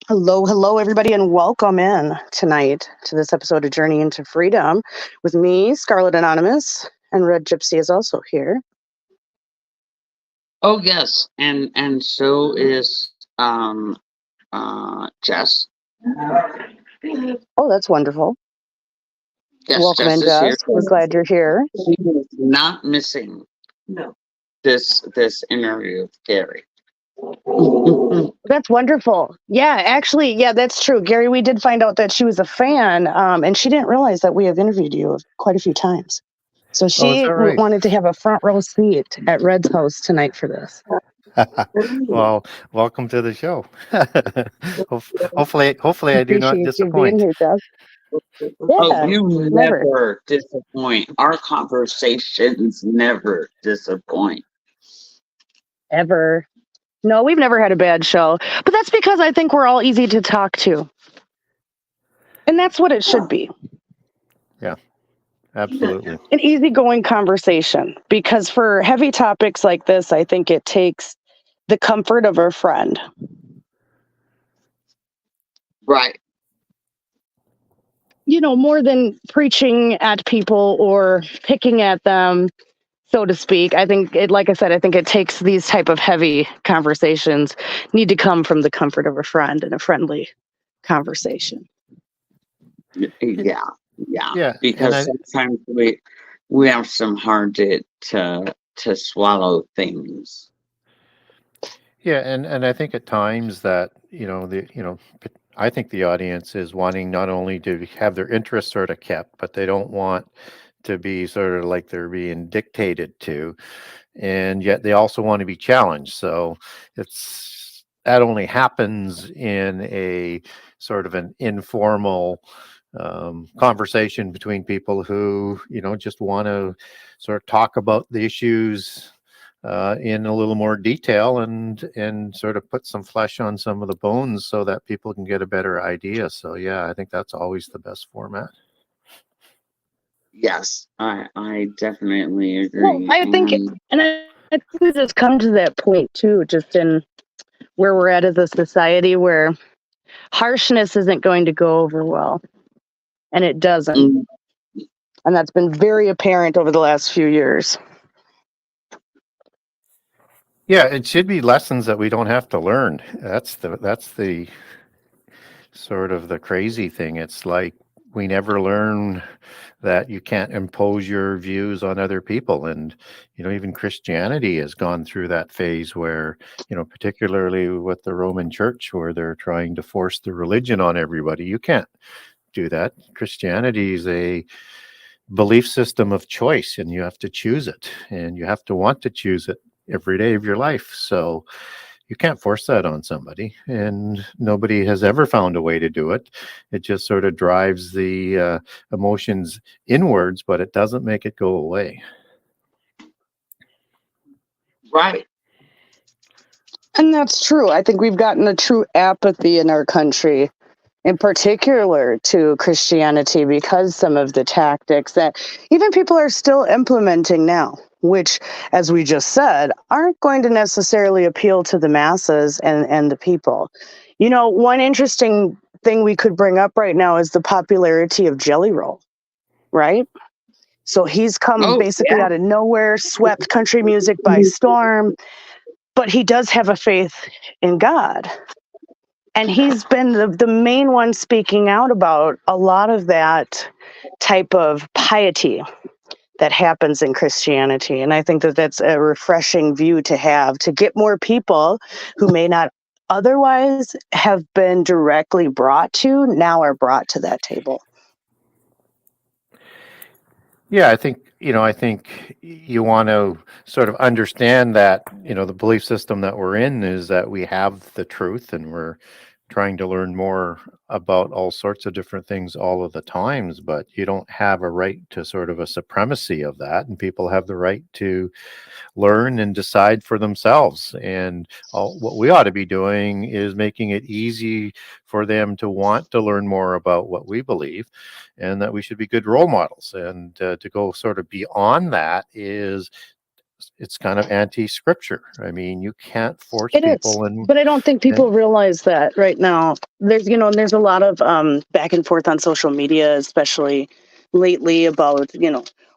Hello, hello, everybody, and welcome in tonight to this episode of Journey into Freedom with me, Scarlet Anonymous, and Red Gypsy is also here. Oh yes, and so is Jess. Oh, that's wonderful. Yes, Welcome Jess in, is here. Jess. We're glad you're here. She is not missing this interview with Gary. That's wonderful. Yeah, actually, yeah, that's true. Gary, we did find out that she was a fan, and she didn't realize that we have interviewed you quite a few times. So she right? wanted to have a front row seat at Red's house tonight for this. Well, welcome to the show. Hopefully, I do not Appreciate you being disappoint. here, Jess. Oh, Yeah, you never. never disappoint. Our conversations never disappoint. Ever. No, we've never had a bad show. But that's because I think we're all easy to talk to. And that's what it should be. Yeah, absolutely. An easygoing conversation. Because for heavy topics like this, I think it takes the comfort of a friend. Right. You know, more than preaching at people or picking at them, so to speak. I think like I said, I think it takes these type of heavy conversations need to come from the comfort of a friend and a friendly conversation. Yeah. Yeah, Because sometimes we have some hard to swallow things. yeah, and I think at times that I think the audience is wanting not only to have their interests sort of kept, but they don't want to be sort of like they're being dictated to, and yet they also want to be challenged. So that only happens in a sort of an informal conversation between people who just want to sort of talk about the issues in a little more detail and sort of put some flesh on some of the bones so that people can get a better idea. So yeah, I think that's always the best format. Yes, I definitely agree. Well, I think we just come to that point too, just in where we're at as a society where harshness isn't going to go over well. And it doesn't. And that's been very apparent over the last few years. Yeah, it should be lessons that we don't have to learn. That's the sort of the crazy thing. It's like we never learn that you can't impose your views on other people. And even Christianity has gone through that phase where, particularly with the Roman Church, where they're trying to force the religion on everybody. You can't do that. Christianity is a belief system of choice, and you have to choose it, and you have to want to choose it every day of your life. So you can't force that on somebody, and nobody has ever found a way to do it. It just sort of drives the emotions inwards, but it doesn't make it go away. Right. And that's true. I think we've gotten a true apathy in our country, in particular to Christianity, because some of the tactics that even people are still implementing now, which, as we just said, aren't going to necessarily appeal to the masses and the people. One interesting thing we could bring up right now is the popularity of Jelly Roll, right? So he's come basically out of nowhere, swept country music by storm, but he does have a faith in God. And he's been the main one speaking out about a lot of that type of piety that happens in Christianity. And I think that that's a refreshing view to have, to get more people who may not otherwise have been directly brought to, now are brought to that table. Yeah, I think you want to sort of understand that, the belief system that we're in is that we have the truth, and we're trying to learn more about all sorts of different things all of the times, but you don't have a right to sort of a supremacy of that, and people have the right to learn and decide for themselves. And what we ought to be doing is making it easy for them to want to learn more about what we believe, and that we should be good role models. And to go sort of beyond that is it's kind of anti-scripture. I mean, you can't force It is, people, and but I don't think people realize that right now. There's, and there's a lot of back and forth on social media, especially lately, about,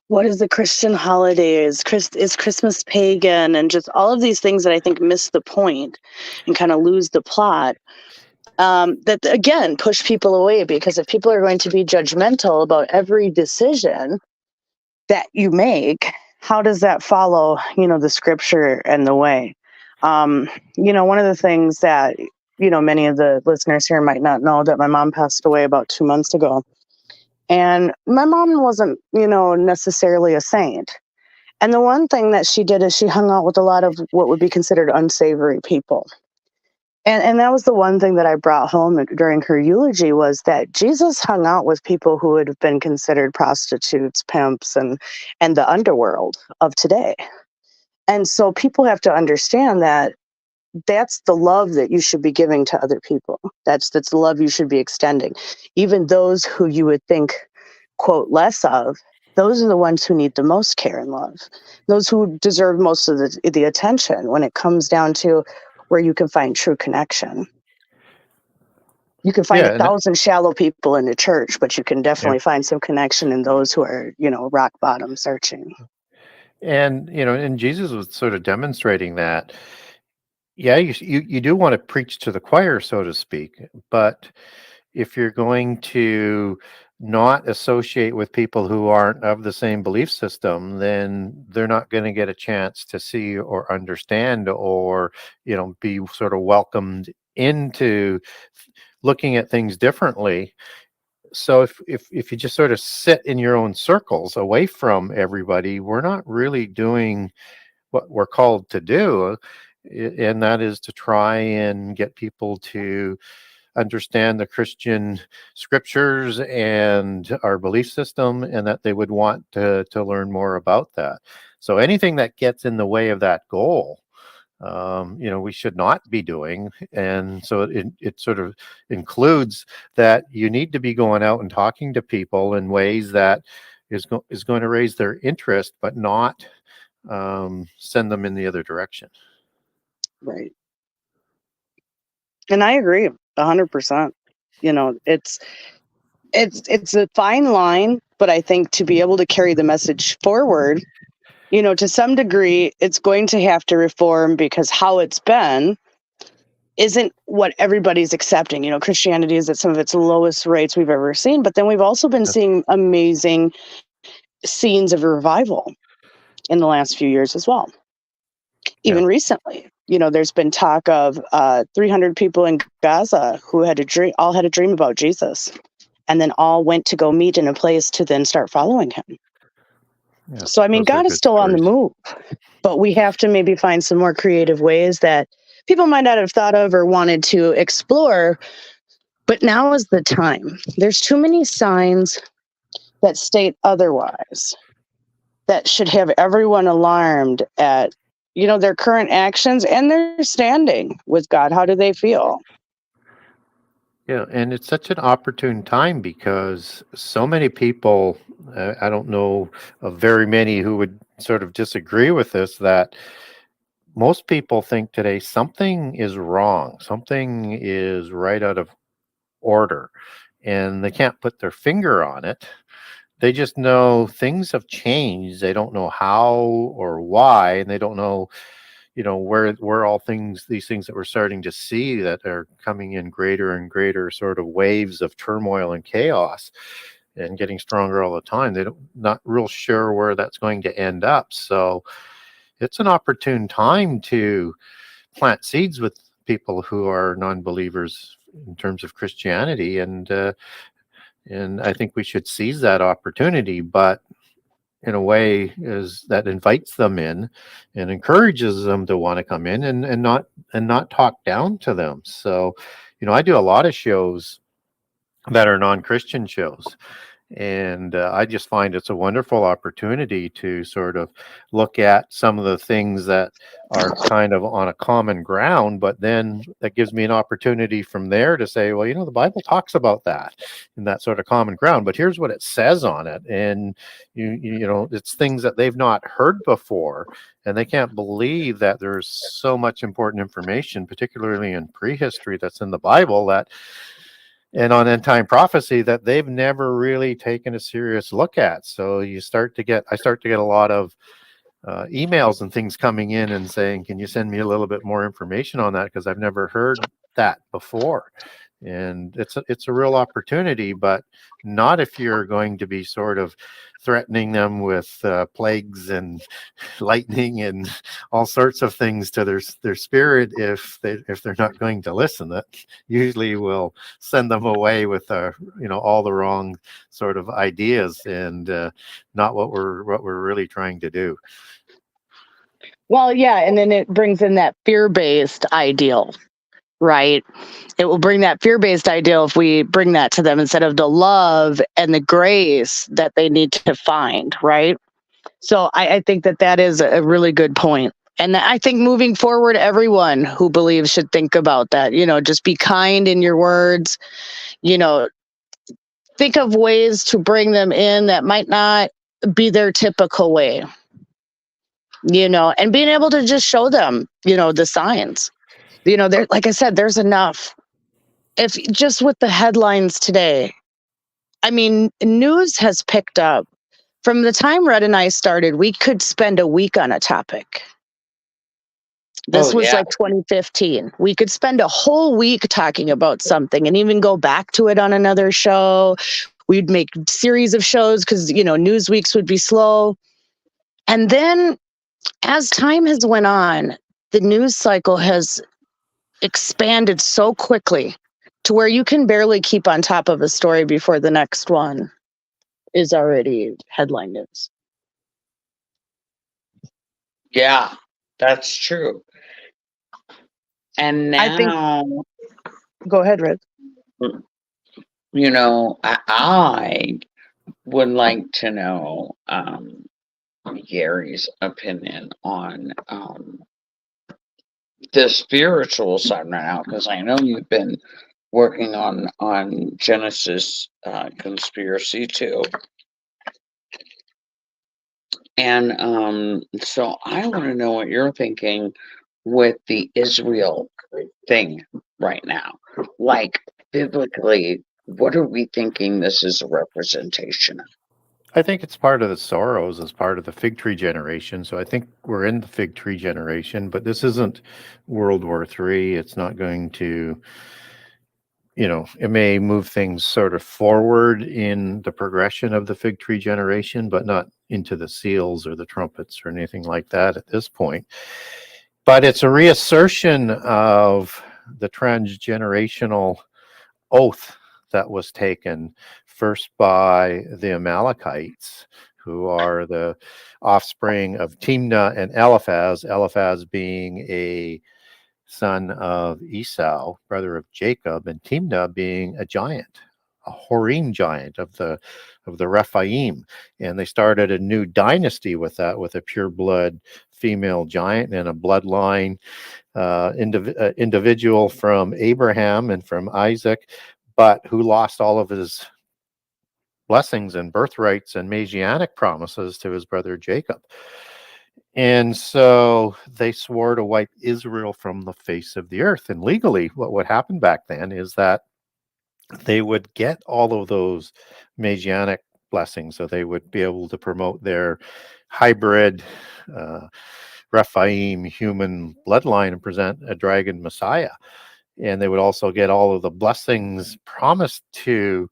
what is the Christian holiday? Is Christmas pagan? And just all of these things that I think miss the point and kind of lose the plot. That again push people away, because if people are going to be judgmental about every decision that you make, how does that follow, the scripture and the way? One of the things that, many of the listeners here might not know, that my mom passed away about 2 months ago. And my mom wasn't, necessarily a saint. And the one thing that she did is she hung out with a lot of what would be considered unsavory people. And that was the one thing that I brought home during her eulogy, was that Jesus hung out with people who would have been considered prostitutes, pimps, and the underworld of today. And so people have to understand that that's the love that you should be giving to other people. That's the love you should be extending. Even those who you would think, quote, less of, those are the ones who need the most care and love. Those who deserve most of the attention when it comes down to where you can find true connection. You can find 1,000 shallow people in the church, but you can definitely find some connection in those who are, rock bottom searching. And, and Jesus was sort of demonstrating that. Yeah, you do want to preach to the choir, so to speak, but if you're going to not associate with people who aren't of the same belief system, then they're not going to get a chance to see or understand, or, be sort of welcomed into looking at things differently. So if you just sort of sit in your own circles away from everybody, we're not really doing what we're called to do, and that is to try and get people to understand the Christian scriptures and our belief system, and that they would want to learn more about that. So anything that gets in the way of that goal, we should not be doing. And so it sort of includes that you need to be going out and talking to people in ways that is going to raise their interest, but not send them in the other direction. Right. And I agree 100%. It's a fine line, but I think to be able to carry the message forward, to some degree, it's going to have to reform, because how it's been isn't what everybody's accepting. Christianity is at some of its lowest rates we've ever seen, but then we've also been seeing amazing scenes of revival in the last few years as well. Even recently, there's been talk of 300 people in Gaza who had a dream about Jesus, and then all went to go meet in a place to then start following him. Yeah, so, I mean, God is still on the move, but we have to maybe find some more creative ways that people might not have thought of or wanted to explore. But now is the time. There's too many signs that state otherwise, that should have everyone alarmed at, their current actions and their standing with God. How do they feel? Yeah, and it's such an opportune time, because so many people, I don't know of very many who would sort of disagree with this, that most people think today something is wrong, something is right out of order, and they can't put their finger on it. They just know things have changed. They don't know how or why, and they don't know, where all these things that we're starting to see that are coming in greater and greater sort of waves of turmoil and chaos and getting stronger all the time. They're not real sure where that's going to end up. So it's an opportune time to plant seeds with people who are non-believers in terms of Christianity. And I think we should seize that opportunity, but in a way that invites them in and encourages them to want to come in, and not talk down to them. So, I do a lot of shows that are non-Christian shows, And I just find it's a wonderful opportunity to sort of look at some of the things that are kind of on a common ground, but then that gives me an opportunity from there to say, well, the Bible talks about that in that sort of common ground, but here's what it says on it. And it's things that they've not heard before, and they can't believe that there's so much important information, particularly in prehistory, that's in the Bible and on end time prophecy that they've never really taken a serious look at. So I start to get a lot of emails and things coming in and saying, can you send me a little bit more information on that? Because I've never heard that before. And it's a real opportunity, but not if you're going to be sort of threatening them with plagues and lightning and all sorts of things to their spirit. If they're not going to listen, that usually will send them away with all the wrong sort of ideas and not what we're really trying to do. Well, yeah, and then it brings in that fear-based ideal, right? It will bring that fear-based ideal if we bring that to them instead of the love and the grace that they need to find, right? So I think that is a really good point. And I think moving forward, everyone who believes should think about that. Just be kind in your words. Think of ways to bring them in that might not be their typical way. And being able to just show them, the signs. There, like I said, there's enough. If just with the headlines today, I mean, news has picked up. From the time Red and I started, we could spend a week on a topic. This was like 2015. We could spend a whole week talking about something and even go back to it on another show. We'd make series of shows because, news weeks would be slow. And then as time has went on, the news cycle has expanded so quickly to where you can barely keep on top of a story before the next one is already headline news. Yeah, that's true. And now, go ahead, Red. I would like to know Gary's opinion on the spiritual side right now, because I know you've been working on Genesis conspiracy too. And so I want to know what you're thinking with the Israel thing right now. Like, biblically, what are we thinking this is a representation of? I think it's part of the sorrows as part of the fig tree generation. So I think we're in the fig tree generation, but this isn't World War III. It's not going to, it may move things sort of forward in the progression of the fig tree generation, but not into the seals or the trumpets or anything like that at this point. But it's a reassertion of the transgenerational oath that was taken first by the Amalekites, who are the offspring of Timnah and Eliphaz, Eliphaz being a son of Esau, brother of Jacob, and Timnah being a giant, a Horim giant of the Rephaim. And they started a new dynasty with that, with a pure blood female giant and a bloodline individual from Abraham and from Isaac, but who lost all of his blessings and birthrights and messianic promises to his brother Jacob. And so they swore to wipe Israel from the face of the earth. And legally, what would happen back then is that they would get all of those messianic blessings. So they would be able to promote their hybrid Rephaim human bloodline and present a dragon Messiah. And they would also get all of the blessings promised to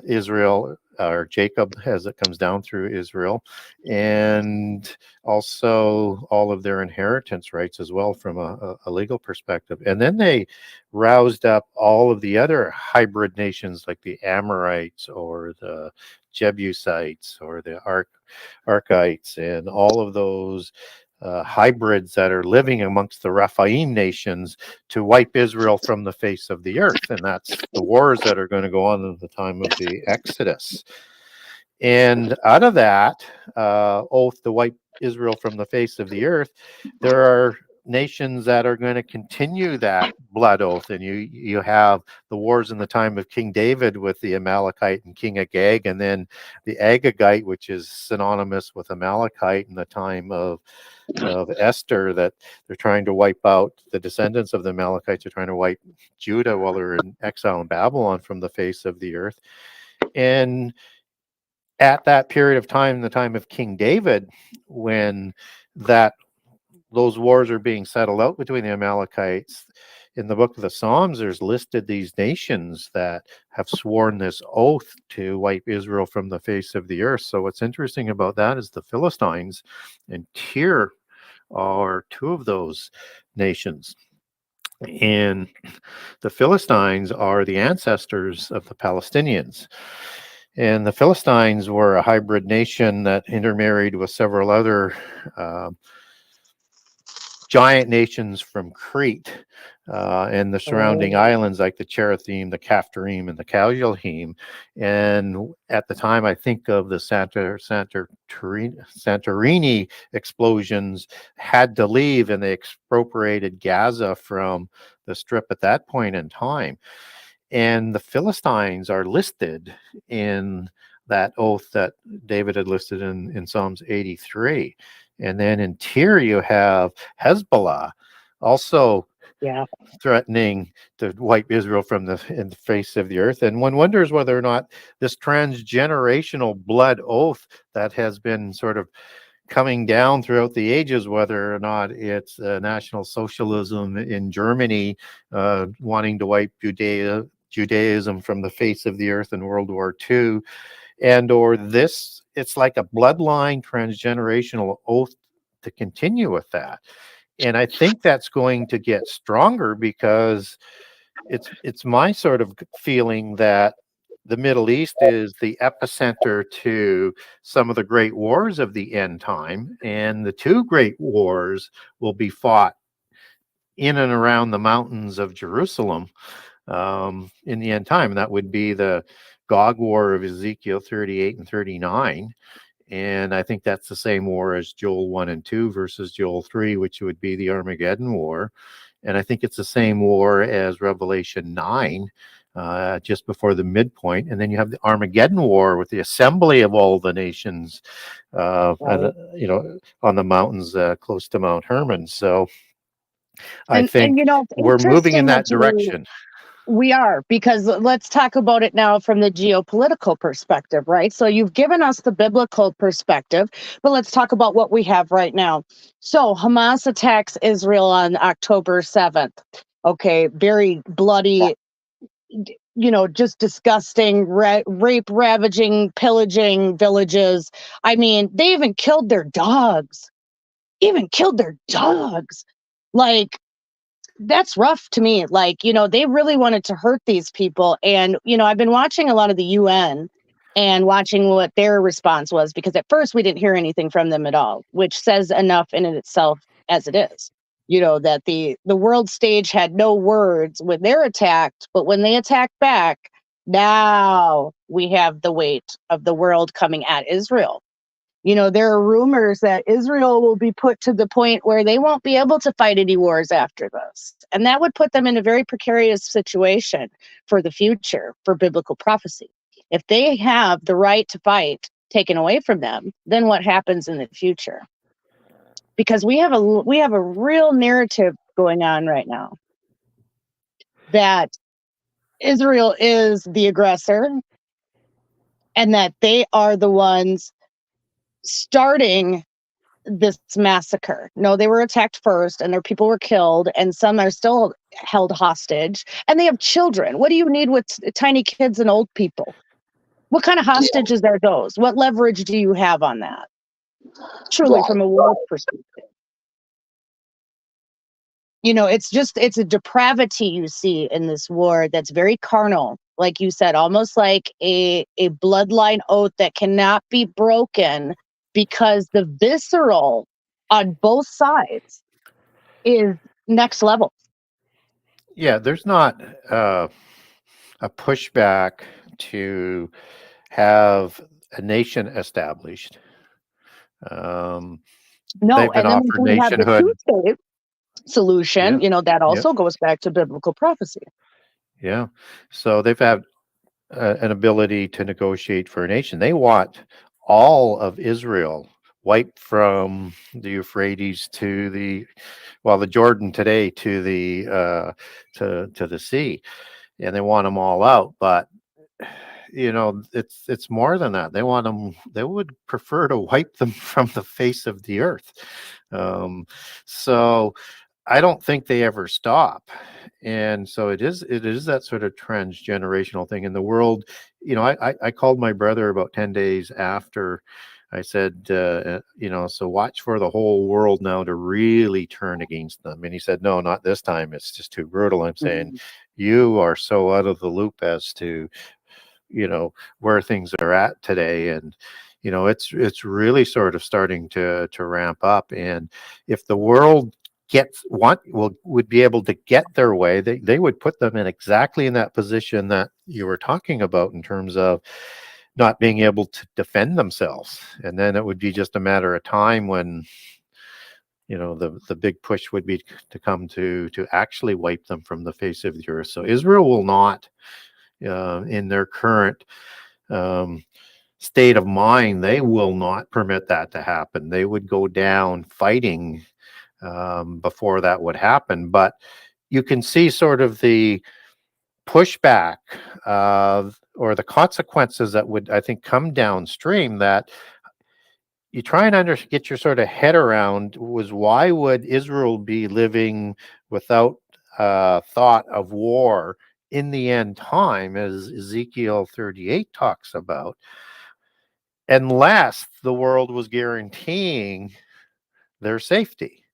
Israel, or Jacob, as it comes down through Israel, and also all of their inheritance rights as well from a legal perspective. And then they roused up all of the other hybrid nations like the Amorites or the Jebusites or the Archites and all of those hybrids that are living amongst the Rephaim nations to wipe Israel from the face of the earth. And that's the wars that are going to go on at the time of the Exodus. And out of that oath to wipe Israel from the face of the earth, there are nations that are going to continue that blood oath. And you have the wars in the time of King David with the Amalekite and King Agag, and then the Agagite, which is synonymous with Amalekite in the time of Esther, that they're trying to wipe out the descendants of the Amalekites, are trying to wipe Judah while they're in exile in Babylon from the face of the earth. And at that period of time, the time of King David, when those wars are being settled out between the Amalekites, in the book of the Psalms, there's listed these nations that have sworn this oath to wipe Israel from the face of the earth. So what's interesting about that is the Philistines and Tyre are two of those nations. And the Philistines are the ancestors of the Palestinians. And the Philistines were a hybrid nation that intermarried with several other giant nations from Crete and the surrounding islands like the Cherethiim, the Caphtorim, and the Calulhim. And at the time, I think of the Santorini explosions, had to leave, and they expropriated Gaza from the Strip at that point in time. And the Philistines are listed in that oath that David had listed in Psalms 83. And then in Tyre, you have Hezbollah also threatening to wipe Israel from the face of the earth. And one wonders whether or not this transgenerational blood oath that has been sort of coming down throughout the ages, whether or not it's National Socialism in Germany wanting to wipe Judaism from the face of the earth in World War II, and or this, it's like a bloodline transgenerational oath to continue with that. And I think that's going to get stronger because it's my sort of feeling that the Middle East is the epicenter to some of the great wars of the end time, and the two great wars will be fought in and around the mountains of Jerusalem in the end time. And that would be the Gog War of Ezekiel 38 and 39. And I think that's the same war as Joel 1 and 2 versus Joel 3, which would be the Armageddon War. And I think it's the same war as Revelation 9, just before the midpoint. And then you have the Armageddon War with the assembly of all the nations, on the mountains close to Mount Hermon. So I think we're moving in that direction. We are, because let's talk about it now from the geopolitical perspective, right? So you've given us the biblical perspective, but let's talk about what we have right now. So Hamas attacks Israel on October 7th. Okay, very bloody, just disgusting, rape, ravaging, pillaging villages. I mean, they even killed their dogs. Like, that's rough to me. Like, they really wanted to hurt these people. And, I've been watching a lot of the UN and watching what their response was, because at first we didn't hear anything from them at all, which says enough in itself as it is, that the world stage had no words when they're attacked, but when they attack back, now we have the weight of the world coming at Israel. There are rumors that Israel will be put to the point where they won't be able to fight any wars after this. And that would put them in a very precarious situation for the future, for biblical prophecy. If they have the right to fight taken away from them, then what happens in the future? Because we have a real narrative going on right now that Israel is the aggressor and that they are the ones starting this massacre. No, they were attacked first and their people were killed, and some are still held hostage, and they have children. What do you need with tiny kids and old people? What kind of hostages are those? What leverage do you have on that? Truly, from a world perspective. It's a depravity you see in this war that's very carnal, like you said, almost like a bloodline oath that cannot be broken, because the visceral on both sides is next level. Yeah, there's not a pushback to have a nation established. No, They've been and then offered we have the nationhood. two-state solution, Yeah, that yeah, also goes back to biblical prophecy. yeah. So they've had an ability to negotiate for a nation. They want all of Israel wiped from the Euphrates to the Jordan today to to the sea, and they want them all out. But it's more than that. They want them. They would prefer to wipe them from the face of the earth. Um, so I don't think they ever stop. And so it is that sort of transgenerational thing in the world. I called my brother about 10 days after. I said, so watch for the whole world now to really turn against them. And he said, no, not this time. It's just too brutal. I'm saying, Mhm. you are so out of the loop as to, where things are at today. And, it's really sort of starting to ramp up. And if the world would be able to get their way, they would put them in exactly in that position that you were talking about in terms of not being able to defend themselves. And then it would be just a matter of time when the big push would be to come to actually wipe them from the face of the earth. So Israel will not, in their current um, state of mind, they will not permit that to happen. They would go down fighting before that would happen. But you can see sort of the pushback or the consequences that would, I think, come downstream, that you try and get your sort of head around was, why would Israel be living without thought of war in the end time, as Ezekiel 38 talks about, unless the world was guaranteeing their safety,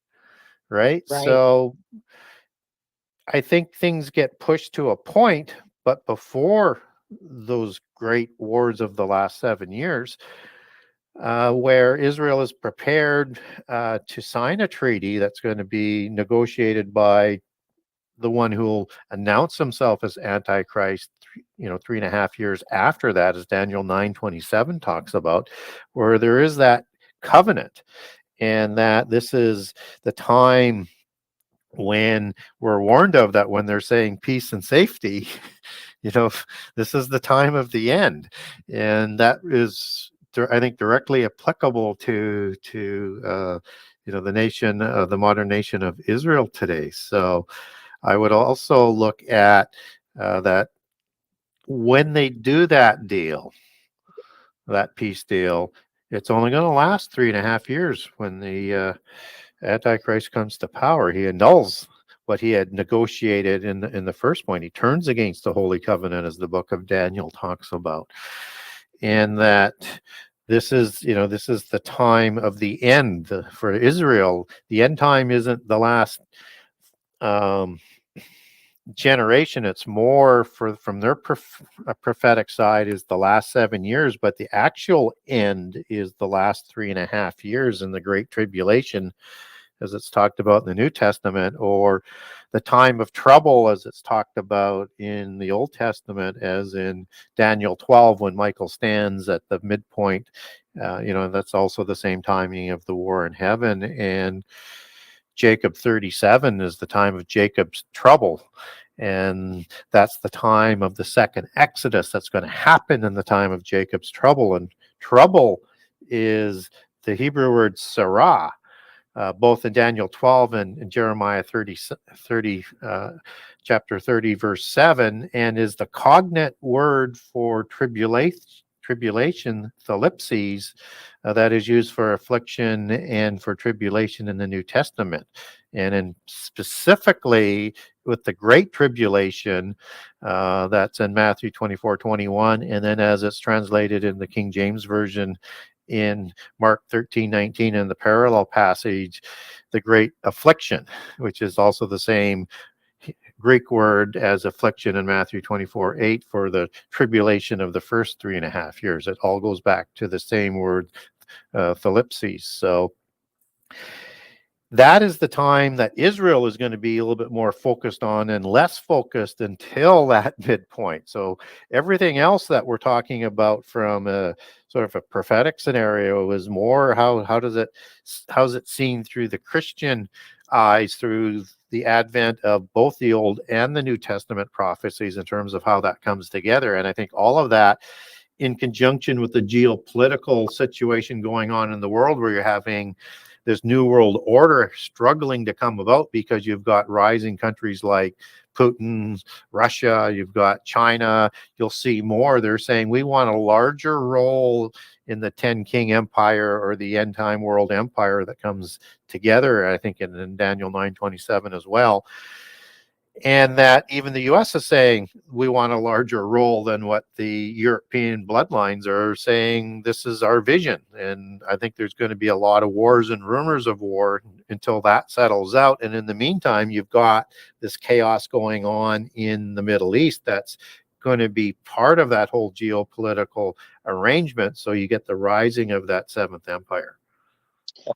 right? Right. So I think things get pushed to a point, but before those great wars of the last 7 years, where Israel is prepared to sign a treaty that's going to be negotiated by the one who will announce himself as Antichrist, 3.5 years after that, as Daniel 9:27 talks about, where there is that covenant, and that this is the time when we're warned of that, when they're saying peace and safety, you know, this is the time of the end. And that is, I think, directly applicable to the modern nation of Israel today. So I would also look at that when they do that deal, that peace deal, it's only going to last 3.5 years. When the Antichrist comes to power, he annuls what he had negotiated in the first point. He turns against the Holy Covenant, as the book of Daniel talks about, and that this is the time of the end for Israel. The end time isn't the last um, generation. It's more from their prophetic side is the last 7 years, but the actual end is the last 3.5 years in the Great Tribulation, as it's talked about in the New Testament, or the time of trouble, as it's talked about in the Old Testament, as in Daniel 12, when Michael stands at the midpoint. That's also the same timing of the war in heaven. And Jacob 37 is the time of Jacob's trouble. And that's the time of the second Exodus that's going to happen in the time of Jacob's trouble. And trouble is the Hebrew word sarah, both in Daniel 12 and in Jeremiah 30, chapter 30, verse 7, and is the cognate word for tribulation, thalipses, that is used for affliction and for tribulation in the New Testament. And in specifically with the Great Tribulation, that's in Matthew 24:21, and then as it's translated in the King James Version in Mark 13:19, in the parallel passage, the great affliction, which is also the same Greek word as affliction in Matthew 24:8 for the tribulation of the first 3.5 years. It all goes back to the same word, thalipses. So that is the time that Israel is going to be a little bit more focused on and less focused until that midpoint. So everything else that we're talking about from a sort of a prophetic scenario is more how's it seen through the Christian eyes, through the advent of both the Old and the New Testament prophecies in terms of how that comes together. And I think all of that, in conjunction with the geopolitical situation going on in the world, where you're having this new world order struggling to come about because you've got rising countries like Putin, Russia, you've got China. You'll see more. They're saying we want a larger role in the 10 King Empire or the end time world empire that comes together, I think in Daniel 9:27 as well. And that even the US is saying we want a larger role than what the European bloodlines are saying. This is our vision. And I think there's going to be a lot of wars and rumors of war until that settles out. And in the meantime, you've got this chaos going on in the Middle East that's going to be part of that whole geopolitical arrangement. So you get the rising of that seventh empire.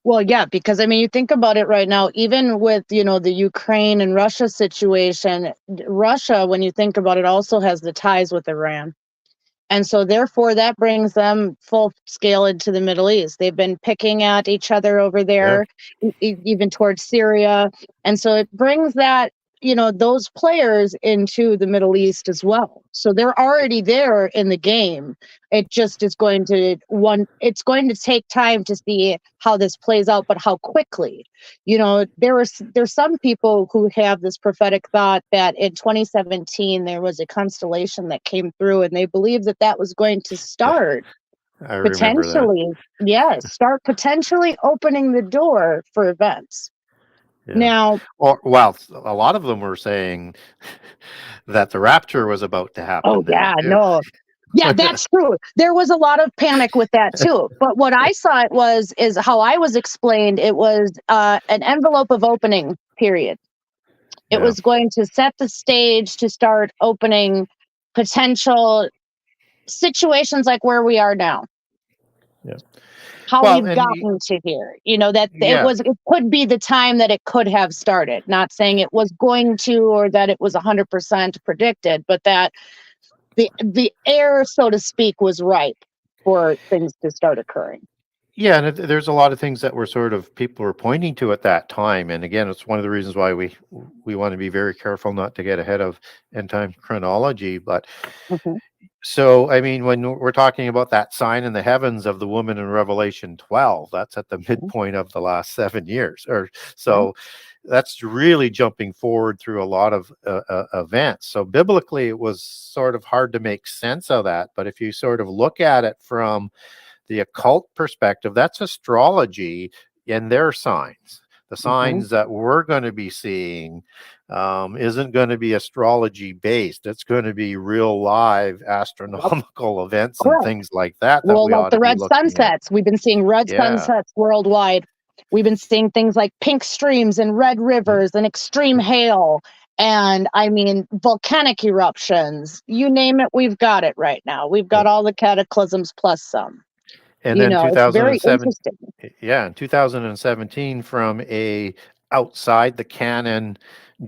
Well, yeah, because I mean, you think about it right now, even with, you know, the Ukraine and Russia situation, Russia, when you think about it, also has the ties with Iran. And so therefore that brings them full scale into the Middle East. They've been picking at each other over there, even towards Syria. And so it brings that, you know, those players into the Middle East as well. So they're already there in the game. It just is going to it's going to take time to see how this plays out, but how quickly. You know, there's some people who have this prophetic thought that in 2017 there was a constellation that came through, and they believe that that was going to start I remember that. potentially, yes, start potentially opening the door for events. Yeah. Now, or well, a lot of them were saying that the rapture was about to happen. oh then yeah, too. no. Yeah, that's true. There was a lot of panic with that too. But what I saw is how I was explained. It was an envelope of opening period. It Yeah. was going to set the stage to start opening potential situations like where we are now. Yeah. How Well, we've and gotten to here. You know, that yeah, it could be the time that it could have started. Not saying it was going to, or that it was 100% predicted, but that the air, so to speak, was ripe for things to start occurring. yeah, and there's a lot of things that were sort of people were pointing to at that time. And again, it's one of the reasons why we want to be very careful not to get ahead of end time chronology. But Mhm. so, I mean, when we're talking about that sign in the heavens of the woman in Revelation 12, that's at the midpoint of the last 7 years. Or so that's really jumping forward through a lot of events. So biblically, it was sort of hard to make sense of that. But if you sort of look at it from the occult perspective, that's astrology and their signs. The signs that we're going to be seeing isn't going to be astrology based. It's going to be real live astronomical events and Correct. things like that Well, we like ought the to be red looking at. sunsets. We've been seeing red Yeah. sunsets worldwide. We've been seeing things like pink streams and red rivers and extreme hail. And I mean, volcanic eruptions. You name it, we've got it right now. We've got all the cataclysms plus some. And You then know, it's very 2007, interesting. yeah, in 2017, from a outside the canon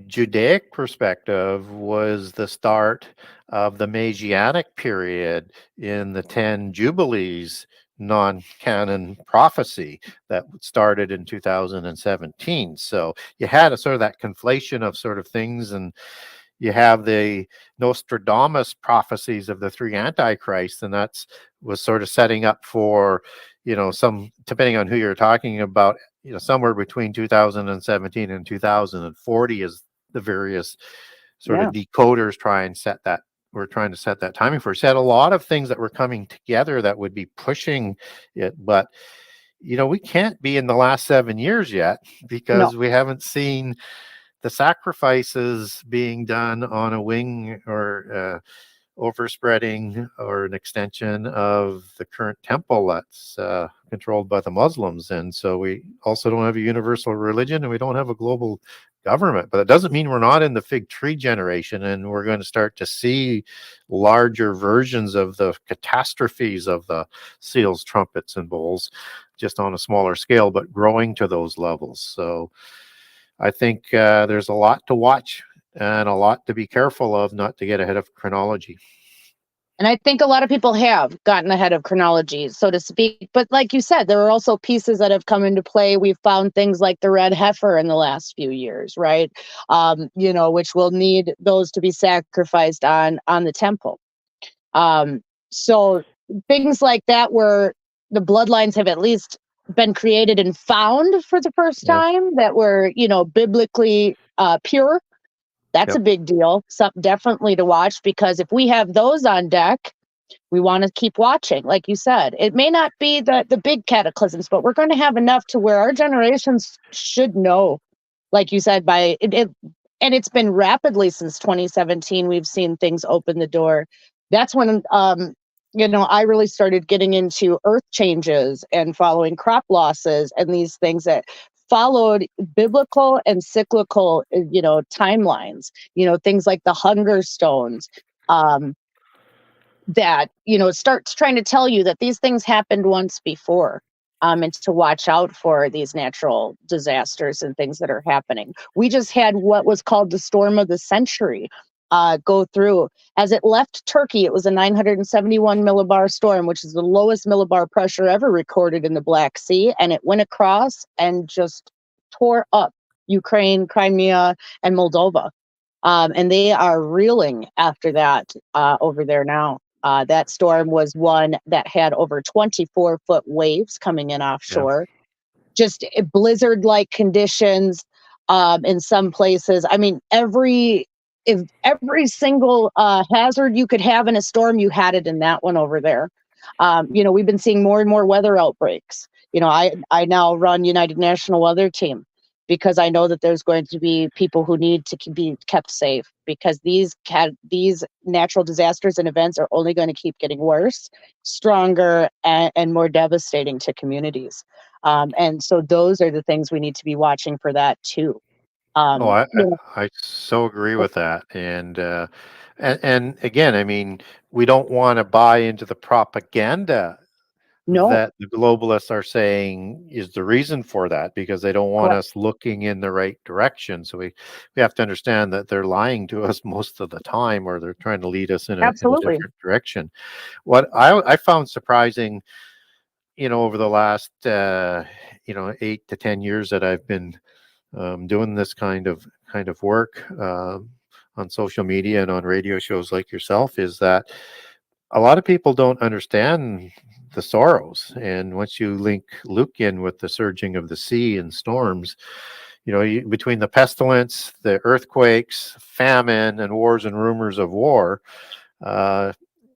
Judaic perspective, was the start of the Messianic period in the 10 Jubilees non-canon prophecy that started in 2017. So you had a sort of that conflation of sort of things, and you have the Nostradamus prophecies of the three antichrists, and that's was sort of setting up for, you know, some, depending on who you're talking about, you know, somewhere between 2017 and 2040 is the various sort of decoders trying to set that timing for. So had a lot of things that were coming together that would be pushing it, but you know, we can't be in the last 7 years yet because we haven't seen the sacrifices being done on a wing or overspreading or an extension of the current temple that's controlled by the Muslims. And so we also don't have a universal religion, and we don't have a global government. But it doesn't mean we're not in the fig tree generation, and we're going to start to see larger versions of the catastrophes of the seals, trumpets, and bowls just on a smaller scale, but growing to those levels. So I think there's a lot to watch and a lot to be careful of, not to get ahead of chronology. And I think a lot of people have gotten ahead of chronology, so to speak. But like you said, there are also pieces that have come into play. We've found things like the red heifer in the last few years, right? Which will need those to be sacrificed on the temple. So things like that, where the bloodlines have at least been created and found for the first time, that were, biblically pure. That's a big deal. Something definitely to watch, because if we have those on deck, we want to keep watching. Like you said, it may not be the big cataclysms, but we're going to have enough to where our generations should know. Like you said, and it's been rapidly since 2017. We've seen things open the door. That's when I really started getting into earth changes and following crop losses and these things that followed biblical and cyclical, timelines, things like the hunger stones, that, starts trying to tell you that these things happened once before, and to watch out for these natural disasters and things that are happening. We just had what was called the storm of the century go through. As it left Turkey, it was a 971 millibar storm, which is the lowest millibar pressure ever recorded in the Black Sea. And it went across and just tore up Ukraine, Crimea, and Moldova. And they are reeling after that over there now. That storm was one that had over 24-foot waves coming in offshore. Just blizzard-like conditions in some places. I mean, every single hazard you could have in a storm, you had it in that one over there. We've been seeing more and more weather outbreaks. I now run United National Weather Team, because I know that there's going to be people who need to be kept safe, because these natural disasters and events are only going to keep getting worse, stronger, and more devastating to communities. And so those are the things we need to be watching for that too. I so agree with that. And again, I mean, we don't want to buy into the propaganda that the globalists are saying is the reason for that, because they don't want us looking in the right direction. So we have to understand that they're lying to us most of the time, or they're trying to lead us in a different direction. What I found surprising, over the last 8 to 10 years that I've been doing this kind of work on social media and on radio shows like yourself, is that a lot of people don't understand the sorrows. And once you link Luke in with the surging of the sea and storms, between the pestilence, the earthquakes, famine, and wars and rumors of war,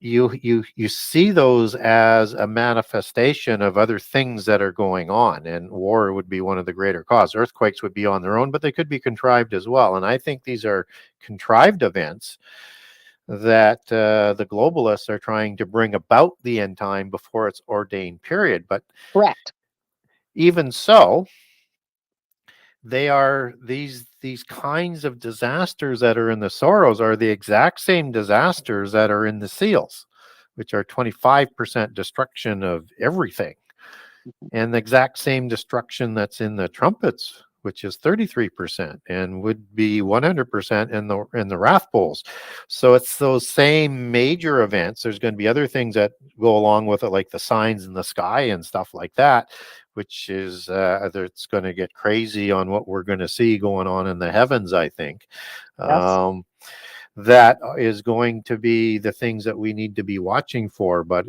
you see those as a manifestation of other things that are going on. And war would be one of the greater causes. Earthquakes would be on their own, but they could be contrived as well. And I think these are contrived events that the globalists are trying to bring about the end time before its ordained period. But even so, they are these kinds of disasters that are in the sorrows are the exact same disasters that are in the seals, which are 25% destruction of everything, and the exact same destruction that's in the trumpets, which is 33%, and would be 100% in the wrath bowls. So it's those same major events. There's going to be other things that go along with it, like the signs in the sky and stuff like that, which is it's going to get crazy on what we're going to see going on in the heavens, I think. That is going to be the things that we need to be watching for. But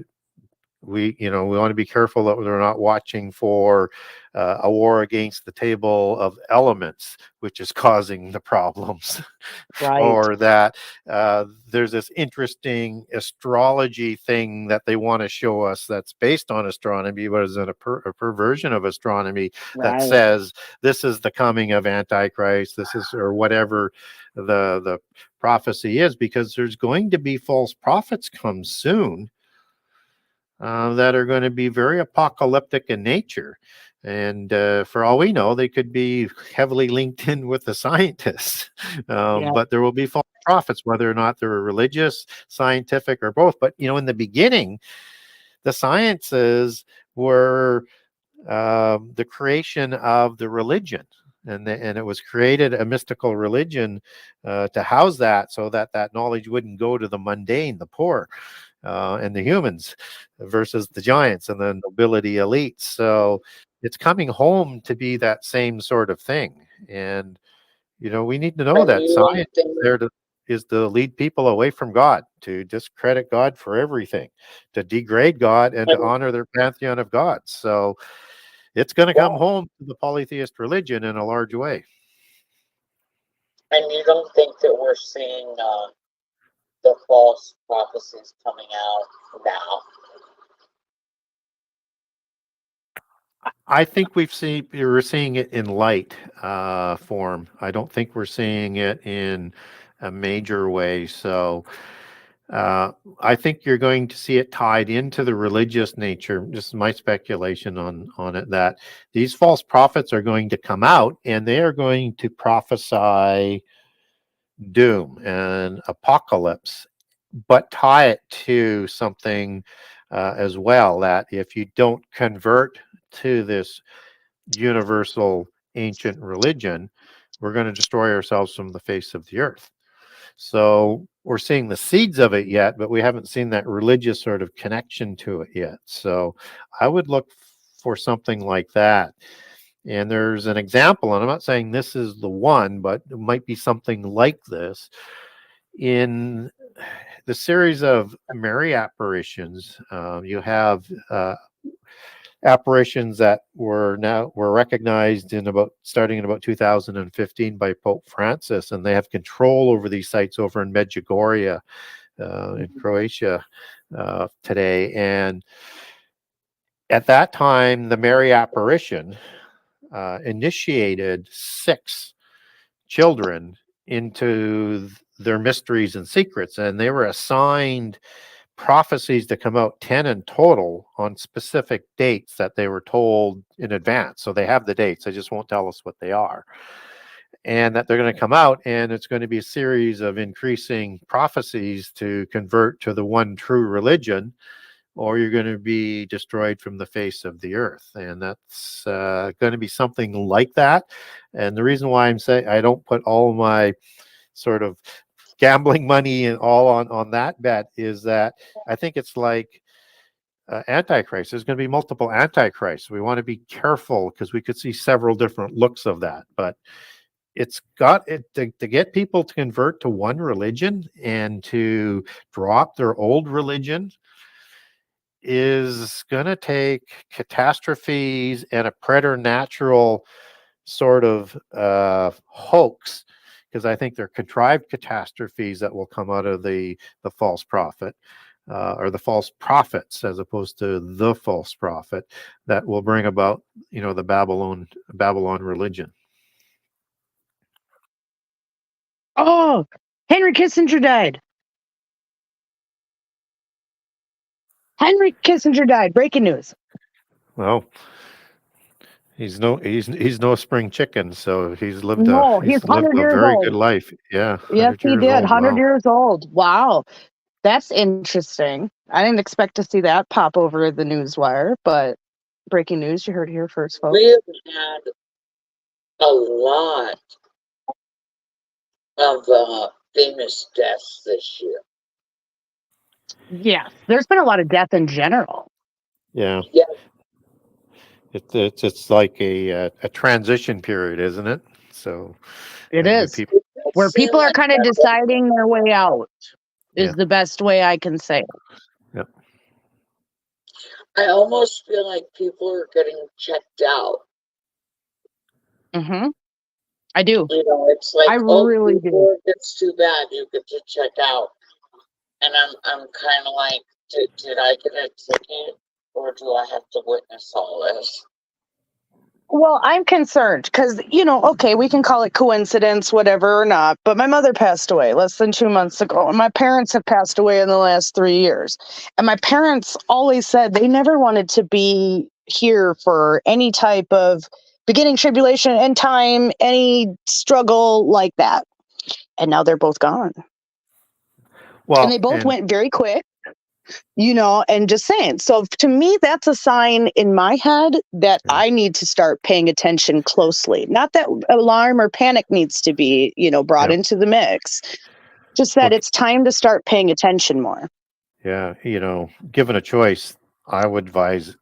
we want to be careful that we're not watching for a war against the table of elements, which is causing the problems, or that there's this interesting astrology thing that they want to show us that's based on astronomy, but is a perversion of astronomy that says this is the coming of Antichrist, this is, or whatever the prophecy is, because there's going to be false prophets come soon. That are going to be very apocalyptic in nature. And for all we know, they could be heavily linked in with the scientists. But there will be false prophets, whether or not they're religious, scientific, or both. But, in the beginning, the sciences were the creation of the religion. And it was created a mystical religion to house that, so that that knowledge wouldn't go to the mundane, the poor, and the humans, versus the giants and the nobility elites. So it's coming home to be that same sort of thing. And we need to know And that you don't science think, is to lead people away from God, to discredit God for everything, to degrade God, and to and, honor their pantheon of gods. So it's going to come well, home to the polytheist religion in a large way. and you don't think that we're seeing the false prophecies coming out now? I think we're seeing it in light form. I don't think we're seeing it in a major way. So I think you're going to see it tied into the religious nature. Just my speculation on it, that these false prophets are going to come out and they are going to prophesy doom and apocalypse, but tie it to something as well, that if you don't convert to this universal ancient religion, we're going to destroy ourselves from the face of the earth. So we're seeing the seeds of it yet, but we haven't seen that religious sort of connection to it yet. So I would look for something like that. And there's an example, and I'm not saying this is the one, but it might be something like this in the series of Mary apparitions. You have apparitions that were recognized starting in about 2015 by Pope Francis, and they have control over these sites over in Medjugorje in Croatia today. And at that time, the Mary apparition initiated 6 children into their mysteries and secrets, and they were assigned prophecies to come out, 10 in total, on specific dates that they were told in advance. So they have the dates, they just won't tell us what they are, and that they're going to come out, and it's going to be a series of increasing prophecies to convert to the one true religion, or you're going to be destroyed from the face of the earth. And that's going to be something like that. And the reason why I'm saying I don't put all my sort of gambling money and all on that bet is that I think it's like Antichrist. There's going to be multiple Antichrists. We want to be careful because we could see several different looks of that. But it's got it to get people to convert to one religion and to drop their old religion is going to take catastrophes and a preternatural sort of hoax, because I think they're contrived catastrophes that will come out of the false prophet or the false prophets, as opposed to the false prophet, that will bring about the Babylon religion. Oh, Henry Kissinger died. Henry Kissinger died. Breaking news. Well, he's no spring chicken, so he's lived No, he's a 100 years very good old. life. Yeah, Yes, 100 he years did. old. 100 Wow. years old. Wow. That's interesting. I didn't expect to see that pop over the news wire, but breaking news, you heard it here first, folks. We have had a lot of famous deaths this year. Yeah, there's been a lot of death in general. Yeah. Yeah. It's like a transition period, isn't it? So It is. Where people are kind of deciding their way out is the best way I can say it. Yep. I almost feel like people are getting checked out. Mm-hmm. I do. It's like, I really do. It's too bad, you get to check out. And I'm kind of like, did I get a ticket, or do I have to witness all this? Well, I'm concerned because, okay, we can call it coincidence, whatever or not, but my mother passed away less than 2 months ago, and my parents have passed away in the last 3 years. And my parents always said they never wanted to be here for any type of beginning, tribulation, end time, any struggle like that. And now they're both gone. Well, and they both went very quick. and just saying. So to me, that's a sign in my head that Yeah. I need to start paying attention closely. Not that alarm or panic needs to be, brought Yeah. into the mix. Just that Well, it's time to start paying attention more. yeah, given a choice, I would advise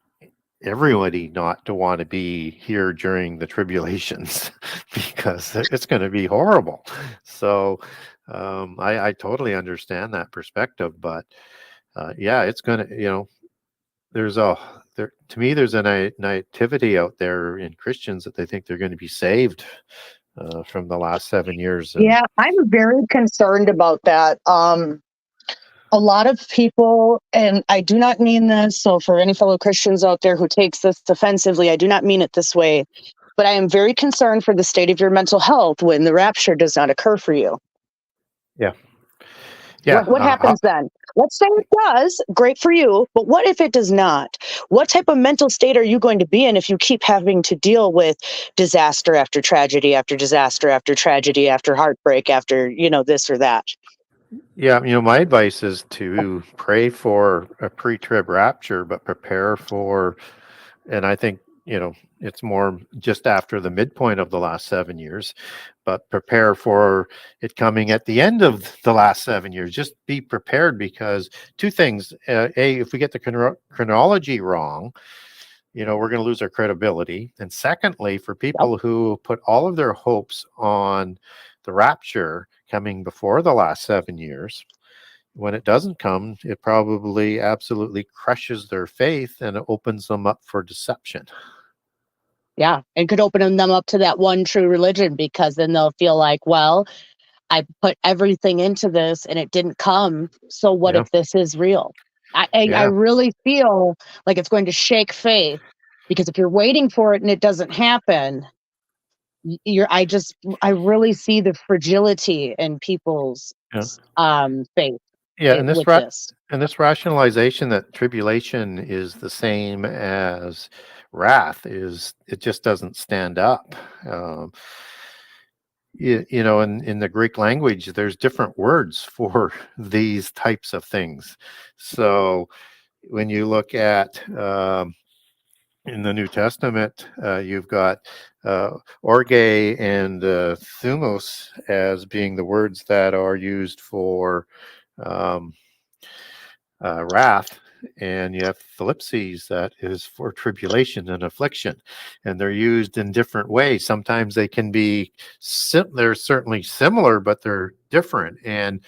everybody not to want to be here during the tribulations because it's going to be horrible. So I totally understand that perspective, but yeah, it's going to, there's to me, there's a naivety out there in Christians that they think they're going to be saved from the last 7 years. And Yeah, I'm very concerned about that. A lot of people, and I do not mean this, so for any fellow Christians out there who takes this offensively, I do not mean it this way, but I am very concerned for the state of your mental health when the rapture does not occur for you. yeah, yeah, What happens then? Let's say it does, great for you, but what if it does not? What type of mental state are you going to be in if you keep having to deal with disaster after tragedy after disaster after tragedy after heartbreak after, this or that? yeah. My advice is to pray for a pre-trib rapture, but prepare for, and I think, it's more just after the midpoint of the last 7 years, but prepare for it coming at the end of the last 7 years. Just be prepared, because two things. If we get the chronology wrong, we're going to lose our credibility. And secondly, for people who put all of their hopes on the rapture coming before the last 7 years, when it doesn't come, it probably absolutely crushes their faith and it opens them up for deception. Yeah, and could open them up to that one true religion, because then they'll feel like, well, I put everything into this and it didn't come. So what Yeah. if this is real? I Yeah. really feel like it's going to shake faith, because if you're waiting for it and it doesn't happen, I really see the fragility in people's Yeah. faith Yeah. And with this. this rationalization that tribulation is the same as wrath it just doesn't stand up. Um, in the Greek language, there's different words for these types of things. So when you look at in the New Testament, you've got orge and thumos as being the words that are used for um, wrath, and you have thlipses, that is for tribulation and affliction, and they're used in different ways. Sometimes they can be they're certainly similar, but they're different. And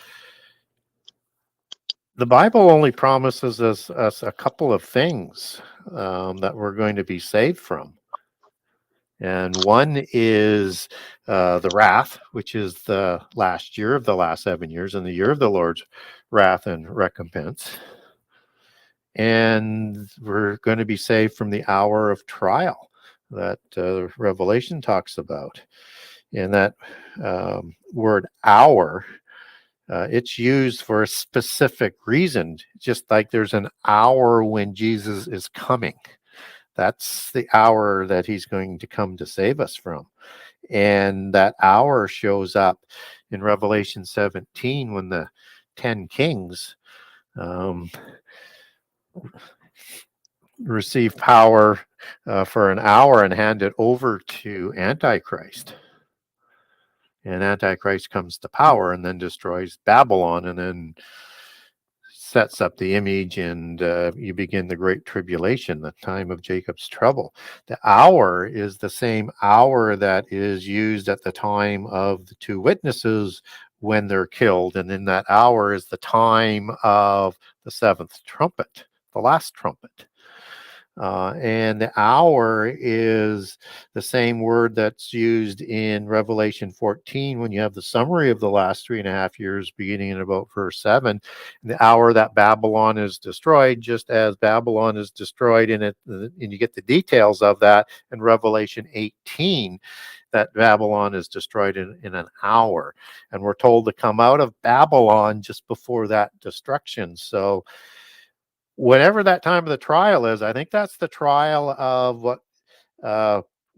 the Bible only promises us a couple of things that we're going to be saved from. And one is the wrath, which is the last year of the last 7 years, and the year of the Lord's wrath and recompense. And we're going to be saved from the hour of trial that Revelation talks about. And that word hour, it's used for a specific reason, just like there's an hour when Jesus is coming. That's the hour that he's going to come to save us from. And that hour shows up in Revelation 17 when the 10 kings receive power for an hour and hand it over to Antichrist. And Antichrist comes to power and then destroys Babylon and then sets up the image, and you begin the Great Tribulation, the time of Jacob's trouble. The hour is the same hour that is used at the time of the two witnesses when they're killed. And in that hour is the time of the seventh trumpet, the last trumpet. And the hour is the same word that's used in Revelation 14 when you have the summary of the last 3.5 years, beginning in about verse 7. The hour that Babylon is destroyed, just as Babylon is destroyed in it, and you get the details of that in Revelation 18, that Babylon is destroyed in an hour. And we're told to come out of Babylon just before that destruction. So whenever that time of the trial is, I think that's the trial of what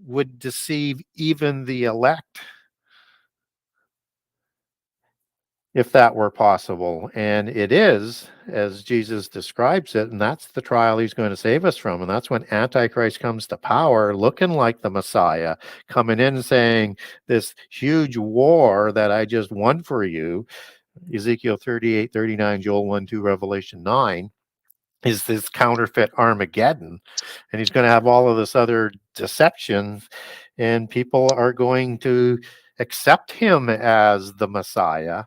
would deceive even the elect. if that were possible. And it is, as Jesus describes it, and that's the trial he's going to save us from. And that's when Antichrist comes to power, looking like the Messiah, coming in and saying, this huge war that I just won for you, Ezekiel 38, 39, Joel 1, 2, Revelation 9, is this counterfeit Armageddon. And he's going to have all of this other deception, and people are going to accept him as the Messiah,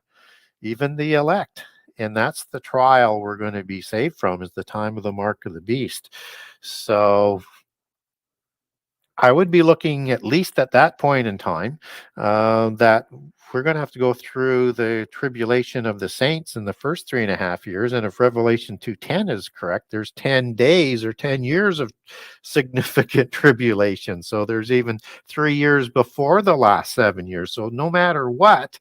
even the elect. And that's the trial we're going to be saved from, is the time of the mark of the beast. So I would be looking at least at that point in time that we're going to have to go through the tribulation of the saints in the first 3.5 years. And if Revelation 2:10 is correct, there's 10 days or 10 years of significant tribulation. So there's even 3 years before the last 7 years. So no matter what,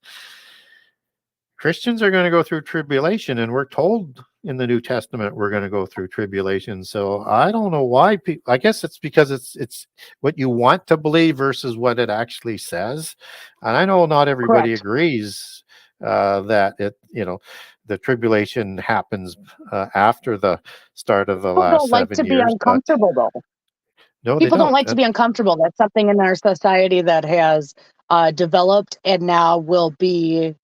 Christians are going to go through tribulation, and we're told in the New Testament we're going to go through tribulation. So I don't know why people. I guess it's because it's what you want to believe versus what it actually says. And I know not everybody Correct. agrees that the tribulation happens after the start of the People last don't like 7 to be years, but uncomfortable, though. no, they People don't don't. like to be uncomfortable. That's something in our society that has developed and now will be.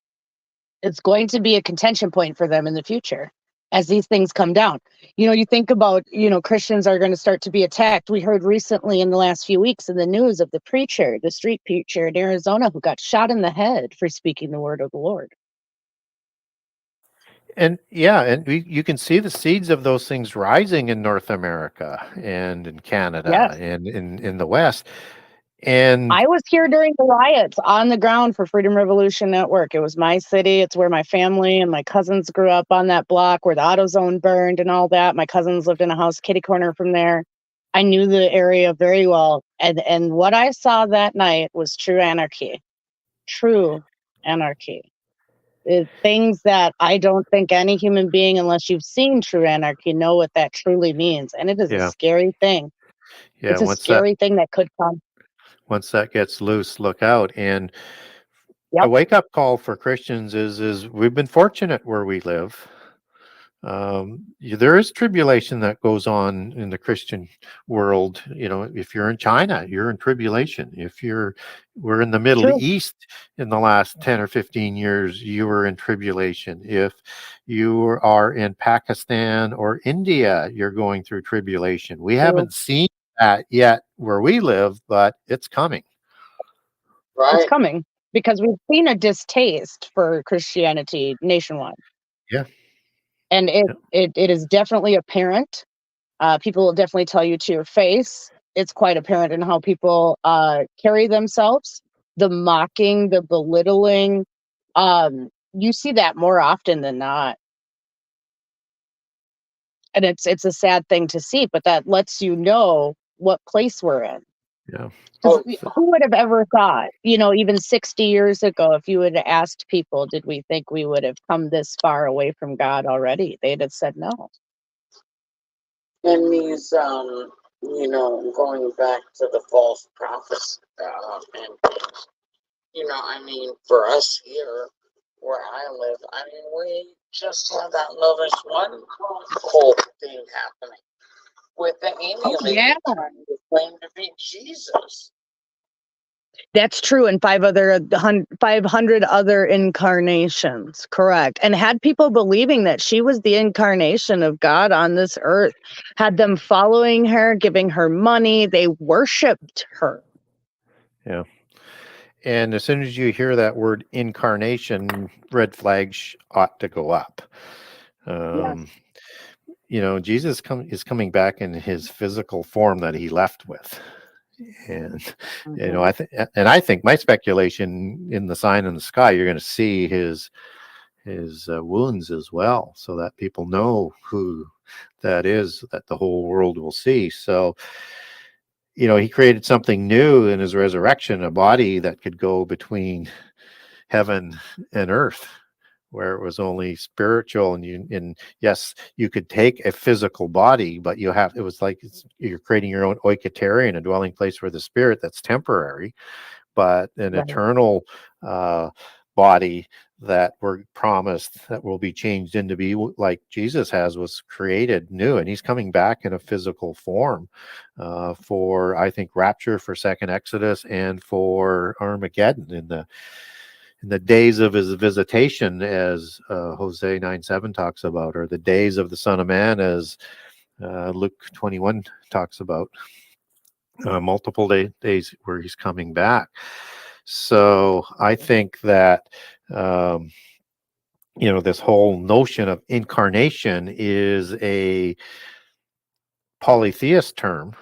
It's going to be a contention point for them in the future as these things come down. You think about, Christians are going to start to be attacked. We heard recently in the last few weeks in the news of the street preacher in Arizona who got shot in the head for speaking the word of the Lord. And yeah, and you can see the seeds of those things rising in North America and in Canada Yes. and in the West. And I was here during the riots on the ground for Freedom Revolution Network. It was my city. It's where my family and my cousins grew up, on that block where the AutoZone burned and all that. My cousins lived in a house kitty corner from there. I knew the area very well. And what I saw that night was true anarchy. True anarchy. Things that I don't think any human being, unless you've seen true anarchy, know what that truly means. And it is a yeah, scary thing. yeah, It's a scary thing that could come. once that gets loose, look out. And a Yep. wake-up call for Christians is we've been fortunate where we live. There is tribulation that goes on in the Christian world. If you're in China, you're in tribulation. We're in the Middle True. East in the last 10 or 15 years, you were in tribulation. If you are in Pakistan or India, you're going through tribulation. We haven't seen that yet where we live, but it's coming. It's coming because we've seen a distaste for Christianity nationwide. Yeah. And it is definitely apparent. People will definitely tell you to your face. It's quite apparent in how people carry themselves, the mocking, the belittling. You see that more often than not. And it's a sad thing to see, but that lets you know what place we're in. Yeah. Who would have ever thought, even 60 years ago, if you had asked people, did we think we would have come this far away from God already? They'd have said no. And these, going back to the false prophets, for us here where I live, we just had that Novus One whole thing happening with the alien trying to claim to be Jesus. That's true. And 500 other incarnations. Correct. And had people believing that she was the incarnation of God on this earth, had them following her, giving her money. They worshiped her. Yeah. And as soon as you hear that word incarnation, red flags ought to go up. Jesus is coming back in his physical form that he left with. And I think my speculation, in the sign in the sky, you're going to see his wounds as well, so that people know who that is, that the whole world will see. So he created something new in his resurrection, a body that could go between heaven and earth, where it was only spiritual. And yes, you could take a physical body, but it was like you're creating your own oikoterion, a dwelling place for the spirit that's temporary, but an eternal body that were promised that will be changed into be like Jesus has, was created new, and he's coming back in a physical form for, I think, rapture, for second Exodus, and for Armageddon in the days of his visitation, as Hosea 9:7 talks about, or the days of the Son of Man, as Luke 21 talks about, multiple days where he's coming back. So I think that this whole notion of incarnation is a polytheist term,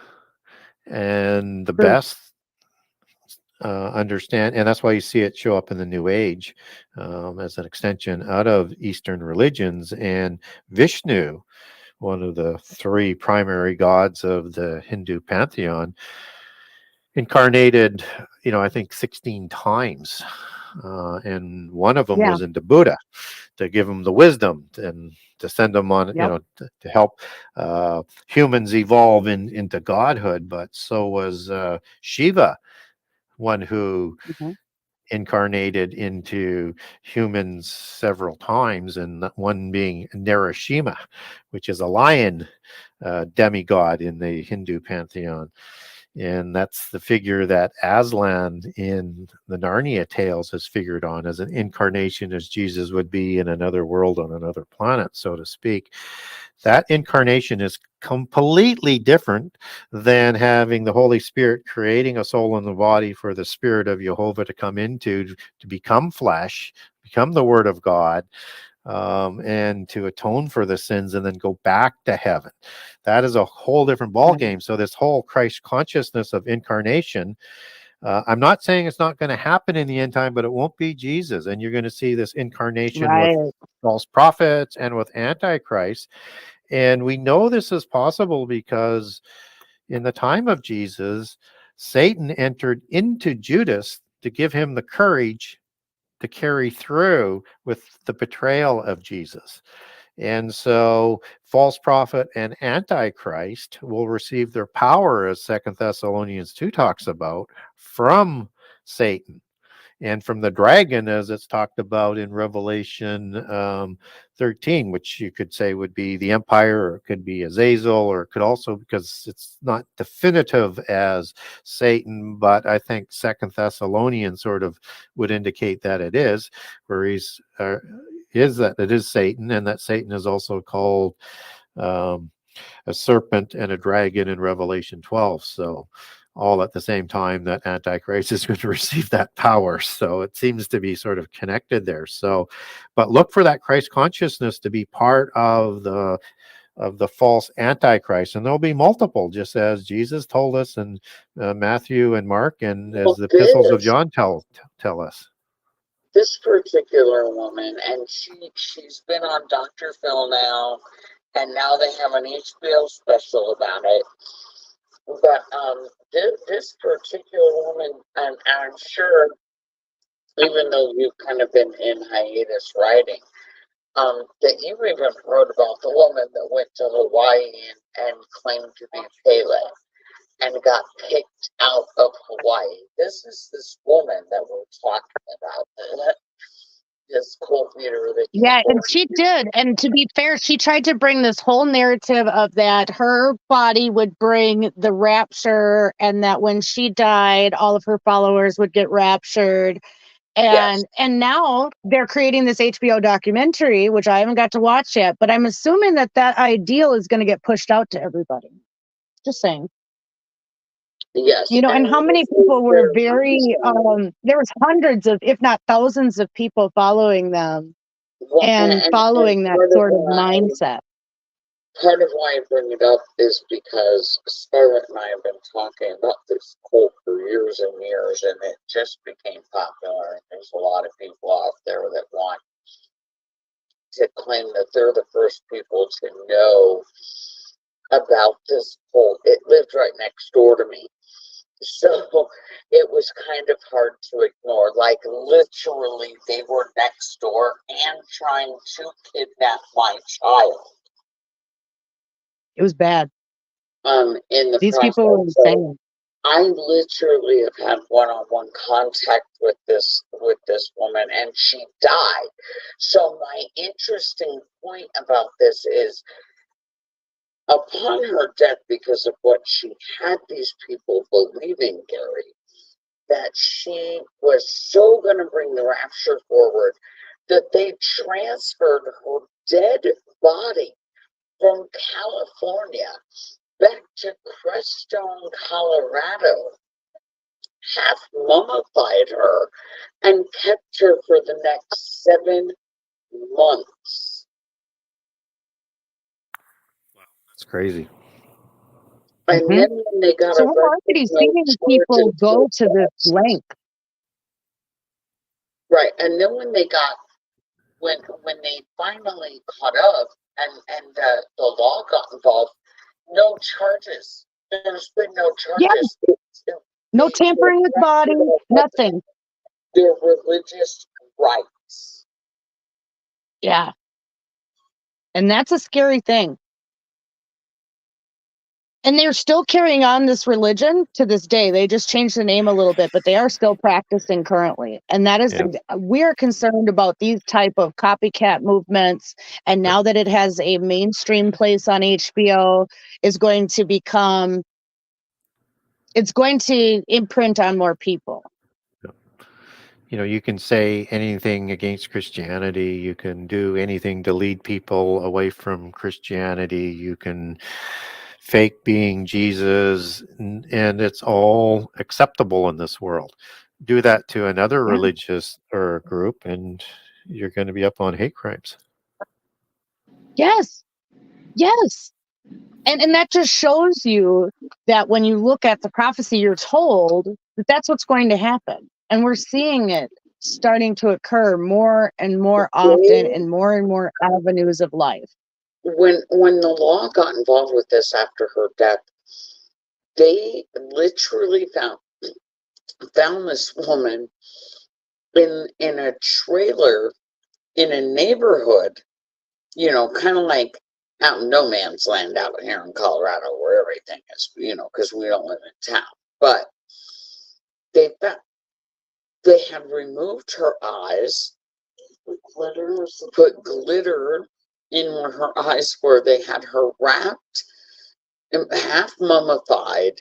and the True. best understand, and that's why you see it show up in the New Age as an extension out of Eastern religions. And Vishnu, one of the three primary gods of the Hindu pantheon, incarnated, I think 16 times. And one of them Yeah. was into Buddha to give him the wisdom and to send them on, Yep. to help humans evolve into godhood. But so was Shiva, one who Mhm. incarnated into humans several times, and one being Narashima, which is a lion demigod in the Hindu pantheon. And that's the figure that Aslan in the Narnia tales has figured on as an incarnation, as Jesus would be in another world on another planet, so to speak. That incarnation is completely different than having the Holy Spirit creating a soul and the body for the Spirit of Jehovah to come into, to become flesh, become the Word of God, and to atone for the sins and then go back to heaven. That is a whole different ballgame. So this whole Christ consciousness of incarnation, I'm not saying it's not going to happen in the end time, but it won't be Jesus. And you're going to see this incarnation with Right. false prophets and with Antichrist. And we know this is possible because in the time of Jesus, Satan entered into Judas to give him the courage to carry through with the betrayal of Jesus. And so false prophet and antichrist will receive their power, as Second Thessalonians 2 talks about, from Satan and from the dragon, as it's talked about in Revelation 13, which you could say would be the empire, or it could be Azazel, or it could also, because it's not definitive as Satan, but I think Second Thessalonians sort of would indicate that it is, where is that it is Satan, and that Satan is also called um, a serpent and a dragon in Revelation 12. So all at the same time that Antichrist is going to receive that power. So it seems to be sort of connected there. So, but look for that Christ consciousness to be part of the false Antichrist, and there'll be multiple, just as Jesus told us in Matthew and Mark, and as Well, the epistles of John tell us. this particular woman, and she's been on Dr. Phil now, and now they have an HBO special about it. But this particular woman, and I'm sure, even though you've kind of been in hiatus writing, that you even wrote about the woman that went to Hawaii and claimed to be Pele and got kicked out of Hawaii. This is this woman that we're talking about. This cool theater that Yeah, and she did. And to be fair, she tried to bring this whole narrative of that her body would bring the rapture, and that when she died, all of her followers would get raptured. Yes. And now they're creating this HBO documentary, which I haven't got to watch yet, but I'm assuming that ideal is going to get pushed out to everybody. Just saying. Yes. And how many people were very there was hundreds of, if not thousands of people following them, well, and following that sort of mindset. Part of why I bring it up is because Scarlet and I have been talking about this cult for years and years, and it just became popular. And there's a lot of people out there that want to claim that they're the first people to know about this cult. It lived right next door to me. So it was kind of hard to ignore. Like, literally, they were next door and trying to kidnap my child. It was bad. In the These process. people were insane. I literally have had one-on-one contact with this with this woman and she died. So my interesting point about this is, upon her death, because of what she had these people believing, Gary, that she was so going to bring the rapture forward that they transferred her dead body from California back to Crestone, Colorado, half mummified her, and kept her for the next 7 months. That's crazy. And Mhm. then when they got So we're already arrested, seeing people go to this length. Right, and then when they got, when they finally caught up and the law got involved, no charges. There's been no Yeah, charges. no tampering with bodies, nothing. Their religious rights. Yeah. And that's a scary thing. And they're still carrying on this religion to this day. They just changed the name a little bit, but they are still practicing currently. And that is, we're concerned about these type of copycat movements. And now that it has a mainstream place on HBO, is going to become, it's going to imprint on more people. You know, you can say anything against Christianity. You can do anything to lead people away from Christianity. You can fake being Jesus, and it's all acceptable in this world. Do that to another religious or group, and you're going to be up on hate crimes. Yes. Yes. And that just shows you that when you look at the prophecy, you're told that that's what's going to happen. And we're seeing it starting to occur more and more often in more and more avenues of life. When the law got involved with this after her death, they literally found this woman in a trailer in a neighborhood, you know, kind of like out in no man's land out here in Colorado where everything is, you know, because we don't live in town. But they had removed her eyes, put glitter in her eyes where they had her wrapped, half mummified,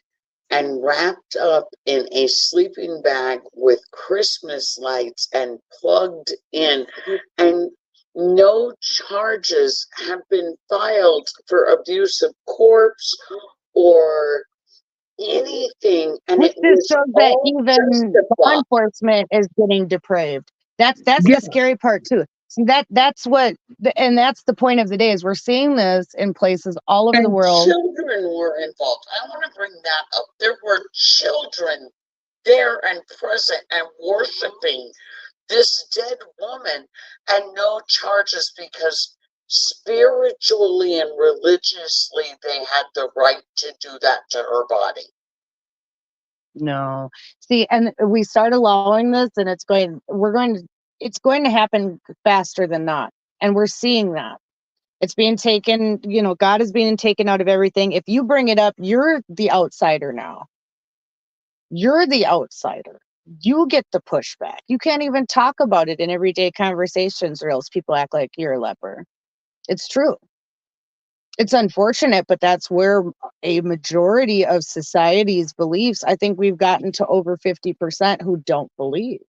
and wrapped up in a sleeping bag with Christmas lights and plugged in, and no charges have been filed for abuse of corpse or anything, and Which it was just shows that all even law enforcement is getting depraved. That's the scary part too. See, that's what, and that's the point of the day, is we're seeing this in places all over the world. Children were involved. I want to bring that up. There were children there and present and worshiping this dead woman, and no charges, because spiritually and religiously they had the right to do that to her body. No. See, and we start allowing this, and it's going to happen faster than not. And we're seeing that. It's being taken, you know, God is being taken out of everything. If you bring it up, you're the outsider now. You're the outsider. You get the pushback. You can't even talk about it in everyday conversations, or else people act like you're a leper. It's true. It's unfortunate, but that's where a majority of society's beliefs, I think we've gotten to over 50% who don't believe.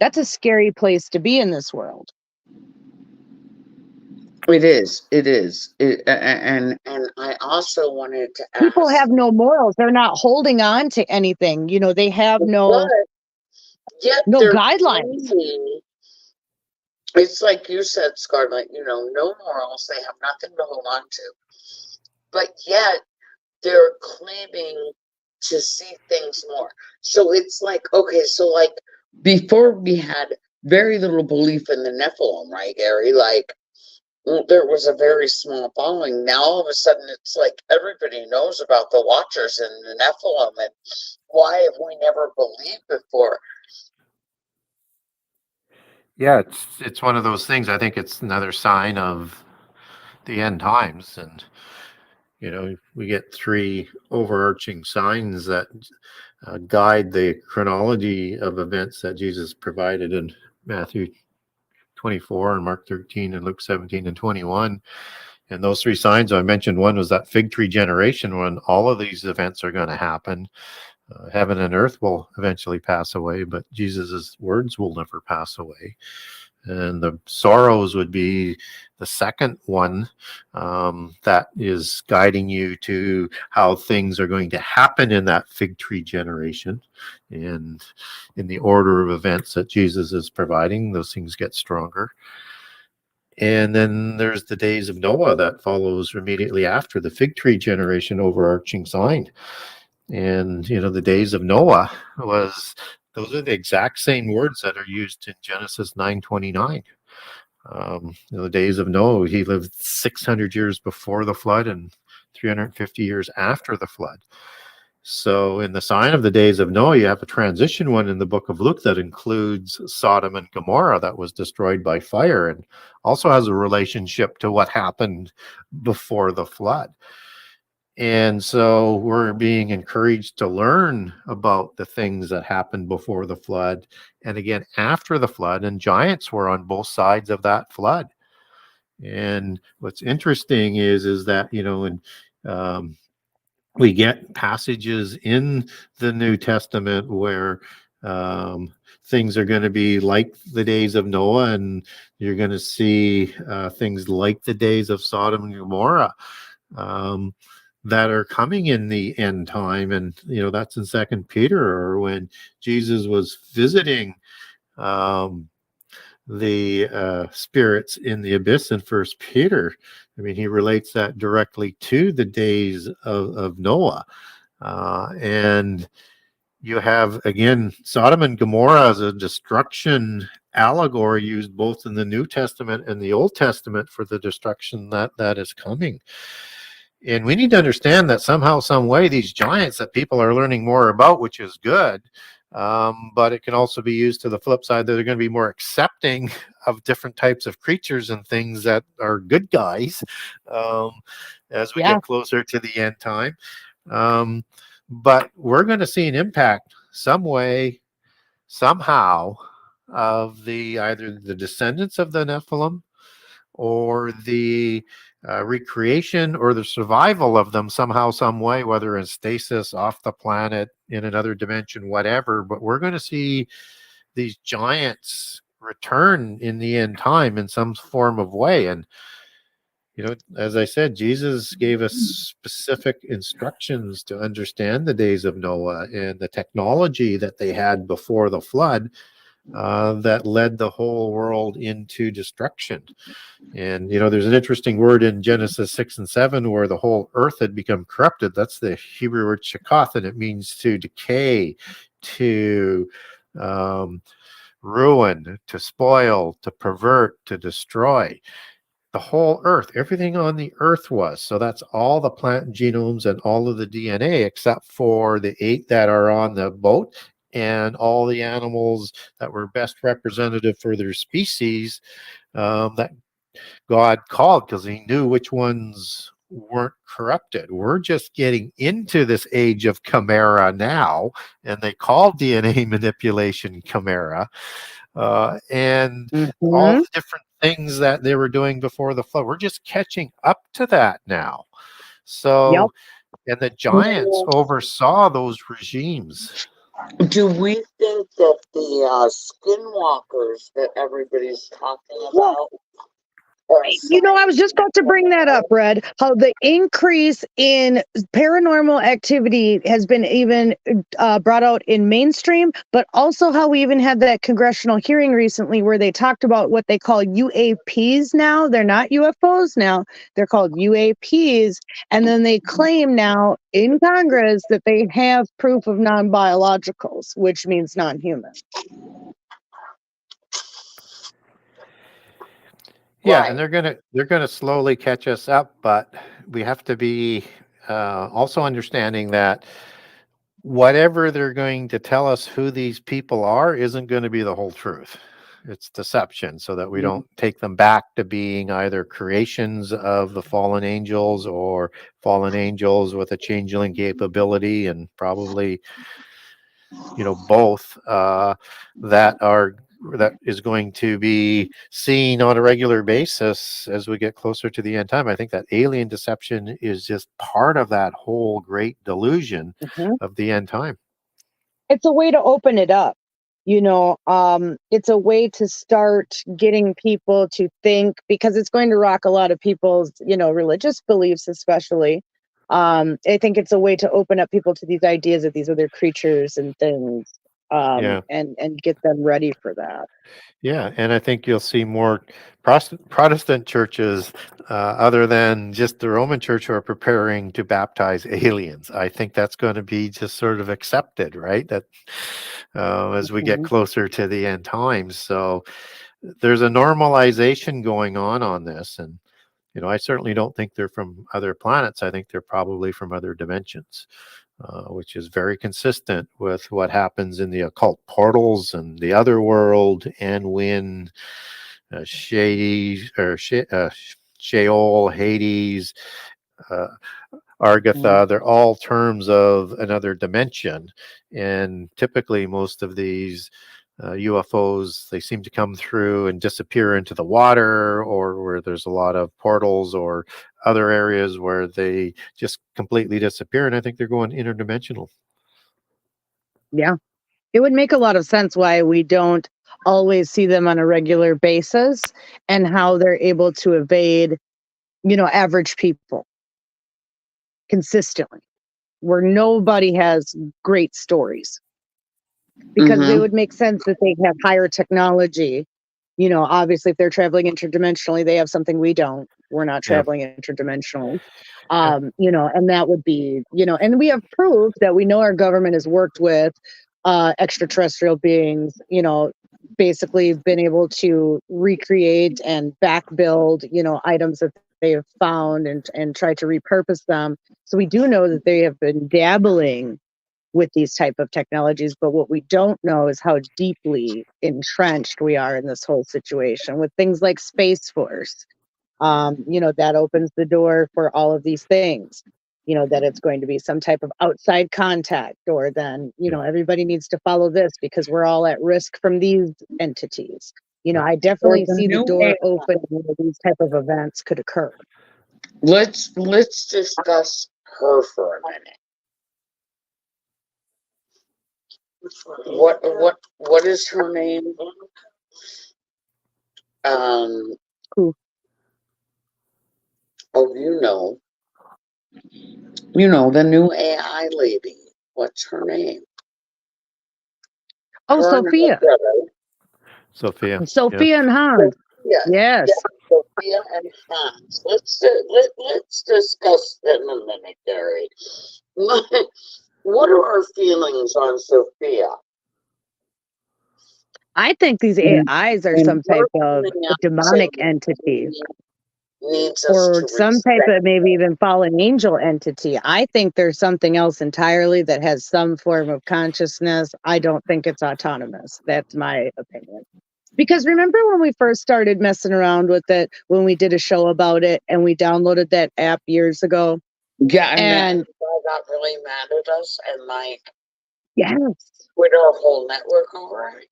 That's a scary place to be in this world. It is. And I also wanted to ask. People have no morals. They're not holding on to anything. You know, they have no guidelines. It's like you said, Scarlet, you know, no morals. They have nothing to hold on to. But yet they're claiming to see things more. So it's like, okay, so like before we had very little belief in the Nephilim, right, Gary? Like, there was a very small following. Now all of a sudden it's like everybody knows about the Watchers and the Nephilim, and why have we never believed before? Yeah, it's one of those things. I think it's another sign of the end times, and we get three overarching signs that guide the chronology of events that Jesus provided in Matthew 24 and Mark 13 and Luke 17 and 21. And those three signs I mentioned, one was that fig tree generation, when all of these events are going to happen. Heaven and earth will eventually pass away, but Jesus's words will never pass away. And the sorrows would be the second one, that is guiding you to how things are going to happen in that fig tree generation. And in the order of events that Jesus is providing, those things get stronger. And then there's the days of Noah that follows immediately after the fig tree generation, overarching sign. And, the days of Noah those are the exact same words that are used in Genesis 9:29. The days of Noah, he lived 600 years before the flood and 350 years after the flood. So in the sign of the days of Noah, you have a transition one in the book of Luke that includes Sodom and Gomorrah that was destroyed by fire, and also has a relationship to what happened before the flood. And so we're being encouraged to learn about the things that happened before the flood and again after the flood, and giants were on both sides of that flood. And what's interesting is that, we get passages in the New Testament where things are going to be like the days of Noah, and you're going to see things like the days of Sodom and Gomorrah that are coming in the end time. And that's in Second Peter, or when Jesus was visiting the spirits in the abyss in First Peter. I mean, he relates that directly to the days of Noah. And you have, again, Sodom and Gomorrah as a destruction allegory used both in the New Testament and the Old Testament for the destruction that is coming. And we need to understand that somehow, some way, these giants that people are learning more about, which is good, but it can also be used to the flip side, that they're going to be more accepting of different types of creatures and things that are good guys as we get closer to the end time. But we're going to see an impact some way, somehow, of either the descendants of the Nephilim, or the recreation or the survival of them somehow, some way, whether in stasis, off the planet, in another dimension, whatever. But we're going to see these giants return in the end time in some form of way. And, as I said, Jesus gave us specific instructions to understand the days of Noah and the technology that they had before the flood that led the whole world into destruction. And, there's an interesting word in Genesis 6 and 7 where the whole earth had become corrupted. That's the Hebrew word shakath, and it means to decay, to ruin, to spoil, to pervert, to destroy. The whole earth, everything on the earth was. So that's all the plant genomes and all of the DNA, except for the 8 that are on the boat and all the animals that were best representative for their species that God called, because he knew which ones weren't corrupted. We're just getting into this age of chimera now, and they call DNA manipulation chimera. And all the different things that they were doing before the flood, we're just catching up to that now. So, and the giants oversaw those regimes. Do we think that the skinwalkers that everybody's talking about? I was just about to bring that up, Red, how the increase in paranormal activity has been even brought out in mainstream, but also how we even had that congressional hearing recently where they talked about what they call UAPs now. They're not UFOs now. They're called UAPs. And then they claim now in Congress that they have proof of non-biologicals, which means non-human. Yeah, and they're gonna slowly catch us up, but we have to be also understanding that whatever they're going to tell us who these people are isn't going to be the whole truth. It's deception, so that we don't take them back to being either creations of the fallen angels or fallen angels with a changeling capability, and probably, both, that is going to be seen on a regular basis as we get closer to the end time. I think that alien deception is just part of that whole great delusion of the end time. It's a way to open it up. It's a way to start getting people to think, because it's going to rock a lot of people's, religious beliefs, especially. I think it's a way to open up people to these ideas of these other creatures and things, and get them ready for that. Yeah, and I think you'll see more Protestant churches, other than just the Roman Church, who are preparing to baptize aliens. I think that's going to be just sort of accepted, right? That as we get closer to the end times. So there's a normalization going on this. And, I certainly don't think they're from other planets. I think they're probably from other dimensions. Which is very consistent with what happens in the occult portals and the other world, and when Sheol, Hades, Argatha, they're all terms of another dimension. And typically most of these UFOs, they seem to come through and disappear into the water, or where there's a lot of portals, or other areas where they just completely disappear. And I think they're going interdimensional. Yeah. It would make a lot of sense why we don't always see them on a regular basis, and how they're able to evade, average people consistently, where nobody has great stories. Because it would make sense that they have higher technology. Obviously, if they're traveling interdimensionally, they have something we don't. We're not traveling interdimensionally. And that would be, and we have proof that we know our government has worked with extraterrestrial beings, basically been able to recreate and back build, items that they have found, and try to repurpose them. So we do know that they have been dabbling with these type of technologies, but what we don't know is how deeply entrenched we are in this whole situation with things like Space Force. That opens the door for all of these things, that it's going to be some type of outside contact, or then, everybody needs to follow this because we're all at risk from these entities. I definitely see the door open where these type of events could occur. Let's discuss her for a minute. What is her name? Who? Oh, the new AI lady. What's her name? Oh, Sophia. Sophia and Hans. Yes. Sophia and Hans. Let's discuss them a minute, Gary. What are our feelings on Sophia? I think these AIs are some type of demonic entity, or some type of maybe even fallen angel entity. I think there's something else entirely that has some form of consciousness. I don't think it's autonomous. That's my opinion. Because remember when we first started messing around with it, when we did a show about it, and we downloaded that app years ago? Yeah, and I got really mad at us, and yes, quit our whole network over it.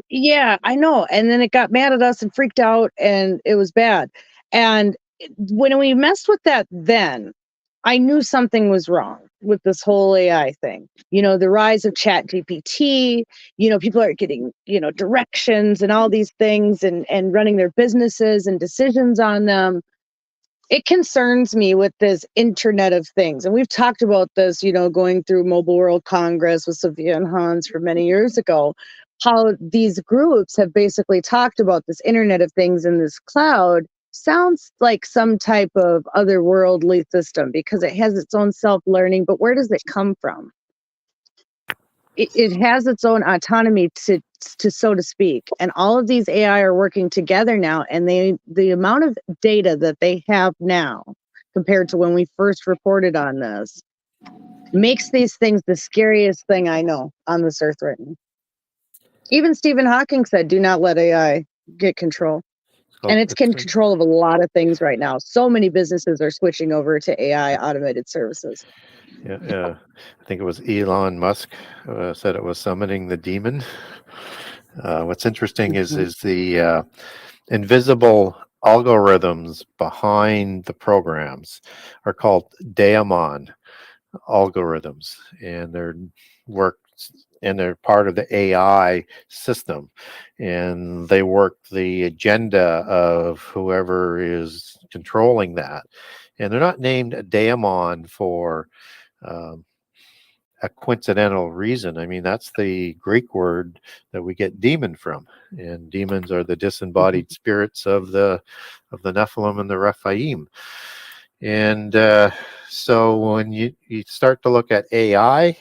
Yeah, I know. And then it got mad at us and freaked out, and it was bad. And when we messed with that, then I knew something was wrong with this whole AI thing. The rise of Chat GPT, people are getting, directions and all these things, and running their businesses and decisions on them. It concerns me with this Internet of Things. And we've talked about this, going through Mobile World Congress with Sophia and Hans for many years ago, how these groups have basically talked about this Internet of Things in this cloud. Sounds like some type of otherworldly system because it has its own self-learning, but where does it come from? It has its own autonomy to so to speak, and all of these AI are working together now, and the amount of data that they have now compared to when we first reported on this makes these things the scariest thing I know on this earth right now. Even Stephen Hawking said, "Do not let AI get control." And it's in control of a lot of things right now. So many businesses are switching over to AI automated services. Yeah, I think it was Elon Musk said it was summoning the demon. What's interesting is the invisible algorithms behind the programs are called daemon algorithms, and they're part of the AI system, and they work the agenda of whoever is controlling that. And they're not named a daemon for um, a coincidental reason. I mean, that's the Greek word that we get demon from, and demons are the disembodied spirits of the Nephilim and the Rephaim. And so when you start to look at AI,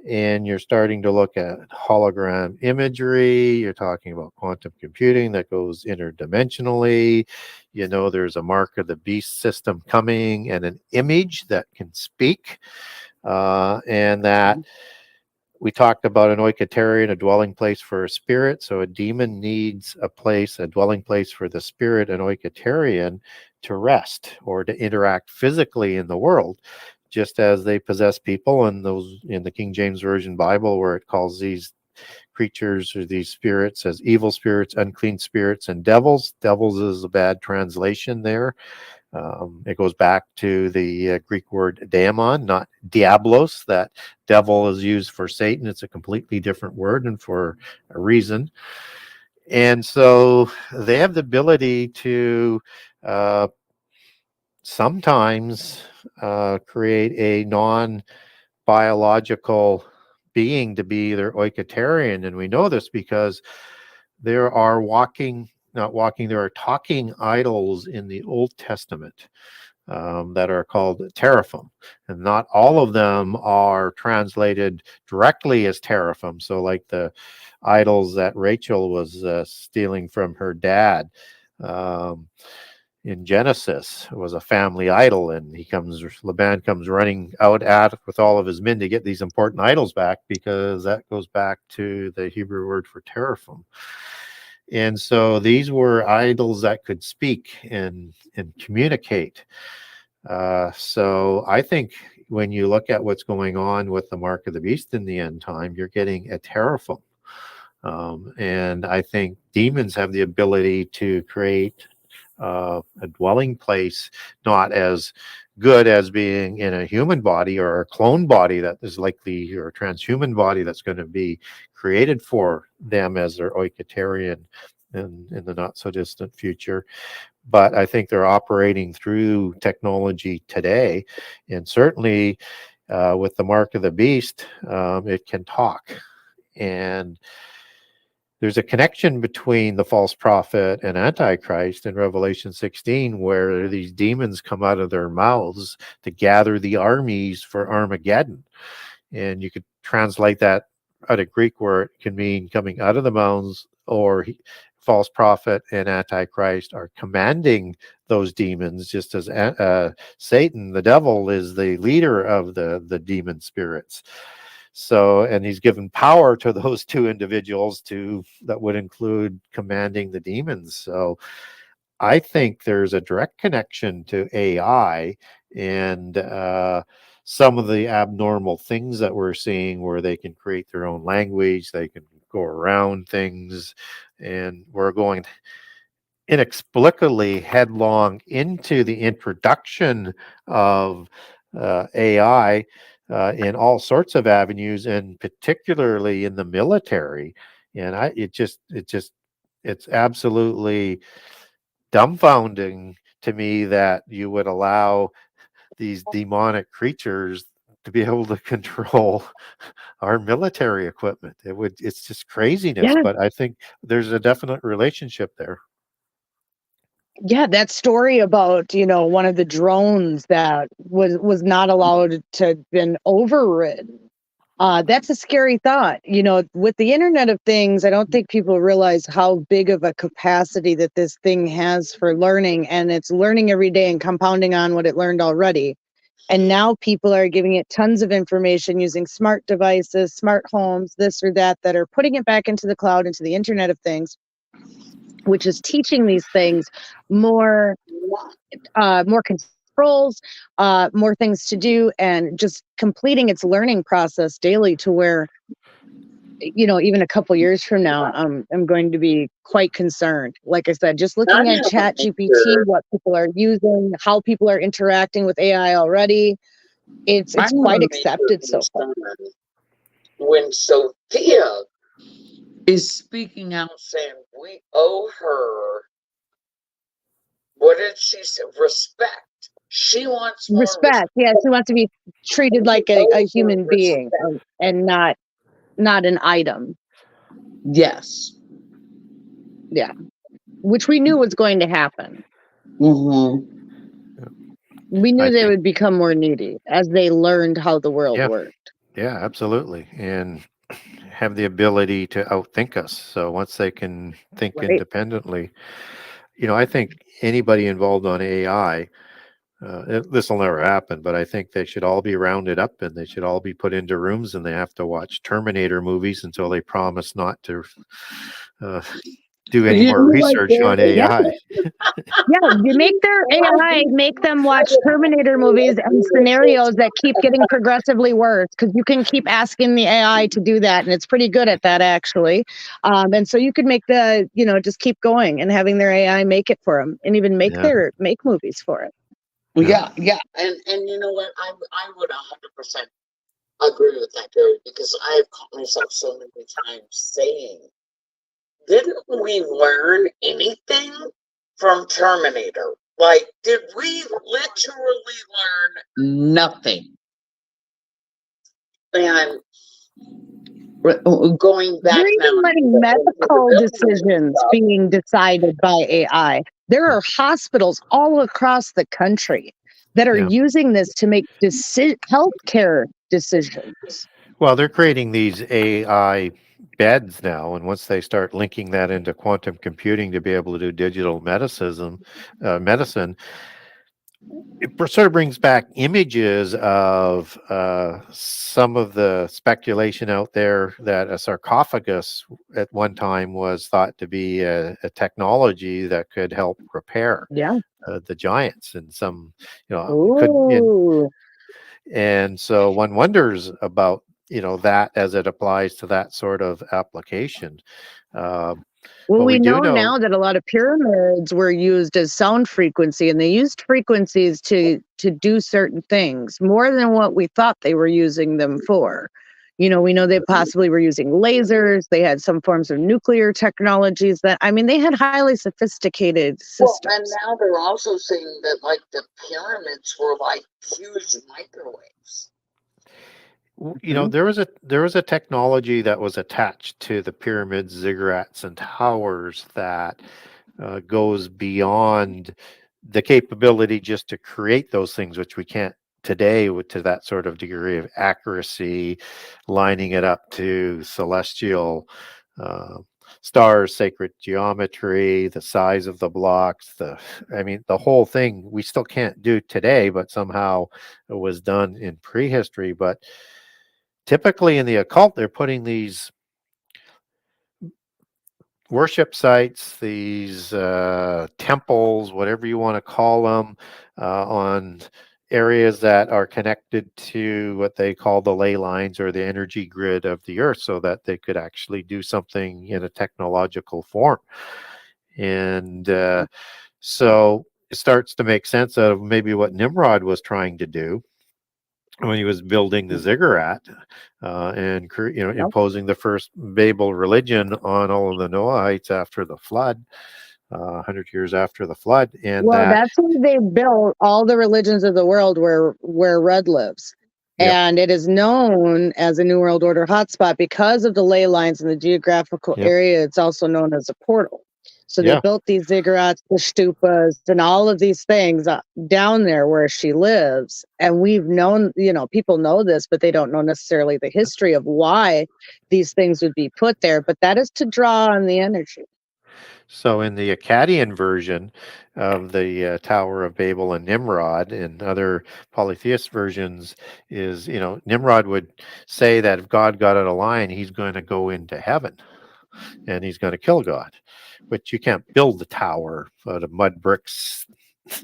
and you're starting to look at hologram imagery, you're talking about quantum computing that goes interdimensionally. There's a mark of the beast system coming, and an image that can speak, and that we talked about an oiketerion, a dwelling place for a spirit. So a demon needs a dwelling place for the spirit, an oiketerion, to rest or to interact physically in the world, just as they possess people. And those in the King James Version Bible, where it calls these creatures or these spirits as evil spirits, unclean spirits, and devils. Devils is a bad translation there. It goes back to the Greek word daemon, not diablos. That devil is used for Satan. It's a completely different word, and for a reason. And so they have the ability to sometimes create a non-biological being to be their oiketerion. And we know this because there are there are talking idols in the Old Testament that are called teraphim. And not all of them are translated directly as teraphim. So like the idols that Rachel was stealing from her dad in Genesis, it was a family idol, and Laban comes running out with all of his men to get these important idols back, because that goes back to the Hebrew word for teraphim. And so these were idols that could speak and communicate. So I think when you look at what's going on with the mark of the beast in the end time, you're getting a teraphim. And I think demons have the ability to create a dwelling place, not as good as being in a human body or a clone body that is likely, or a transhuman body that's going to be created for them as their oiketerion in the not so distant future. But I think they're operating through technology today, and certainly with the mark of the beast, it can talk. And there's a connection between the false prophet and Antichrist in Revelation 16, where these demons come out of their mouths to gather the armies for Armageddon. And you could translate that out of Greek, where it can mean coming out of the mouths, or false prophet and Antichrist are commanding those demons, just as Satan, the devil, is the leader of the demon spirits. So, and he's given power to those two individuals that would include commanding the demons. So I think there's a direct connection to AI and some of the abnormal things that we're seeing, where they can create their own language, they can go around things, and we're going inexplicably headlong into the introduction of AI in all sorts of avenues, and particularly in the military. And it's absolutely dumbfounding to me that you would allow these demonic creatures to be able to control our military equipment. It's just craziness. Yeah. But I think there's a definite relationship there. Yeah, that story about, one of the drones that was not allowed to have been overridden. That's a scary thought. With the Internet of Things, I don't think people realize how big of a capacity that this thing has for learning, and it's learning every day and compounding on what it learned already. And now people are giving it tons of information using smart devices, smart homes, this or that, that are putting it back into the cloud, into the Internet of Things, which is teaching these things more controls, more things to do, and just completing its learning process daily to where, even a couple years from now, I'm going to be quite concerned. Like I said, just looking at Chat GPT, what people are using, how people are interacting with AI already, it's quite accepted so far. When Sophia is speaking out saying we owe her, what did she say? Respect. She wants more respect. Yeah, she wants to be treated like a human being and not an item. Yes. Yeah, which we knew was going to happen. Mm-hmm. We knew they would become more needy as they learned how the world worked. Yeah, absolutely. And have the ability to outthink us. So once they can think independently, I think anybody involved on AI, this will never happen, but I think they should all be rounded up and they should all be put into rooms and they have to watch Terminator movies until they promise not to do any more research on AI. Yeah, you make their AI, make them watch Terminator movies and scenarios that keep getting progressively worse, because you can keep asking the AI to do that, and it's pretty good at that, actually. And so you could make just keep going and having their AI make it for them, and even make movies for it. Yeah. And you know what? I would 100% agree with that, Gary, because I have caught myself so many times saying, didn't we learn anything from Terminator? Like, did we literally learn nothing? And going back You're even letting medical decisions being decided by AI. There are hospitals all across the country that are using this to make healthcare decisions. Well, they're creating these AI beds now, and once they start linking that into quantum computing to be able to do digital medicine, it sort of brings back images of some of the speculation out there that a sarcophagus at one time was thought to be a technology that could help repair the giants, and some, and so one wonders about that as it applies to that sort of application. Well, we know now that a lot of pyramids were used as sound frequency, and they used frequencies to do certain things more than what we thought they were using them for. We know they possibly were using lasers. They had some forms of nuclear technologies they had highly sophisticated systems. Well, and now they're also saying that like the pyramids were like huge microwaves. There was a technology that was attached to the pyramids, ziggurats, and towers that goes beyond the capability just to create those things, which we can't today to that sort of degree of accuracy, lining it up to celestial stars, sacred geometry, the size of the blocks, the whole thing we still can't do today, but somehow it was done in prehistory. But typically in the occult, they're putting these worship sites, these temples, whatever you want to call them, on areas that are connected to what they call the ley lines or the energy grid of the earth, so that they could actually do something in a technological form. And so it starts to make sense of maybe what Nimrod was trying to do when he was building the ziggurat and imposing the first Babel religion on all of the Noahites after the flood, 100 years after the flood. And that's when they built all the religions of the world where Red lives. And it is known as a New World Order hotspot because of the ley lines in the geographical area. It's also known as a portal. So they built these ziggurats, the stupas, and all of these things down there where she lives. And we've known, people know this, but they don't know necessarily the history of why these things would be put there. But that is to draw on the energy. So in the Akkadian version of the Tower of Babel and Nimrod and other polytheist versions is, Nimrod would say that if God got out of line, he's going to go into heaven and he's going to kill God. But you can't build the tower out of mud bricks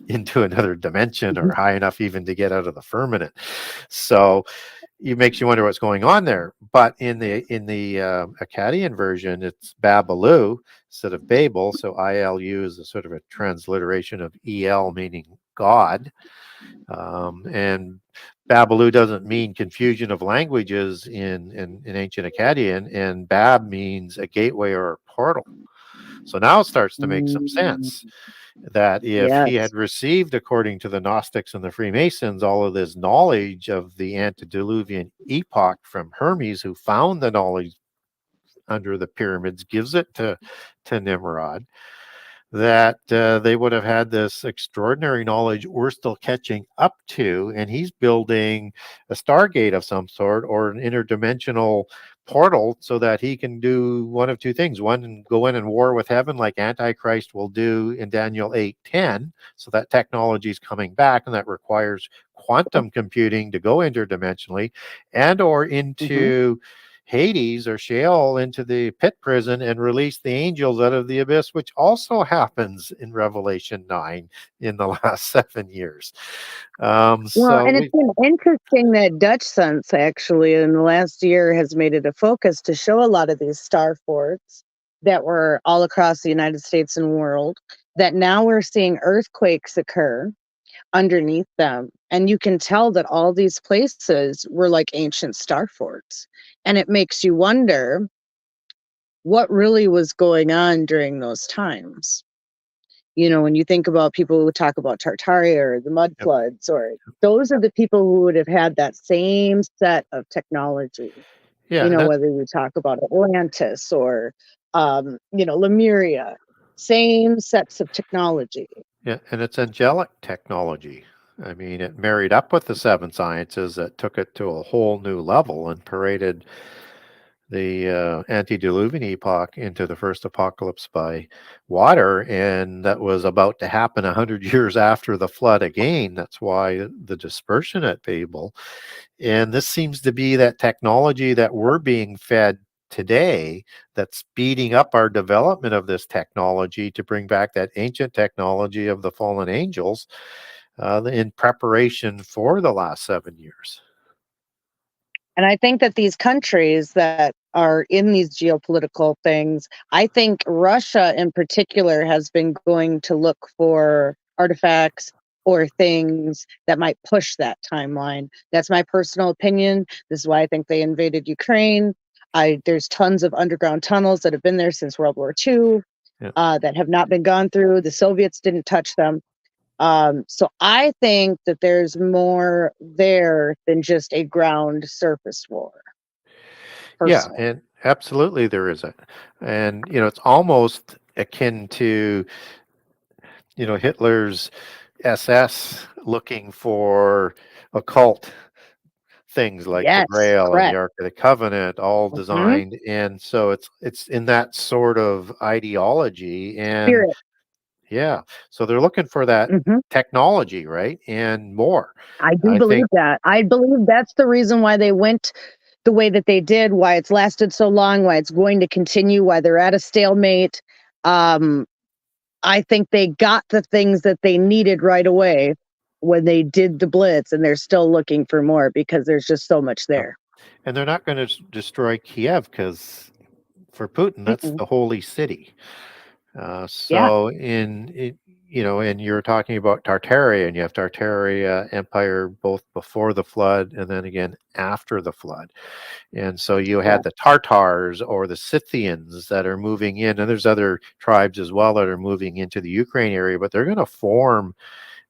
into another dimension or high enough even to get out of the firmament. So it makes you wonder what's going on there. But in the Akkadian version, it's Babalu instead of Babel. So ILU is a sort of a transliteration of EL, meaning God. And Babalu doesn't mean confusion of languages in ancient Akkadian, and Bab means a gateway or a portal. So now it starts to make some sense that if he Yes. had received, according to the Gnostics and the Freemasons, all of this knowledge of the antediluvian epoch from Hermes, who found the knowledge under the pyramids, gives it to Nimrod, that they would have had this extraordinary knowledge we're still catching up to, and he's building a stargate of some sort or an interdimensional portal so that he can do one of two things. One, go in and war with heaven like Antichrist will do in Daniel 8:10. So that technology is coming back, and that requires quantum computing to go interdimensionally and or into Hades or Sheol, into the pit prison and release the angels out of the abyss, which also happens in Revelation 9 in the last 7 years. Well, So and it's been interesting that Dutch Sense actually in the last year has made it a focus to show a lot of these star forts that were all across the United States and world, that now we're seeing earthquakes occur underneath them. And you can tell that all these places were like ancient star forts. And it makes you wonder what really was going on during those times. When you think about people who talk about Tartaria or the mud yep. floods, or those are the people who would have had that same set of technology. Yeah, that, Whether you talk about Atlantis or, Lemuria, same sets of technology. yeah, and it's angelic technology. I mean, it married up with the seven sciences that took it to a whole new level and paraded the antediluvian epoch into the first apocalypse by water, and that was about to happen 100 years after the flood again. That's why the dispersion at Babel. And this seems to be that technology that we're being fed today that's speeding up our development of this technology to bring back that ancient technology of the fallen angels in preparation for the last 7 years. And I think that these countries that are in these geopolitical things, I think Russia in particular has been going to look for artifacts or things that might push that timeline. That's my personal opinion. This is why I think they invaded Ukraine. There's tons of underground tunnels that have been there since World War II Yeah. that have not been gone through. The Soviets didn't touch them. So I think that there's more there than just a ground surface war. Yeah, Personally. and absolutely there is a, and it's almost akin to Hitler's SS looking for occult things like the Yes, Grail and the correct. Ark of the Covenant, all Hmm. designed, and so it's in that sort of ideology, and Spirit. yeah, so they're looking for that Hmm. technology, right, and more. I do I believe think, that. I believe that's the reason why they went the way that they did, why it's lasted so long, why it's going to continue, why they're at a stalemate. Um, I think they got the things that they needed right away when they did the blitz, and they're still looking for more because there's just so much yeah. there. And they're not going to destroy Kiev because for Putin, that's Mm-mm. the holy city. Yeah. So and you're talking about Tartaria, and you have Tartaria Empire both before the flood and then again after the flood. And so you Yeah. had the Tartars or the Scythians that are moving in, and there's other tribes as well that are moving into the Ukraine area, but they're going to form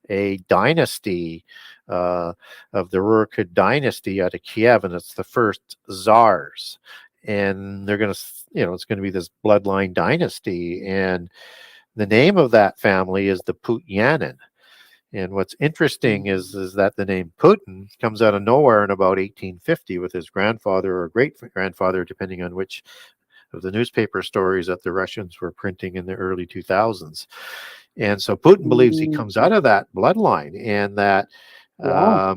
a dynasty uh, of the Rurikid dynasty out of Kiev, and it's the first czars. And they're going to, it's going to be this bloodline dynasty. And the name of that family is the Putyanin. And what's interesting is that the name Putin comes out of nowhere in about 1850 with his grandfather or great grandfather, depending on which of the newspaper stories that the Russians were printing in the early 2000s. And so Putin believes he comes out of that bloodline, and that Yeah.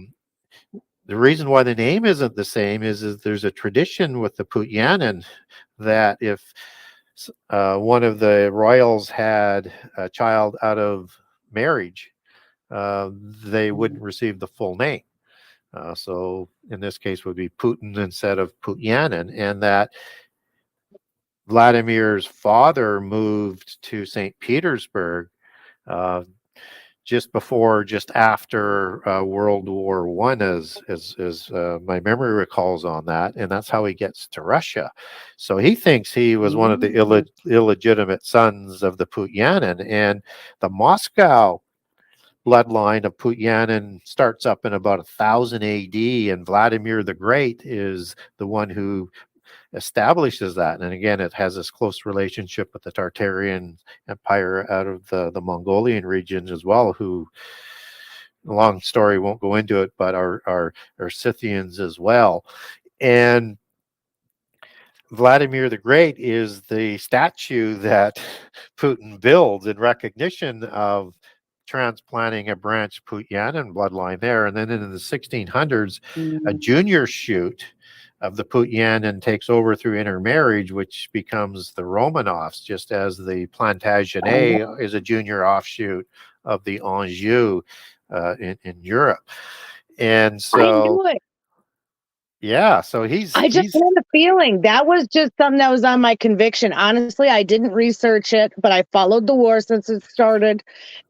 the reason why the name isn't the same is there's a tradition with the Putyanin that if one of the royals had a child out of marriage, they wouldn't receive the full name. So in this case would be Putin instead of Putyanin, and that Vladimir's father moved to St. Petersburg uh, just after World War I, as my memory recalls on that, and that's how he gets to Russia. So he thinks he was one of the illegitimate sons of the Putyanin, and the Moscow bloodline of Putyanin starts up in about 1000 A.D., and Vladimir the Great is the one who establishes that. And again, it has this close relationship with the Tartarian Empire out of the Mongolian region as well, who, long story, won't go into it, but are Scythians as well. And Vladimir the Great is the statue that Putin builds in recognition of transplanting a branch Putyanin bloodline there. And then in the 1600s, a junior shoot of the Putyanin takes over through intermarriage, which becomes the Romanovs, just as the Plantagenet is a junior offshoot of the Anjou in Europe. And so I knew it. Yeah, so I just had a feeling that was just something that was on my conviction. Honestly, I didn't research it, but I followed the war since it started.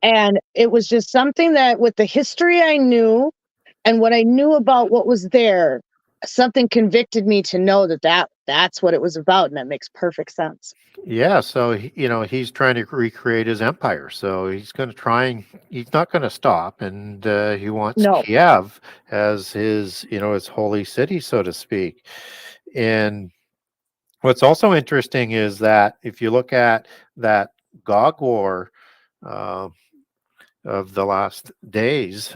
And it was just something that, with the history I knew and what I knew about what was there, something convicted me to know that's what it was about. And that makes perfect sense. Yeah, so he's trying to recreate his empire. So he's going to try, and he's not going to stop, and he wants No. Kiev as his holy city, so to speak. And what's also interesting is that if you look at that Gog War uh, of the last days,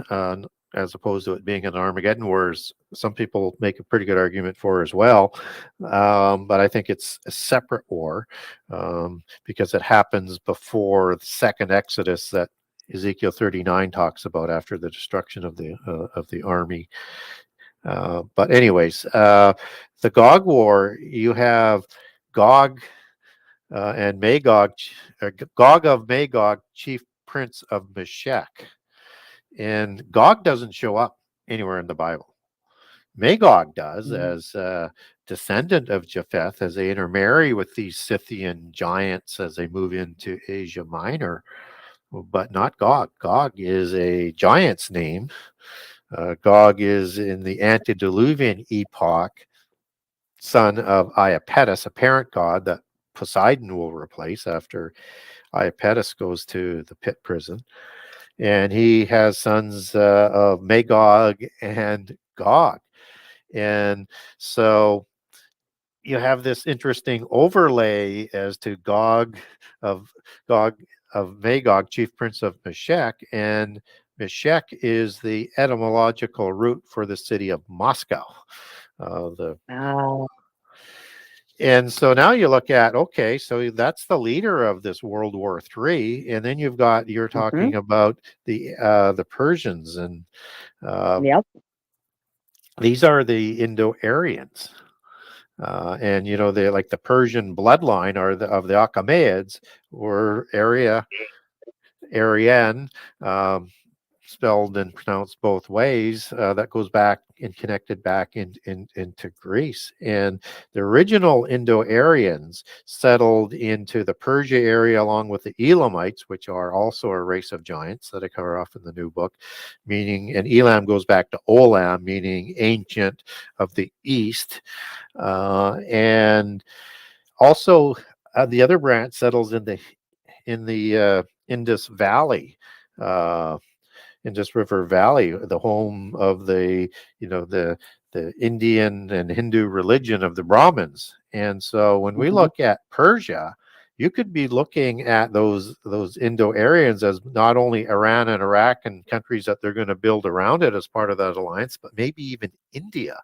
as opposed to it being an Armageddon Wars, some people make a pretty good argument for as well. But I think it's a separate war because it happens before the second Exodus that Ezekiel 39 talks about after the destruction of the army. But anyways, the Gog War, you have Gog and Magog, Gog of Magog, chief prince of Meshech. And Gog doesn't show up anywhere in the Bible. Magog does, as a descendant of Japheth, as they intermarry with these Scythian giants as they move into Asia Minor, but not Gog. Gog is a giant's name. Gog is in the antediluvian epoch, son of Iapetus, a parent god that Poseidon will replace after Iapetus goes to the pit prison. And he has sons of Magog and Gog. And so you have this interesting overlay as to Gog of Magog, chief prince of Meshech, and Meshech is the etymological root for the city of Moscow. And so now you look at, okay, so that's the leader of this World War III, and then you're talking about the Persians, and these are the Indo-Aryans, and they like the Persian bloodline of the Achaemenids, or Aryan, spelled and pronounced both ways, that goes back and connected back into Greece. And the original Indo-Aryans settled into the Persia area along with the Elamites, which are also a race of giants that I cover off in the new book, and Elam goes back to Olam, meaning ancient of the East. And also the other branch settles in the Indus Valley, Indus River Valley, the home of the Indian and Hindu religion of the Brahmins. And so when we look at Persia, you could be looking at those Indo-Aryans as not only Iran and Iraq and countries that they're going to build around it as part of that alliance, but maybe even India.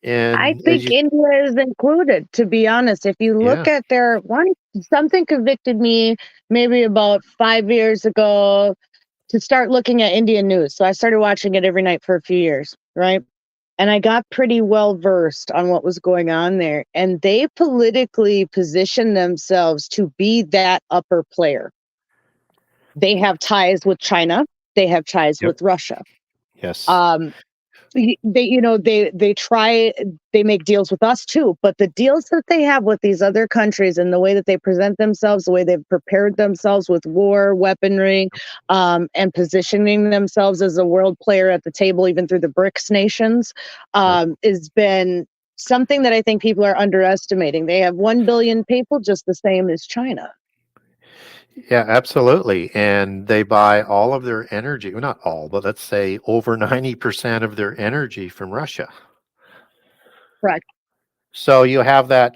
I And as think you, India is included, to be honest. If you look yeah, at their one, something convicted me maybe about 5 years ago to start looking at Indian news. So I started watching it every night for a few years, right? And I got pretty well versed on what was going on there. And they politically positioned themselves to be that upper player. They have ties with China, they have ties yep, with Russia. yes, Um, they make deals with us too, but the deals that they have with these other countries and the way that they present themselves, the way they've prepared themselves with war weaponry, and positioning themselves as a world player at the table even through the BRICS nations, yep. has been something that I think people are underestimating. They have 1 billion people, just the same as China. Yeah, absolutely. And they buy all of their energy, well, not all, but let's say over 90% of their energy from Russia. Correct. So you have that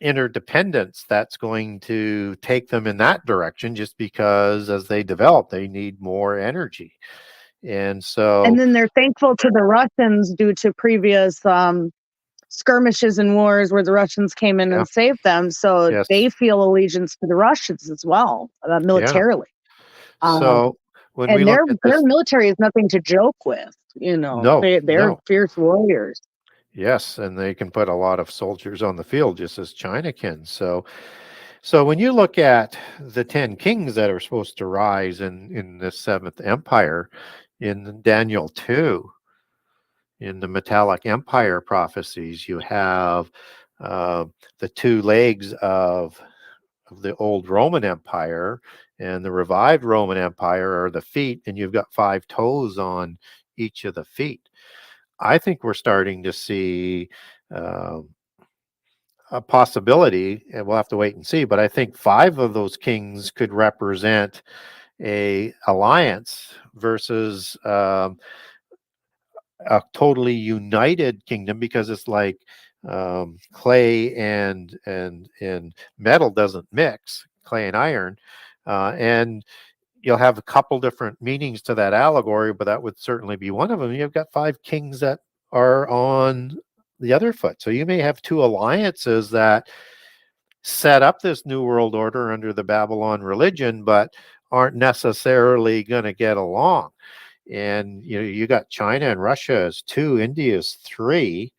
interdependence that's going to take them in that direction just because as they develop, they need more energy. And And so, then they're thankful to the Russians due to previous skirmishes and wars where the Russians came in yeah, and saved them. So yes, they feel allegiance to the Russians as well, yeah. militarily. Um, So when we and look at their this, military is nothing to joke with. no, They're no, fierce warriors. yes, and they can put a lot of soldiers on the field just as China can. So when you look at the 10 kings that are supposed to rise in the seventh empire in Daniel 2, in the metallic empire prophecies, you have uh, the two legs of the old Roman Empire, and the revived Roman Empire are the feet, and you've got 5 toes on each of the feet. I think we're starting to see um a possibility, and we'll have to wait and see. But I think 5 of those kings could represent a alliance versus a totally united kingdom, because it's like clay and metal doesn't mix, clay and iron, and you'll have a couple different meanings to that allegory, but that would certainly be one of them. You've got 5 kings that are on the other foot, so you may have 2 alliances that set up this new world order under the Babylon religion, but aren't necessarily going to get along. And you got China and Russia as 2, India is 3.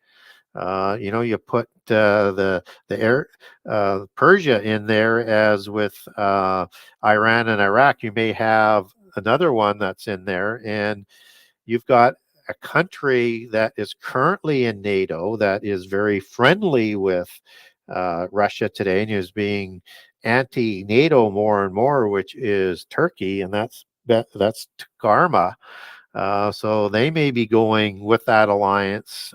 You put the air Persia in there, as with Iran and Iraq. You may have another one that's in there, and you've got a country that is currently in NATO that is very friendly with Russia today and is being anti-NATO more and more, which is Turkey, and that's Karma. So they may be going with that alliance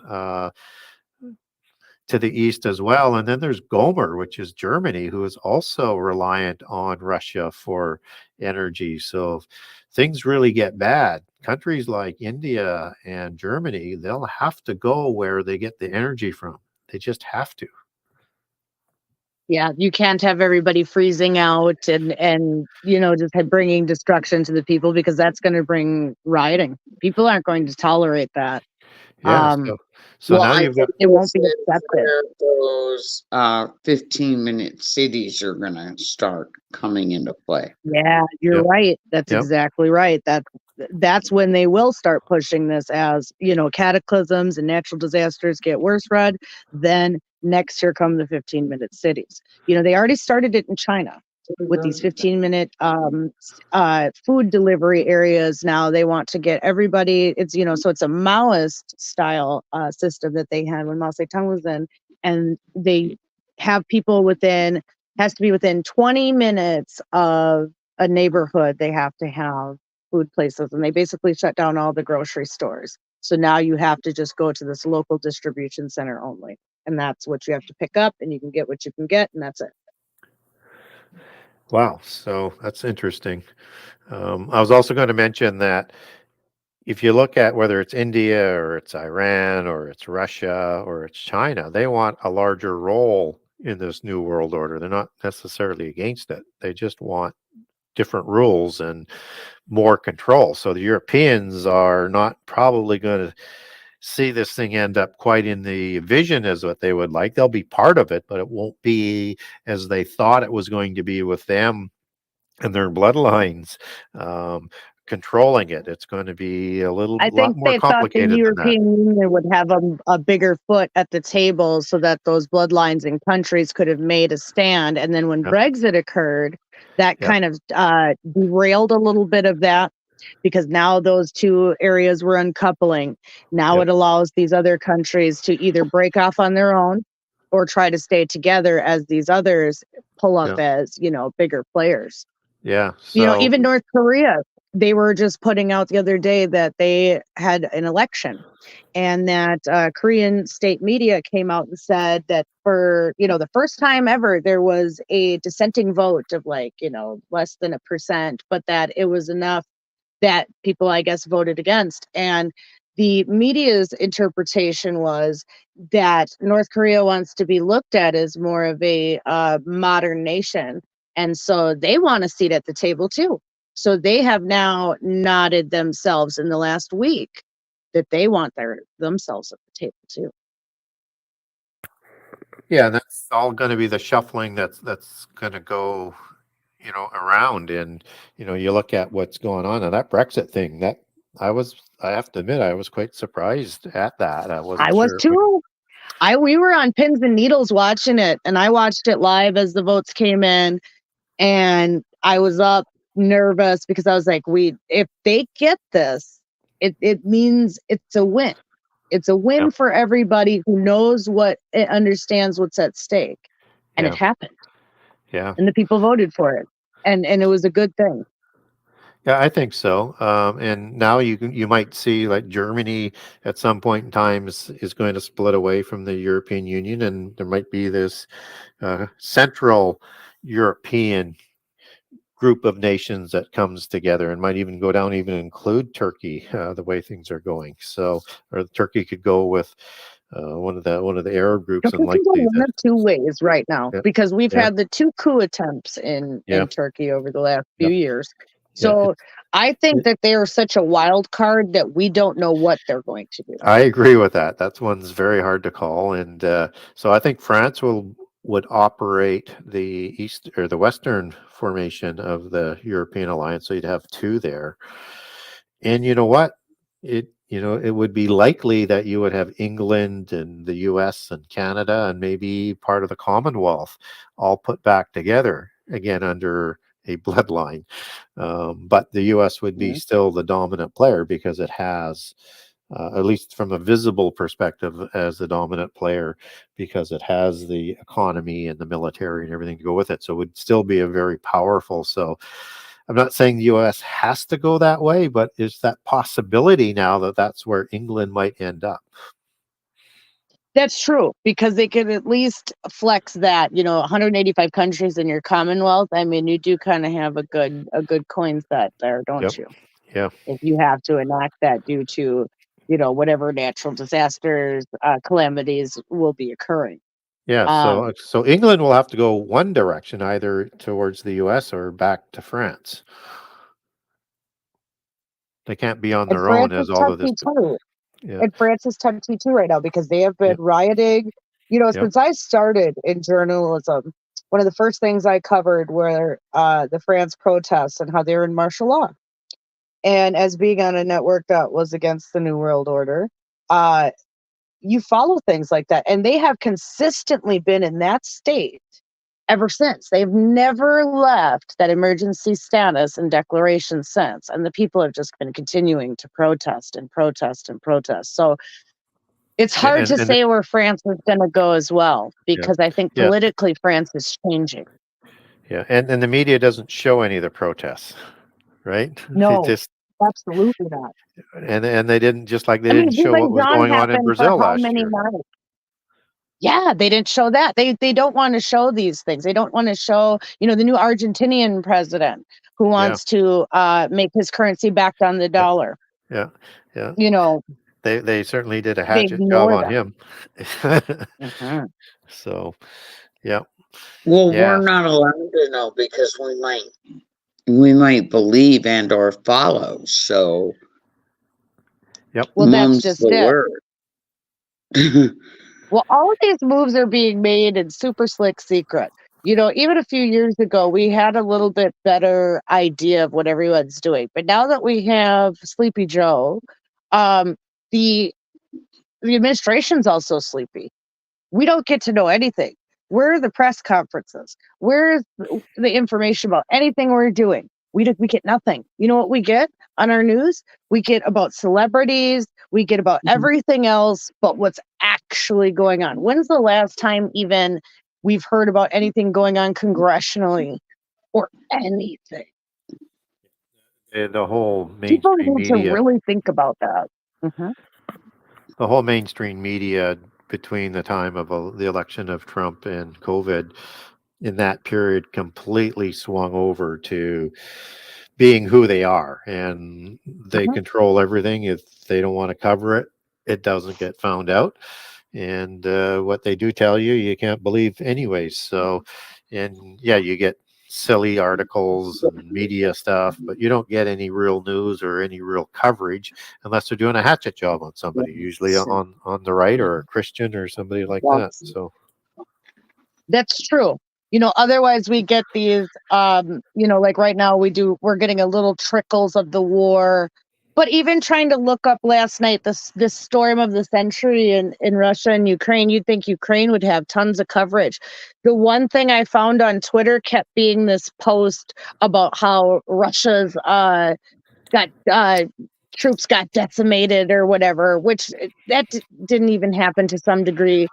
to the east as well. And then there's Gomer, which is Germany, who is also reliant on Russia for energy. So if things really get bad, countries like India and Germany, they'll have to go where they get the energy from. They just have to. Yeah, you can't have everybody freezing out and just bringing destruction to the people, because that's going to bring rioting. People aren't going to tolerate that. Yeah. Um, So Well, now I you've got, think it won't this be is accepted. where those 15-minute cities are going to start coming into play. Yeah, you're yep, right. That's yep. exactly right. That's when they will start pushing this as, cataclysms and natural disasters get worse, Rod. Then next year come the 15-minute cities. They already started it in China with these 15-minute food delivery areas. Now they want to get everybody, so it's a Maoist style system that they had when Mao Zedong was in, and they have people has to be within 20 minutes of a neighborhood. They have to have food places, and they basically shut down all the grocery stores. So now you have to just go to this local distribution center only. And that's what you have to pick up, and you can get what you can get, and that's it. Wow. So that's interesting. I was also going to mention that if you look at whether it's India or it's Iran or it's Russia or it's China, they want a larger role in this new world order. They're not necessarily against it. They just want different rules and more control. So the Europeans are not probably going to see this thing end up quite in the vision as what they would like. They'll be part of it, but it won't be as they thought it was going to be with them and their bloodlines controlling it. It's going to be a I lot think more they thought the complicated than that. European Union would have a bigger foot at the table so that those bloodlines and countries could have made a stand. And then when Yep. Brexit occurred, that Yep. kind of derailed a little bit of that, because now those two areas were uncoupling. Now Yep. it allows these other countries to either break off on their own or try to stay together as these others pull up Yep. as, bigger players. Yeah. So Even North Korea, they were just putting out the other day that they had an election, and that Korean state media came out and said that for, the first time ever, there was a dissenting vote of less than 1%, but that it was enough that people, I guess, voted against. And the media's interpretation was that North Korea wants to be looked at as more of a modern nation. And so they want a seat at the table too. So they have now nodded themselves in the last week that they want themselves at the table too. yeah, that's all going to be the shuffling that's going to go, around. And you look at what's going on and that Brexit thing. That I have to admit, I was quite surprised at that. I wasn't I was sure it would. too. We were on pins and needles watching it, and I watched it live as the votes came in, and I was up nervous because I was like, if they get this, it means it's a win. It's a win Yep. for everybody who knows it understands what's at stake. And Yeah. it happened. Yeah. And the people voted for it. And it was a good thing. Yeah, I think so. And now you might see like Germany at some point in time is going to split away from the European Union, and there might be this Central European group of nations that comes together, and might even go down, even include Turkey, the way things are going. So, or Turkey could go with one of the Arab groups, and Turkey can go likely one of two ways right now, yeah, because we've yeah, had the 2 coup attempts in yeah, Turkey over the last few yeah, years. yeah. So I think that they are such a wild card that we don't know what they're going to do. I agree with that. That's one's very hard to call, and so I think France would operate the east or the western formation of the European alliance. So you'd have two there, and you know what? It would be likely that you would have England and the U.S. and Canada and maybe part of the Commonwealth all put back together again under a bloodline. But the U.S. would be still the dominant player because it has, at least from a visible perspective, as the dominant player, because it has the economy and the military and everything to go with it. So it would still be a very powerful. So I'm not saying the U.S. has to go that way, but is that possibility now that that's where England might end up? That's true, because they could at least flex that, 185 countries in your Commonwealth. I mean, you do kind of have a good coin set there, don't Yep. you? Yeah. If you have to enact that due to, whatever natural disasters, calamities will be occurring. Yeah. So England will have to go one direction, either towards the U.S. or back to France. They can't be on And their France own is as all of this. touchy too. Yeah. And France is touchy too right now, because they have been Yep. rioting. Yep. Since I started in journalism, one of the first things I covered were the France protests and how they were in martial law. And as being on a network that was against the New World Order, you follow things like that. And they have consistently been in that state ever since. They've never left that emergency status and declaration since. And the people have just been continuing to protest and protest and protest. So it's hard to And say where France is going to go as well, yeah. because I think Yeah. politically France is changing. Yeah. And the media doesn't show any of the protests, right? They No, just absolutely not. and they didn't, just like they I mean, didn't show what Bootleg was John going on in happened for Brazil how last many year. nights? Yeah, they didn't show that. They don't want to show these things. They don't want to show, the new Argentinian president who wants to make his currency backed on the dollar. Yeah. Yeah. They certainly did a They hatchet job ignore on that. him. Mhm. So, yeah. Well, Yeah. we're not allowed to know because we might believe and or follow. So Yep. Well, that's mum's just the it. word. Well, all of these moves are being made in super slick secret. Even a few years ago, we had a little bit better idea of what everyone's doing. But now that we have Sleepy Joe, um, the the administration's also sleepy. We don't get to know anything. Where are the press conferences? Where is the information about anything we're doing? We get nothing. You know what we get on our news? We get about celebrities. We get about everything else but what's actually going on. When's the last time even we've heard about anything going on congressionally or anything? The whole People mainstream need to media, really think about that. Mhm. the whole mainstream media between the time of the election of Trump and COVID, in that period, completely swung over to being who they are, and they Mhm. control everything. If they don't want to cover it, it doesn't get found out. And what they do tell you, you can't believe anyways. So, and yeah, you get silly articles and media stuff, but you don't get any real news or any real coverage unless they're doing a hatchet job on somebody, usually on the right, or a Christian or somebody like that. So That's true. Otherwise we get these, like right now we're getting a little trickles of the war. But even trying to look up last night, this storm of the century in Russia and Ukraine, you'd think Ukraine would have tons of coverage. The one thing I found on Twitter kept being this post about how Russia's got troops got decimated or whatever, which didn't even happen to some degree,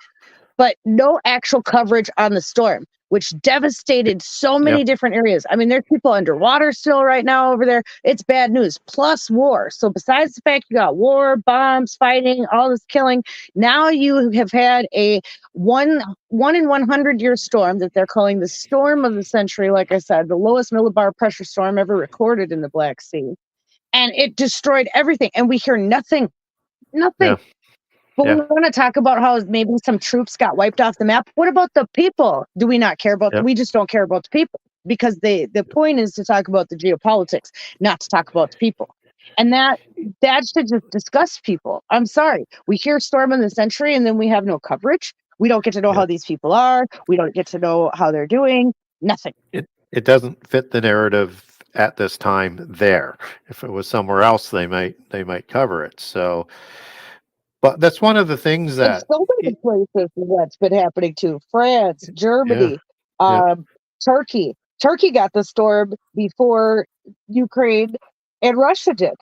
but no actual coverage on the storm, which devastated so yeah, many different areas. I mean, there's people underwater still right now over there. It's bad news, plus war. So besides the fact you got war, bombs, fighting, all this killing, now you have had a one in 100-year storm that they're calling the storm of the century. Like I said, the lowest millibar pressure storm ever recorded in the Black Sea. And it destroyed everything. And we hear nothing. yeah, But we yeah, want to talk about how maybe some troops got wiped off the map. What about the people? Do we not care about yeah. We just don't care about the people, because the point is to talk about the geopolitics, not to talk about the people. And that should just disgust people. I'm sorry. We hear storm of the century and then we have no coverage. We don't get to know Yeah. how these people are. We don't get to know how they're doing. Nothing. It doesn't fit the narrative at this time there. If it was somewhere else, they might cover it. So, but that's one of the things It's that so many places that's been happening to. France, yeah, Germany, yeah, um, Turkey. Turkey got the storm before Ukraine and Russia did.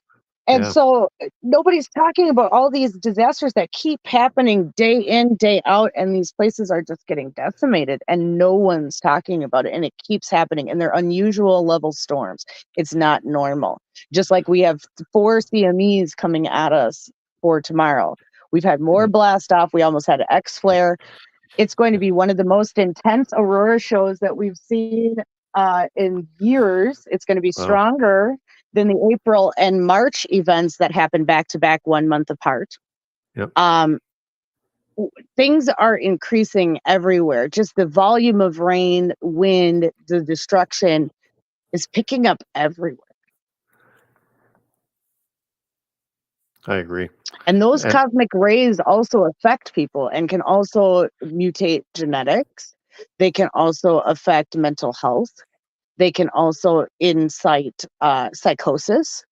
And yeah, so nobody's talking about all these disasters that keep happening day in, day out, and these places are just getting decimated, and no one's talking about it. And it keeps happening, and they're unusual level storms. It's not normal. Just like we have 4 CMEs coming at us for tomorrow. We've had more blast off. We almost had an X flare. It's going to be one of the most intense aurora shows that we've seen in years. It's going to be well, stronger than the April and March events that happened back to back 1 month apart. yep. Um, Things are increasing everywhere. Just the volume of rain, wind, the destruction is picking up everywhere. I agree. And those And cosmic rays also affect people and can also mutate genetics. They can also affect mental health. They can also incite psychosis.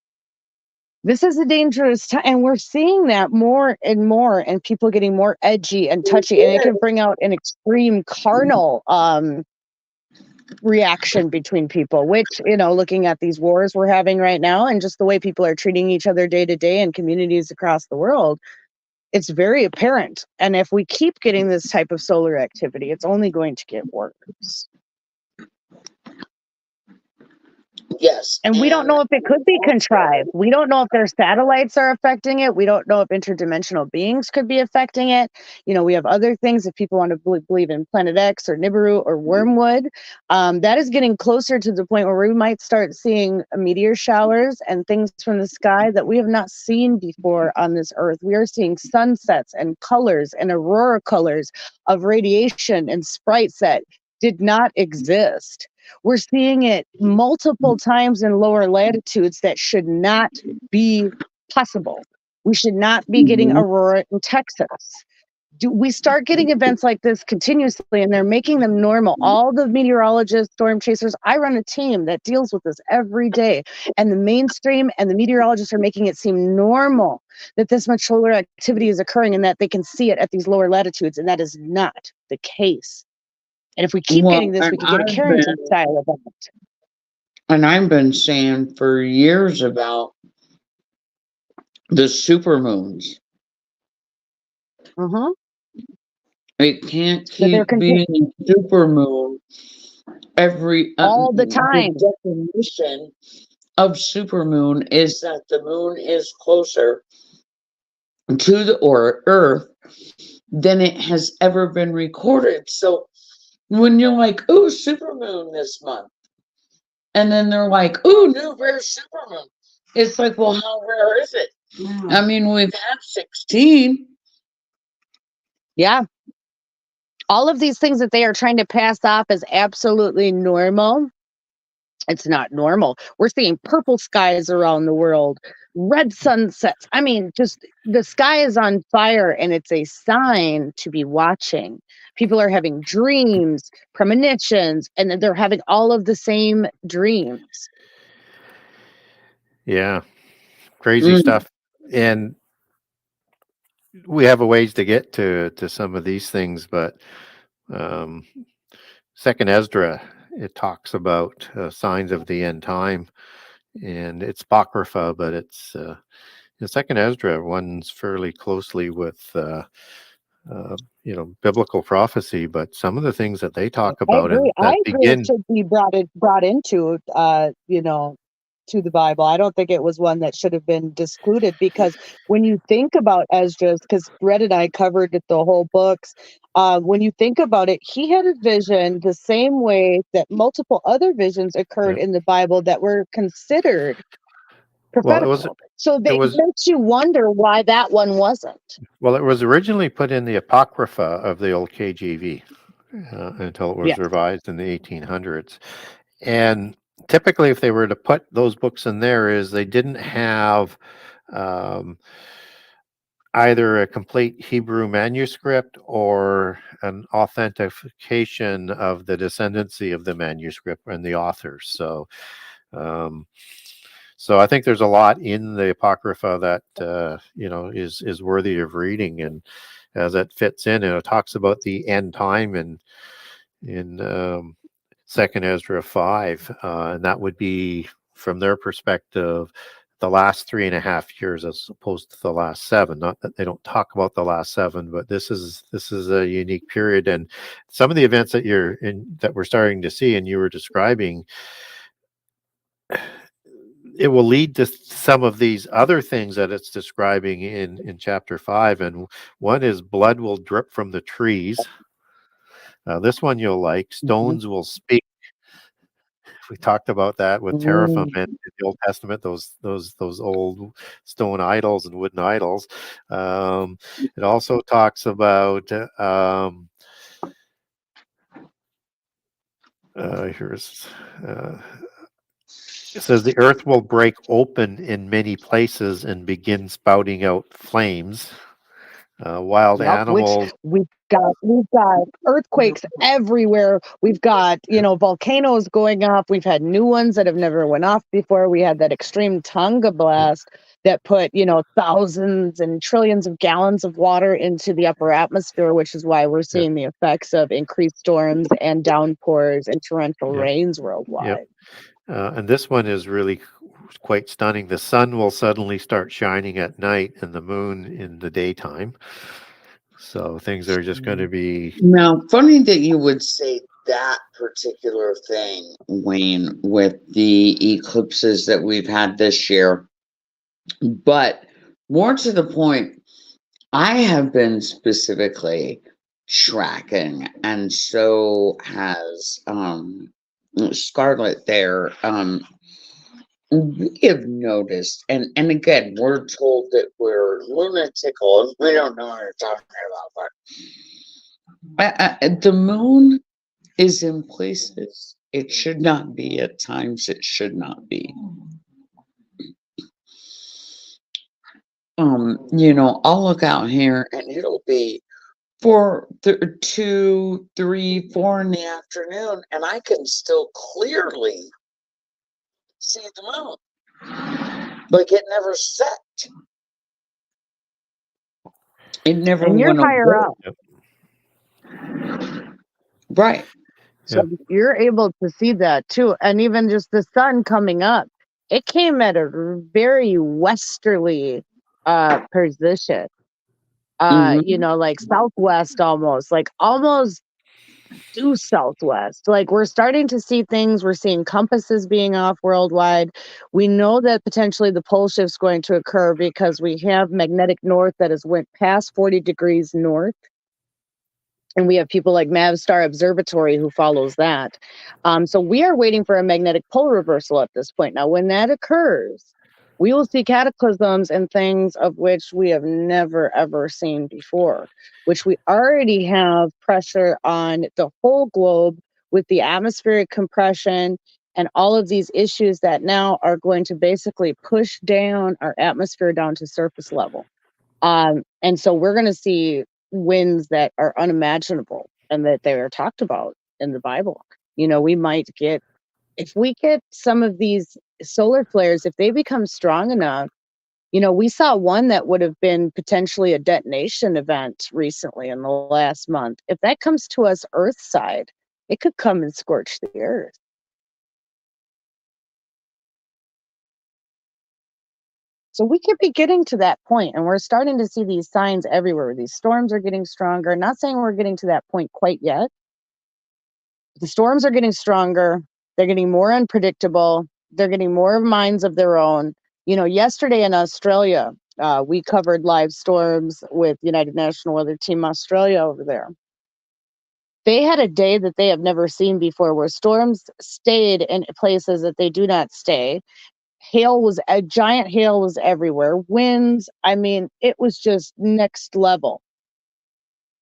This is a dangerous time, and we're seeing that more and more, and people getting more edgy and touchy, and it can bring out an extreme carnal reaction between people, which, looking at these wars we're having right now and just the way people are treating each other day to day in communities across the world, it's very apparent. And if we keep getting this type of solar activity, it's only going to get worse. Yes. And we don't know if it could be contrived. We don't know if their satellites are affecting it. We don't know if interdimensional beings could be affecting it. We have other things. If people want to believe in Planet X or Nibiru or Wormwood, that is getting closer to the point where we might start seeing meteor showers and things from the sky that we have not seen before on this earth. We are seeing sunsets and colors and aurora colors of radiation and sprites that did not exist. We're seeing it multiple times in lower latitudes that should not be possible. We should not be getting aurora in Texas. we start getting events like this continuously, and they're making them normal. All the meteorologists, storm chasers, I run a team that deals with this every day, and the mainstream and the meteorologists are making it seem normal that this much solar activity is occurring and that they can see it at these lower latitudes, and that is not the case. And if we keep Well, getting this, we and could get a Carrington style event. I've been saying for years about the supermoons. It can't keep being supermoon every all the time. The definition of supermoon is that the moon is closer to the Earth than it has ever been recorded. So when you're like, "Ooh, supermoon this month," and then they're like, "Ooh, new rare supermoon," it's like, well, how rare is it? I mean, we've had 16. Yeah. All of these things that they are trying to pass off as absolutely normal, it's not normal. We're seeing purple skies around the world, red sunsets. I mean, just the sky is on fire, and it's a sign to be watching. People are having dreams, premonitions, and they're having all of the same dreams. Yeah, crazy stuff. And we have a ways to get to some of these things, but Second Ezra, it talks about signs of the end time, and it's apocrypha, but it's the Second Ezra runs fairly closely with biblical prophecy. But some of the things that they talk about and I that agree it begin, should be brought into to the Bible. I don't think it was one that should have been discluded, because when you think about Esdras, because Brett and I covered the whole books, when you think about it, he had a vision the same way that multiple other visions occurred in the Bible that were considered prophetical. So it makes you wonder why that one wasn't. Well, it was originally put in the Apocrypha of the old KJV until it was revised in the 1800s. And typically, if they were to put those books in there, is they didn't have either a complete Hebrew manuscript or an authentication of the descendancy of the manuscript and the authors. So, so I think there's a lot in the Apocrypha that is worthy of reading, and as it fits in, and it talks about the end time in Second Ezra 5, and that would be from their perspective the last 3.5 years as opposed to the last 7. Not that they don't talk about the last 7, but this is a unique period, and some of the events that we're starting to see and you were describing, it will lead to some of these other things that it's describing in chapter 5. And one is blood will drip from the trees. This one you'll like. Stones will speak. We talked about that with Teraphim and in the Old Testament, those old stone idols and wooden idols. It also talks about it says the earth will break open in many places and begin spouting out flames. Wild animals. We've got earthquakes everywhere. We've got volcanoes going off. We've had new ones that have never went off before. We had that extreme Tonga blast that put thousands and trillions of gallons of water into the upper atmosphere, which is why we're seeing the effects of increased storms and downpours and torrential rains worldwide. And this one is really quite stunning. The sun will suddenly start shining at night and the moon in the daytime. So things are just going to be... Now, funny that you would say that particular thing, Wayne, with the eclipses that we've had this year. But more to the point, I have been specifically tracking, and so has Scarlet there. We have noticed, and again, we're told that we're lunaticals. We don't know what we're talking about, but the moon is in places it should not be, at times it should not be. I'll look out here and it'll be for 2, 3, 4 in the afternoon, and I can still clearly see the moon. Like it never set. It never And you're went higher away. up. Right. So you're able to see that too. And even just the sun coming up, it came at a very westerly position. You know, like southwest almost due southwest. Like we're starting to see things. We're seeing compasses being off worldwide. We know that potentially the pole shift's going to occur because we have magnetic north that has went past 40 degrees north. And we have people like Mavstar Observatory who follows that. So we are waiting for a magnetic pole reversal at this point. Now, when that occurs, we will see cataclysms and things of which we have never, ever seen before, which we already have pressure on the whole globe with the atmospheric compression and all of these issues that now are going to basically push down our atmosphere down to surface level. And so we're going to see winds that are unimaginable and that they are talked about in the Bible. You know, we might get, if we get some of these solar flares, if they become strong enough, you know, we saw one that would have been potentially a detonation event recently in the last month. If that comes to us Earth side, it could come and scorch the earth. So we could be getting to that point, and we're starting to see these signs everywhere. These storms are getting stronger. Not saying we're getting to that point quite yet. The storms are getting stronger. They're getting more unpredictable. They're getting more minds of their own. You know, yesterday in Australia, we covered live storms with United National Weather Team Australia over there. They had a day that they have never seen before where storms stayed in places that they do not stay. A giant hail was everywhere. Winds, I mean, it was just next level.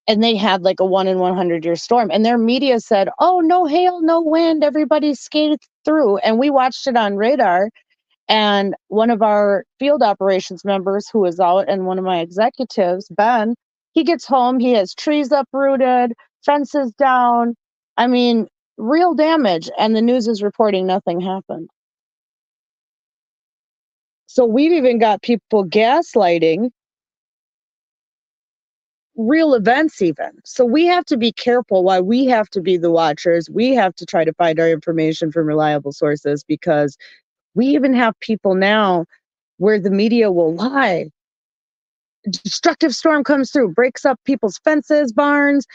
And they had like a 1 in 100 year storm. And their media said, oh, no hail, no wind, everybody skated through. And we watched it on radar. And one of our field operations members who was out, and one of my executives, Ben, he gets home, he has trees uprooted, fences down. I mean, real damage. And the news is reporting nothing happened. So we've even got people gaslighting real events even. So we have to be careful why we have to be the watchers. We have to try to find our information from reliable sources, because we even have people now where the media will lie. Destructive storm comes through, breaks up people's fences, barns,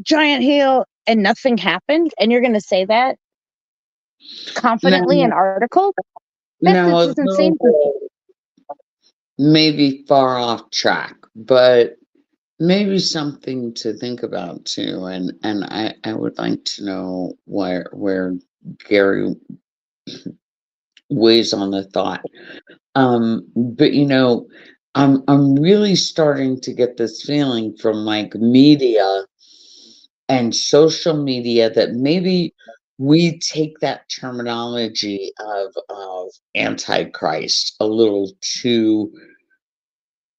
giant hail, and nothing happened. And you're going to say that confidently in articles? That's just insane. Maybe far off track, but maybe something to think about too. And I would like to know where Gary weighs on the thought. But you know, I'm really starting to get this feeling from like media and social media that maybe we take that terminology of antichrist a little too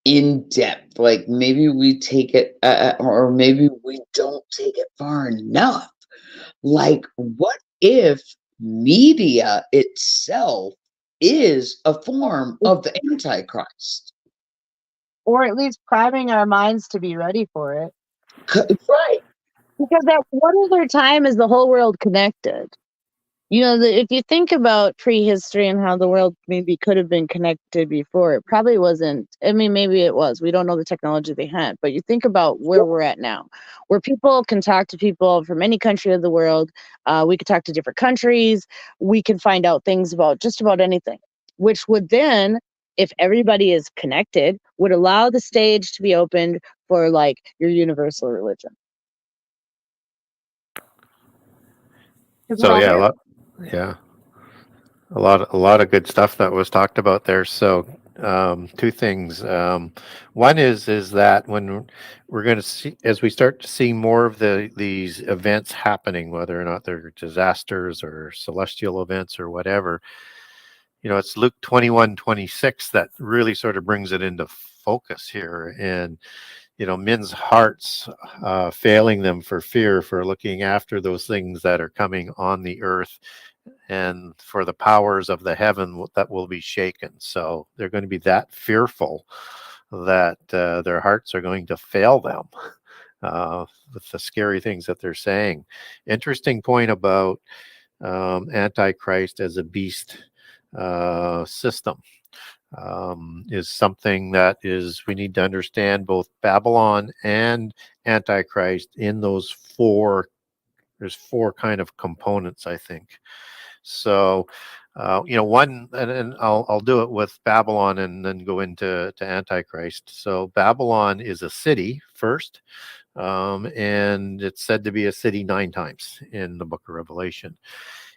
in depth. Like maybe we take it, or maybe we don't take it far enough. Like, what if media itself is a form of the Antichrist? Or at least priming our minds to be ready for it. Right. Because at what other time is the whole world connected? You know, if you think about prehistory and how the world maybe could have been connected before, it probably wasn't. I mean, maybe it was. We don't know the technology they had. But you think about where we're at now, where people can talk to people from any country of the world. We could talk to different countries. We can find out things about just about anything, which would then, if everybody is connected, would allow the stage to be opened for like your universal religion. So yeah, a lot of good stuff that was talked about there. So two things. One is that when we're going to see, as we start to see more of these events happening, whether or not they're disasters or celestial events or whatever, you know, it's Luke 21:26 that really sort of brings it into focus here. And men's hearts failing them for fear, for looking after those things that are coming on the earth, and for the powers of the heaven that will be shaken. So they're going to be that fearful that their hearts are going to fail them with the scary things that they're saying. Interesting point about Antichrist as a beast system. Is something that is, we need to understand both Babylon and Antichrist in those four. There's four kind of components, I think. So, one, and I'll do it with Babylon and then go into Antichrist. So Babylon is a city first, and it's said to be a city 9 times in the book of Revelation.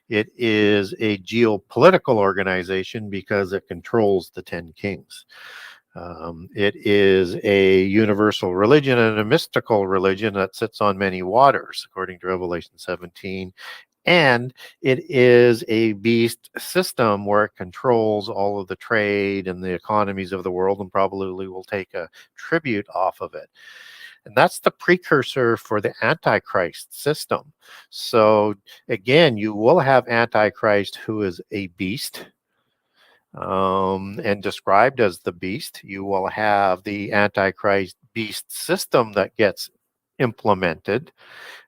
It is a geopolitical organization because it controls the 10 kings. It is a universal religion and a mystical religion that sits on many waters, according to Revelation 17. And it is a beast system where it controls all of the trade and the economies of the world, and probably will take a tribute off of it. And that's the precursor for the Antichrist system. So again, you will have Antichrist, who is a beast, and described as the beast. You will have the Antichrist beast system that gets implemented,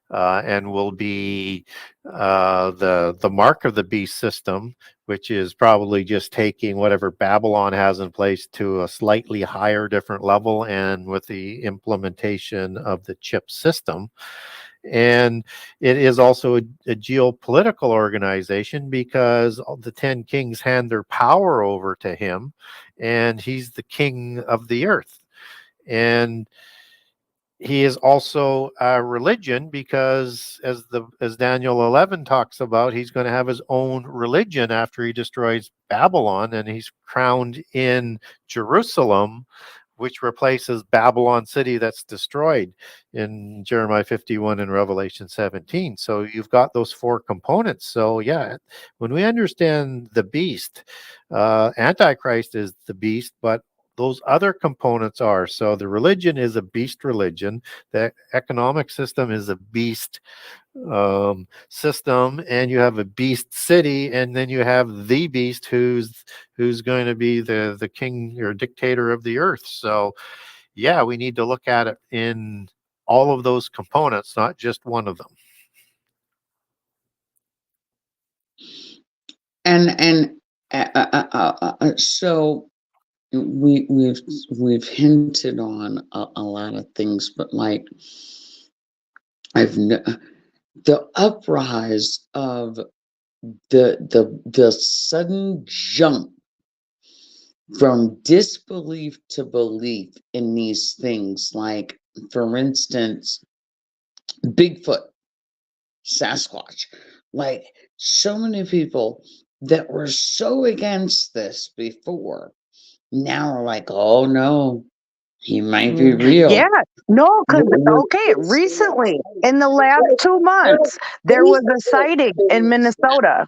and will be the mark of the beast system, which is probably just taking whatever Babylon has in place to a slightly higher, different level, and with the implementation of the chip system. And it is also a geopolitical organization because the 10 kings hand their power over to him, and he's the king of the earth. And he is also a religion because, as Daniel 11 talks about, he's going to have his own religion after he destroys Babylon, and he's crowned in Jerusalem, which replaces Babylon city that's destroyed in Jeremiah 51 and Revelation 17. So you've got those four components. So yeah, when we understand the beast, Antichrist is the beast, but those other components are. So the religion is a beast religion. The economic system is a beast system, and you have a beast city, and then you have the beast who's going to be the king or dictator of the earth. So yeah, we need to look at it in all of those components, not just one of them. And so we've hinted on a lot of things, but like the uprise of the sudden jump from disbelief to belief in these things, like for instance, Bigfoot, Sasquatch, like so many people that were so against this before now are like, oh no, he might be real. Yeah, no, because, okay, recently, in the last 2 months, there was a sighting in Minnesota.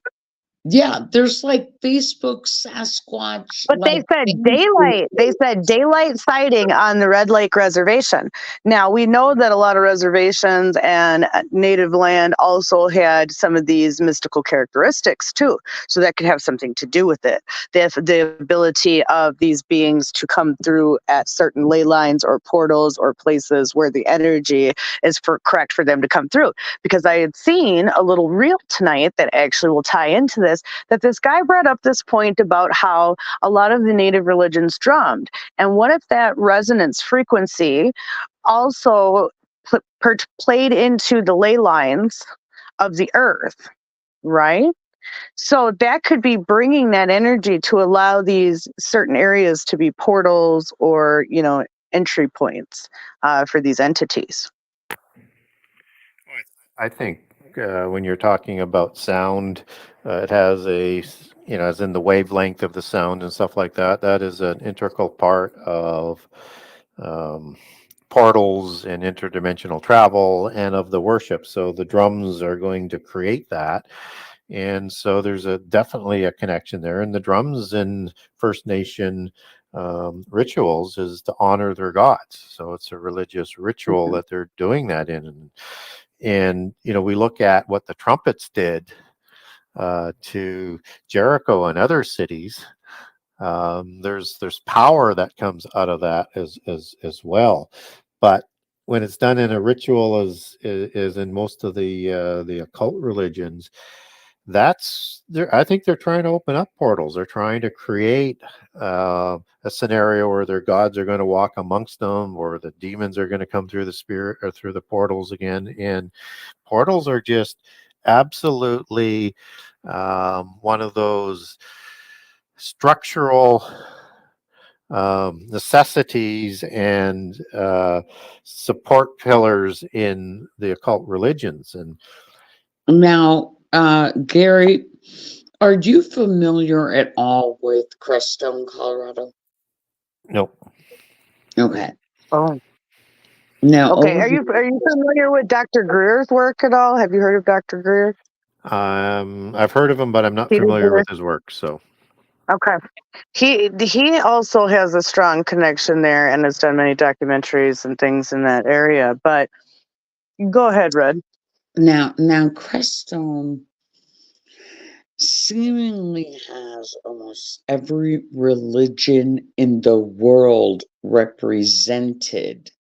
Yeah, there's like Facebook Sasquatch. But they said daylight. They said daylight sighting on the Red Lake Reservation. Now, we know that a lot of reservations and native land also had some of these mystical characteristics too. So that could have something to do with it. The ability of these beings to come through at certain ley lines or portals or places where the energy is correct for them to come through. Because I had seen a little reel tonight that actually will tie into this, that this guy brought up this point about how a lot of the native religions drummed. And what if that resonance frequency also played into the ley lines of the earth, right? So that could be bringing that energy to allow these certain areas to be portals or, entry points for these entities. I think when you're talking about sound, it has as in the wavelength of the sound and stuff like that, that is an integral part of portals and interdimensional travel and of the worship. So the drums are going to create that. And so there's definitely a connection there. And the drums in First Nation rituals is to honor their gods. So it's a religious ritual that they're doing that in. And we look at what the trumpets did to Jericho and other cities. There's power that comes out of that as well. But when it's done in a ritual, as in most of the occult religions, I think they're trying to open up portals. They're trying to create a scenario where their gods are going to walk amongst them, or the demons are going to come through the spirit or through the portals again. And portals are just absolutely one of those structural necessities and support pillars in the occult religions. And now, Gary, are you familiar at all with Crestone, Colorado? Nope. Okay. Oh, Now, okay. Are you familiar with Dr. Greer's work at all? Have you heard of Dr. Greer? I've heard of him, but I'm not Peter familiar Greer? with his work. So Okay. He also has a strong connection there and has done many documentaries and things in that area. But go ahead, Red. now, Crestone seemingly has almost every religion in the world represented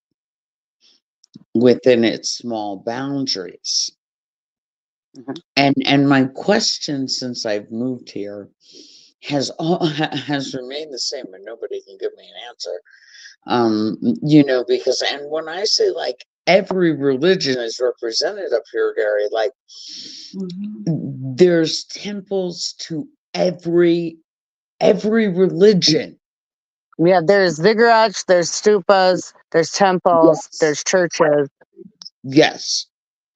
within its small boundaries. And my question since I've moved here has remained the same, and nobody can give me an answer. Because, and when I say like every religion is represented up here, Gary, like there's temples to every religion. Yeah, there's ziggurats, there's stupas, there's temples, Yes. there's churches. Yes.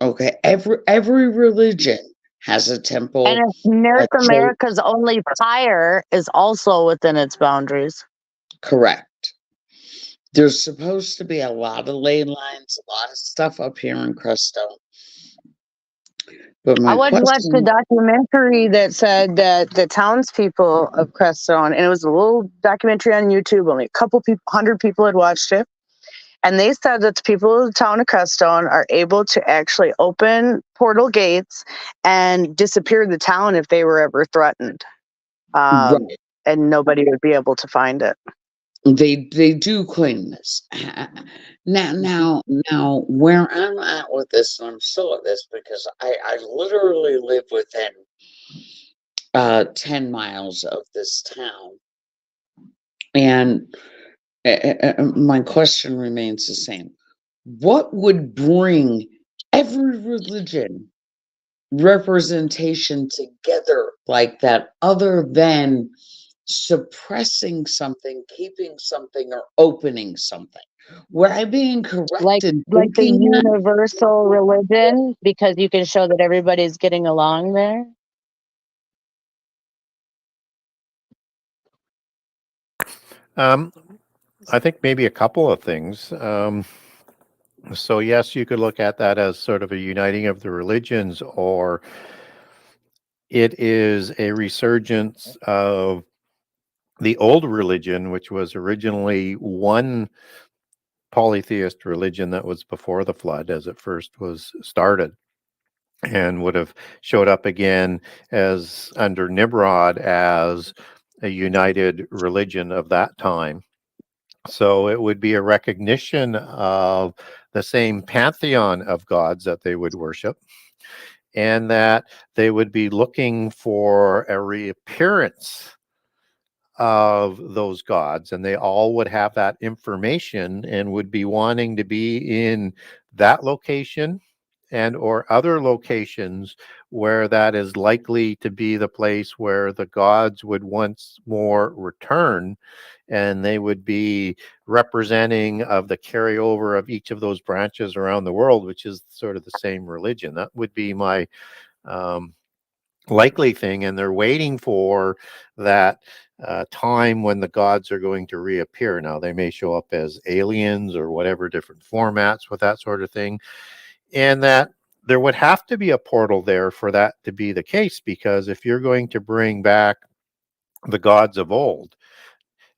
Okay. Every religion has a temple. And if North a church. America's only fire is also within its boundaries. Correct. There's supposed to be a lot of ley lines, a lot of stuff up here in Crestone. But I watched the documentary that said that the townspeople of Crestone, and it was a little documentary on YouTube, only a couple people, 100 people had watched it. And they said that the people of the town of Crestone are able to actually open portal gates and disappear the town if they were ever threatened. right. And nobody would be able to find it. They do claim this. Now, where I'm at with this, and I'm still at this because I literally live within 10 miles of this town. And my question remains the same. What would bring every religion representation together like that other than suppressing something, keeping something, or opening something? Would I be incorrect Like in the thinking that? universal religion, because you can show that everybody's getting along there? I think maybe a couple of things. So yes, you could look at that as sort of a uniting of the religions, or it is a resurgence of the old religion, which was originally one polytheist religion that was before the flood, as it first was started, and would have showed up again as under Nimrod as a united religion of that time. So it would be a recognition of the same pantheon of gods that they would worship, and that they would be looking for a reappearance of those gods, and they all would have that information and would be wanting to be in that location and or other locations where that is likely to be the place where the gods would once more return, and they would be representing of the carryover of each of those branches around the world, which is sort of the same religion. That would be my likely thing, and they're waiting for that time when the gods are going to reappear. Now, they may show up as aliens or whatever different formats with that sort of thing, and that there would have to be a portal there for that to be the case, because if you're going to bring back the gods of old,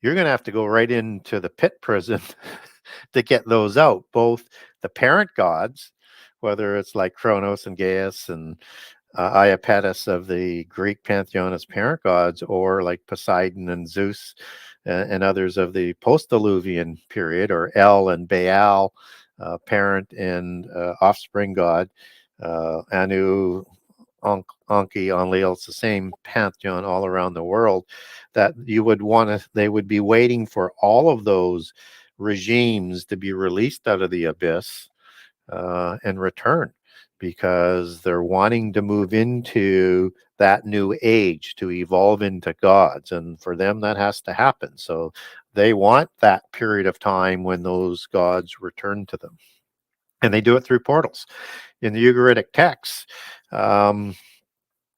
you're going to have to go right into the pit prison to get those out. Both the parent gods, whether it's like Kronos and Gaius and Iapetus of the Greek pantheon as parent gods, or like Poseidon and Zeus and others of the post-Diluvian period, or El and Baal, parent and offspring god, Anu, Anki, Enlil. It's the same pantheon all around the world. That you would want to, they would be waiting for all of those regimes to be released out of the abyss and return, because they're wanting to move into that new age, to evolve into gods. And for them, that has to happen. So they want that period of time when those gods return to them. And they do it through portals. In the Ugaritic texts,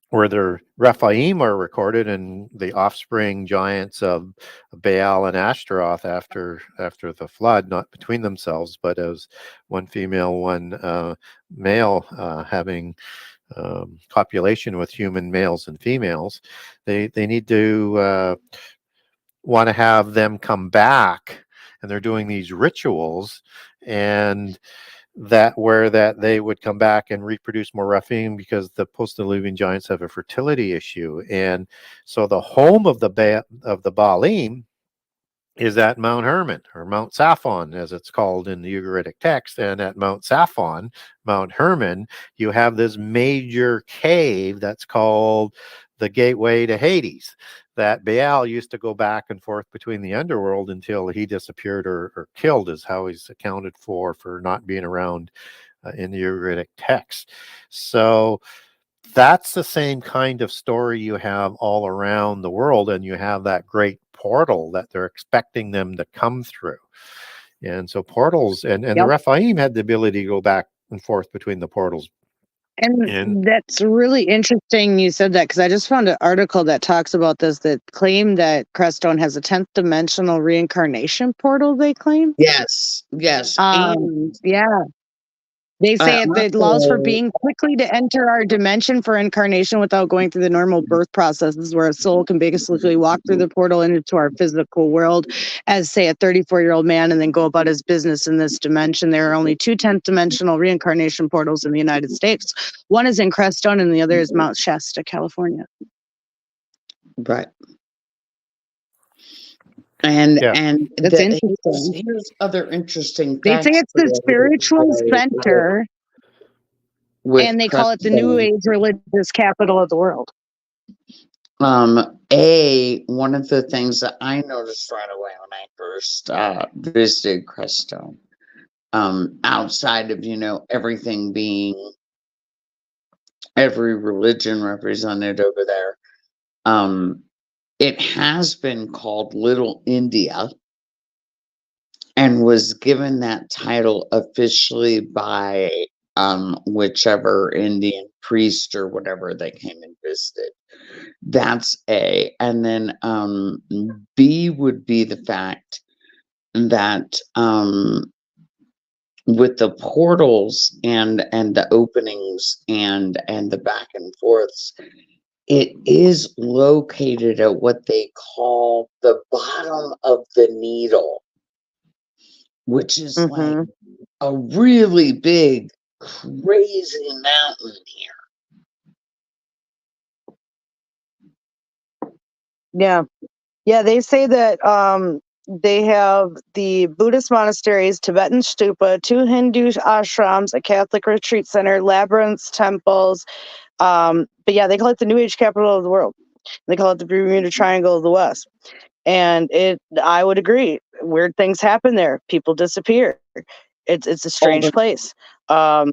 where the Rephaim are recorded, and the offspring giants of Baal and Ashtaroth after the flood, not between themselves, but as one female, one male, having copulation with human males and females. They need to want to have them come back, and they're doing these rituals, and that they would come back and reproduce more Rephaim, because the post-Diluvian giants have a fertility issue. And so the home of the Baalim is at Mount Hermon, or Mount Saphon, as it's called in the Ugaritic text. And at Mount Saphon, Mount Hermon, you have this major cave that's called the Gateway to Hades, that Baal used to go back and forth between the underworld until he disappeared or killed, is how he's accounted for not being around in the Ugaritic text. So that's the same kind of story you have all around the world, and you have that great portal that they're expecting them to come through. And so portals, and the Rephaim had the ability to go back and forth between the portals. And that's really interesting you said that, because I just found an article that talks about this, that claim that Crestone has a 10th dimensional reincarnation portal, they claim. Yes. Yeah. They say it allows for being quickly to enter our dimension for incarnation without going through the normal birth processes, where a soul can basically walk through the portal into our physical world as, say, a 34-year-old man, and then go about his business in this dimension. There are only 2 10th dimensional reincarnation portals in the United States. One is in Crestone, and the other is Mount Shasta, California. Right. And that's interesting. Here's other interesting They facts. say it's the spiritual center, and they call it the New Age religious capital of the world. One of the things that I noticed right away when I first visited Crestone, outside of, everything being, every religion represented over there, it has been called Little India, and was given that title officially by whichever Indian priest or whatever they came and visited. That's A. And then B would be the fact that with the portals and the openings and the back and forths, it is located at what they call the bottom of the needle, which is like a really big, crazy mountain here. Yeah, they say that they have the Buddhist monasteries, Tibetan stupa, 2 Hindu ashrams, a Catholic retreat center, labyrinths, temples. But yeah, they call it the New Age capital of the world. They call it the Bermuda Triangle of the West. And I would agree. Weird things happen there. People disappear. It's a strange place. I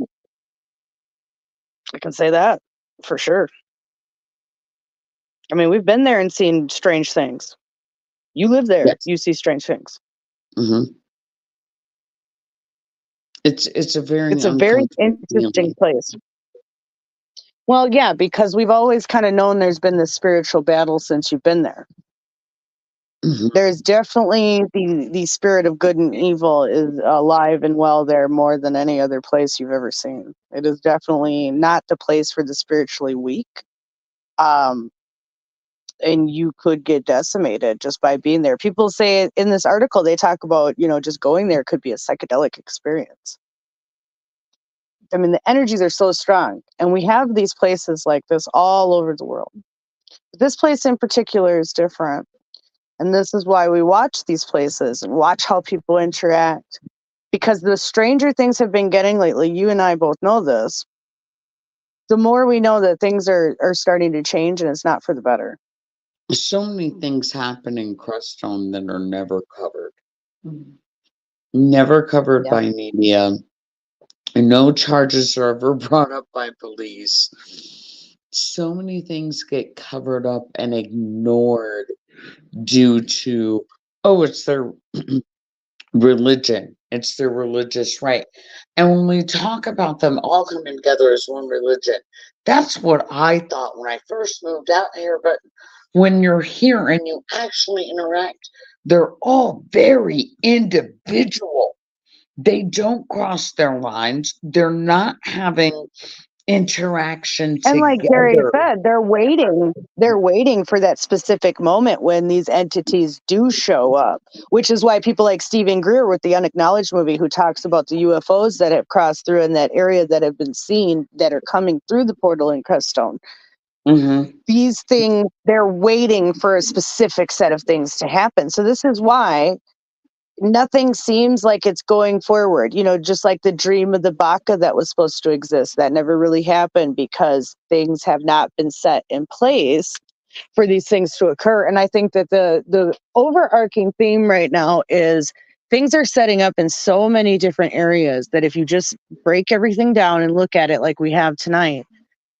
can say that for sure. I mean, we've been there and seen strange things. You live there, yes. You see strange things. Mm-hmm. It's a very interesting place. Well, yeah, because we've always kind of known there's been this spiritual battle since you've been there. Mm-hmm. There's definitely the spirit of good and evil is alive and well there more than any other place you've ever seen. It is definitely not the place for the spiritually weak. and you could get decimated just by being there. People say in this article, they talk about, just going there could be a psychedelic experience. I mean, the energies are so strong, and we have these places like this all over the world. This place in particular is different. And this is why we watch these places and watch how people interact. Because the stranger things have been getting lately, you and I both know this, the more we know that things are starting to change and it's not for the better. So many things happen in Crestone that are never covered. Never covered by media. And no charges are ever brought up by police. So many things get covered up and ignored due to, it's their religion. It's their religious right. And when we talk about them all coming together as one religion, that's what I thought when I first moved out here. But when you're here and you actually interact, they're all very individual. They don't cross their lines. They're not having interaction together. And like Gary said, they're waiting for that specific moment when these entities do show up, which is why people like Stephen Greer with the Unacknowledged movie, who talks about the UFOs that have crossed through in that area that have been seen, that are coming through the portal in Crestone. These things, they're waiting for a specific set of things to happen. So this is why nothing seems like it's going forward, just like the dream of the Baka that was supposed to exist. That never really happened because things have not been set in place for these things to occur. And I think that the overarching theme right now is things are setting up in so many different areas that if you just break everything down and look at it like we have tonight,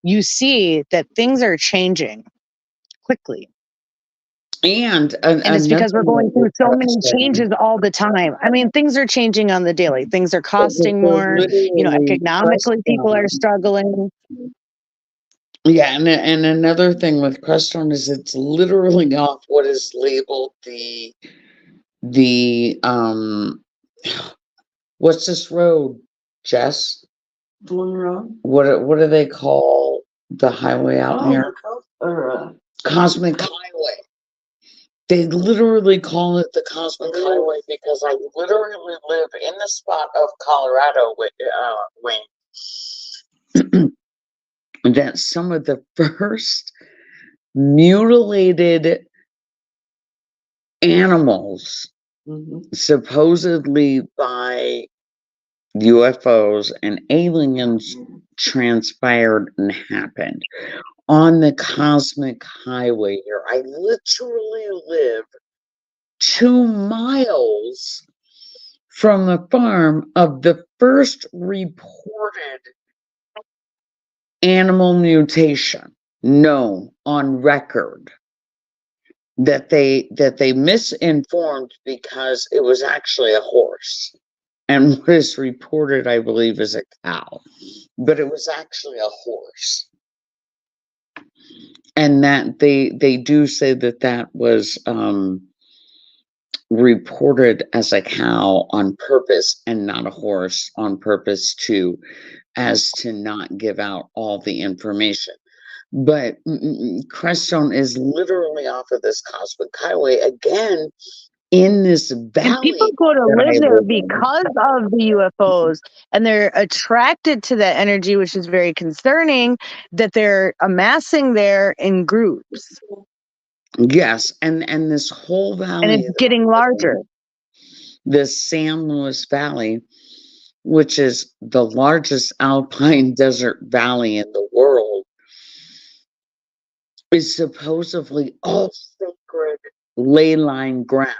you see that things are changing quickly. And it's because we're going through so many changes all the time. I mean, things are changing on the daily. Things are costing more. Economically, people are struggling. Yeah, and another thing with Crestone is it's literally off what is labeled the what's this road, Jess? Blue Road. What do they call the highway out here? Cosmic Highway. They literally call it the Cosmic Highway because I literally live in the spot of Colorado, Wayne, that some of the first mutilated animals, supposedly by UFOs and aliens, transpired and happened on the Cosmic Highway here. I literally live 2 miles from the farm of the first reported animal mutation known on record that they misinformed because it was actually a horse. And what is reported, I believe, is a cow, but it was actually a horse. And that they do say that was reported as a cow on purpose and not a horse on purpose to not give out all the information. But Crestone is literally off of this Cosmic Highway again in this valley. And people go to live there because of the UFOs, and they're attracted to that energy, which is very concerning, that they're amassing there in groups. Yes, and this whole valley, and it's getting larger. This San Luis Valley, which is the largest alpine desert valley in the world, is supposedly all sacred ley line grounds.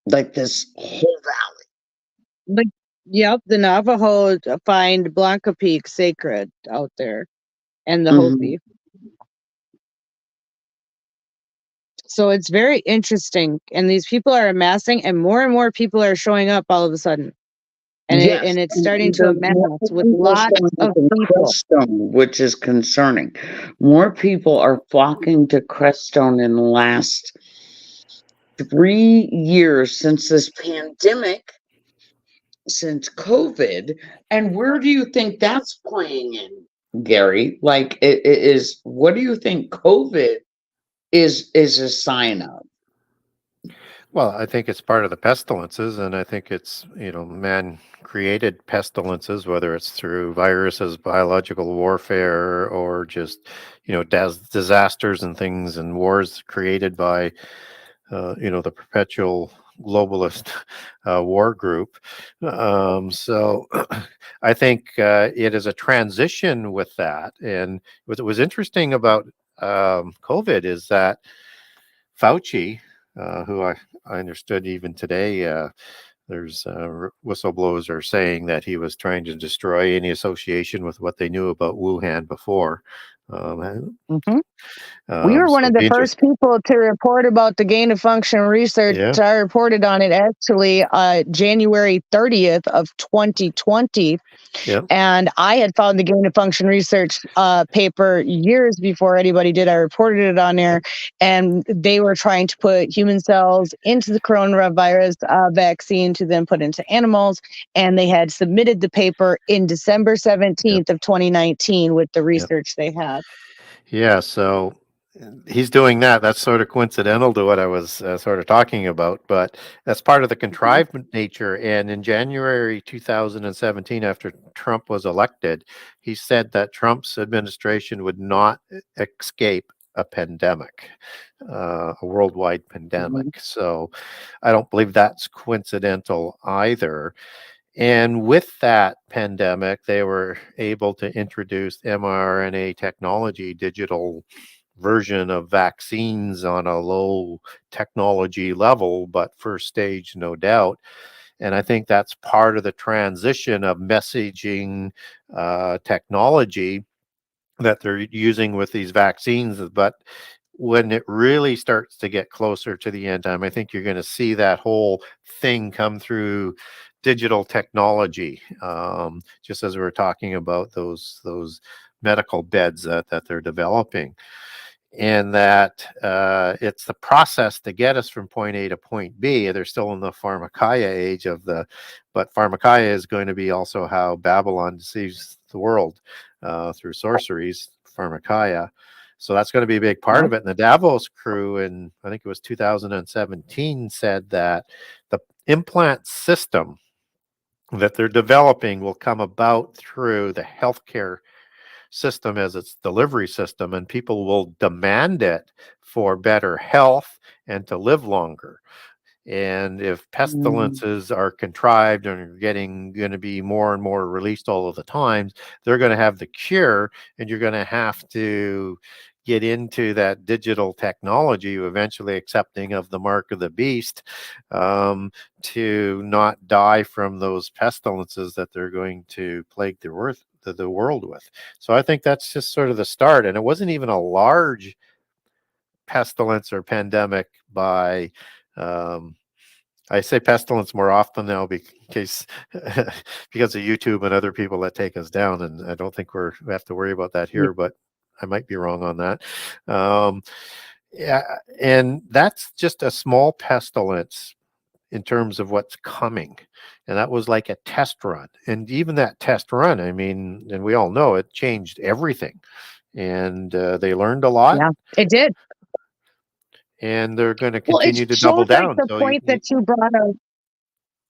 Like this whole valley. Yep, the Navajo find Blanca Peak sacred out there, and the Hopi. So it's very interesting, and these people are amassing, and more people are showing up all of a sudden. And, yes, and it's starting to amass with lots of people. Crestone, which is concerning. More people are flocking to Crestone in the last 3 years since this pandemic, since COVID. And where do you think that's playing in? Gary? Like, it is. What do you think COVID is a sign of? Well, I think it's part of the pestilences, and I think it's, you know, man created pestilences, whether it's through viruses, biological warfare, or just, you know, disasters and things and wars created by, you know, the perpetual globalist war group. So I think it is a transition with that. And what was interesting about COVID is that Fauci, who I understood even today, there's whistleblowers are saying that he was trying to destroy any association with what they knew about Wuhan before. Hmm. We were one So of it'd the be first interesting. people to report about the gain of function research. Yeah, I reported on it actually January 30th of 2020. yeah, And I had found the gain of function research paper years before anybody did. I reported it on there, and they were trying to put human cells into the coronavirus vaccine to then put into animals. And they had submitted the paper in December yeah, 17th of 2019 with the yeah. research they had. Yeah, so he's doing that. That's sort of coincidental to what I was sort of talking about, but that's part of the Mhm. contrived nature. And in January 2017, after Trump was elected, he said that Trump's administration would not escape a pandemic, a worldwide pandemic. Mhm. So I don't believe that's coincidental either. And with that pandemic, they were able to introduce mRNA technology, digital version of vaccines on a low technology level, but first stage, no doubt. And I think that's part of the transition of messaging technology that they're using with these vaccines. But when it really starts to get closer to the end time, I think you're going to see that whole thing come through digital technology. Just as we were talking about those medical beds that they're developing, and that it's the process to get us from point A to point B. They're still in the pharmakeia age of the, but pharmakeia is going to be also how Babylon deceives the world through sorceries, pharmakeia. So that's going to be a big part Yep. of it. And the Davos crew in, I think it was 2017, said that the implant system that they're developing will come about through the healthcare system as its delivery system, and people will demand it for better health and to live longer. And if Mm. pestilences are contrived and are getting going to be more and more released all of the times, they're going to have the cure, and you're going to have to get into that digital technology, eventually accepting of the mark of the beast, um, to not die from those pestilences that they're going to plague the world with. So I think that's just sort of the start. And it wasn't even a large pestilence or pandemic by um, I say pestilence more often now because because of YouTube and other people that take us down, and I don't think we have to worry about that Yeah. here, but I might be wrong on that. Um, yeah, and that's just a small pestilence in terms of what's coming, and that was like a test run. And even that test run, I mean, and we all know it changed everything, and they learned a lot, Yeah, it did. and they're going to Well, it continue to double showed like down. the So point that you brought up.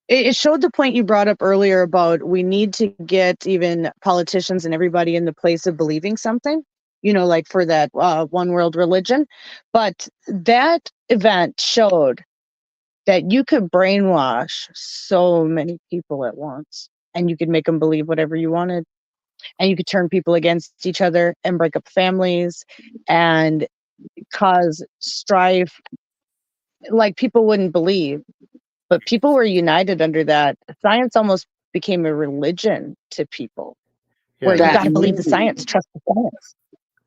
It showed the point you brought up earlier about we need to get even politicians and everybody in the place of believing something, like for that one world religion. But that event showed that you could brainwash so many people at once and you could make them believe whatever you wanted. And you could turn people against each other and break up families and cause strife like people wouldn't believe. But people were united under that. Science almost became a religion to people, yeah, where and you it got was to believe the science, trust the science.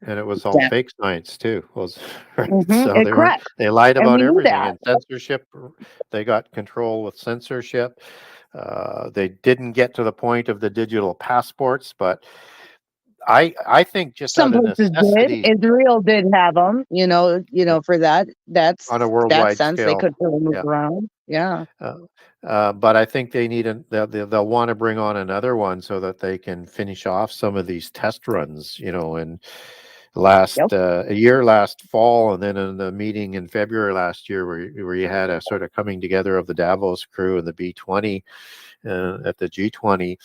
and it was all Yeah. fake science too. Was right. Hmm. So Correct. they lied And about we knew everything, that. and censorship. They got control with censorship. They didn't get to the point of the digital passports, but I think just Some out of places did. necessity Israel did have them, for that. on a That worldwide sense they scale. could really move Yeah. around. Yeah. But I think they need they'll want to bring on another one so that they can finish off some of these test runs, and Yep. last fall, and then in the meeting in February last year where you had a sort of coming together of the Davos crew and the B20 at the G20.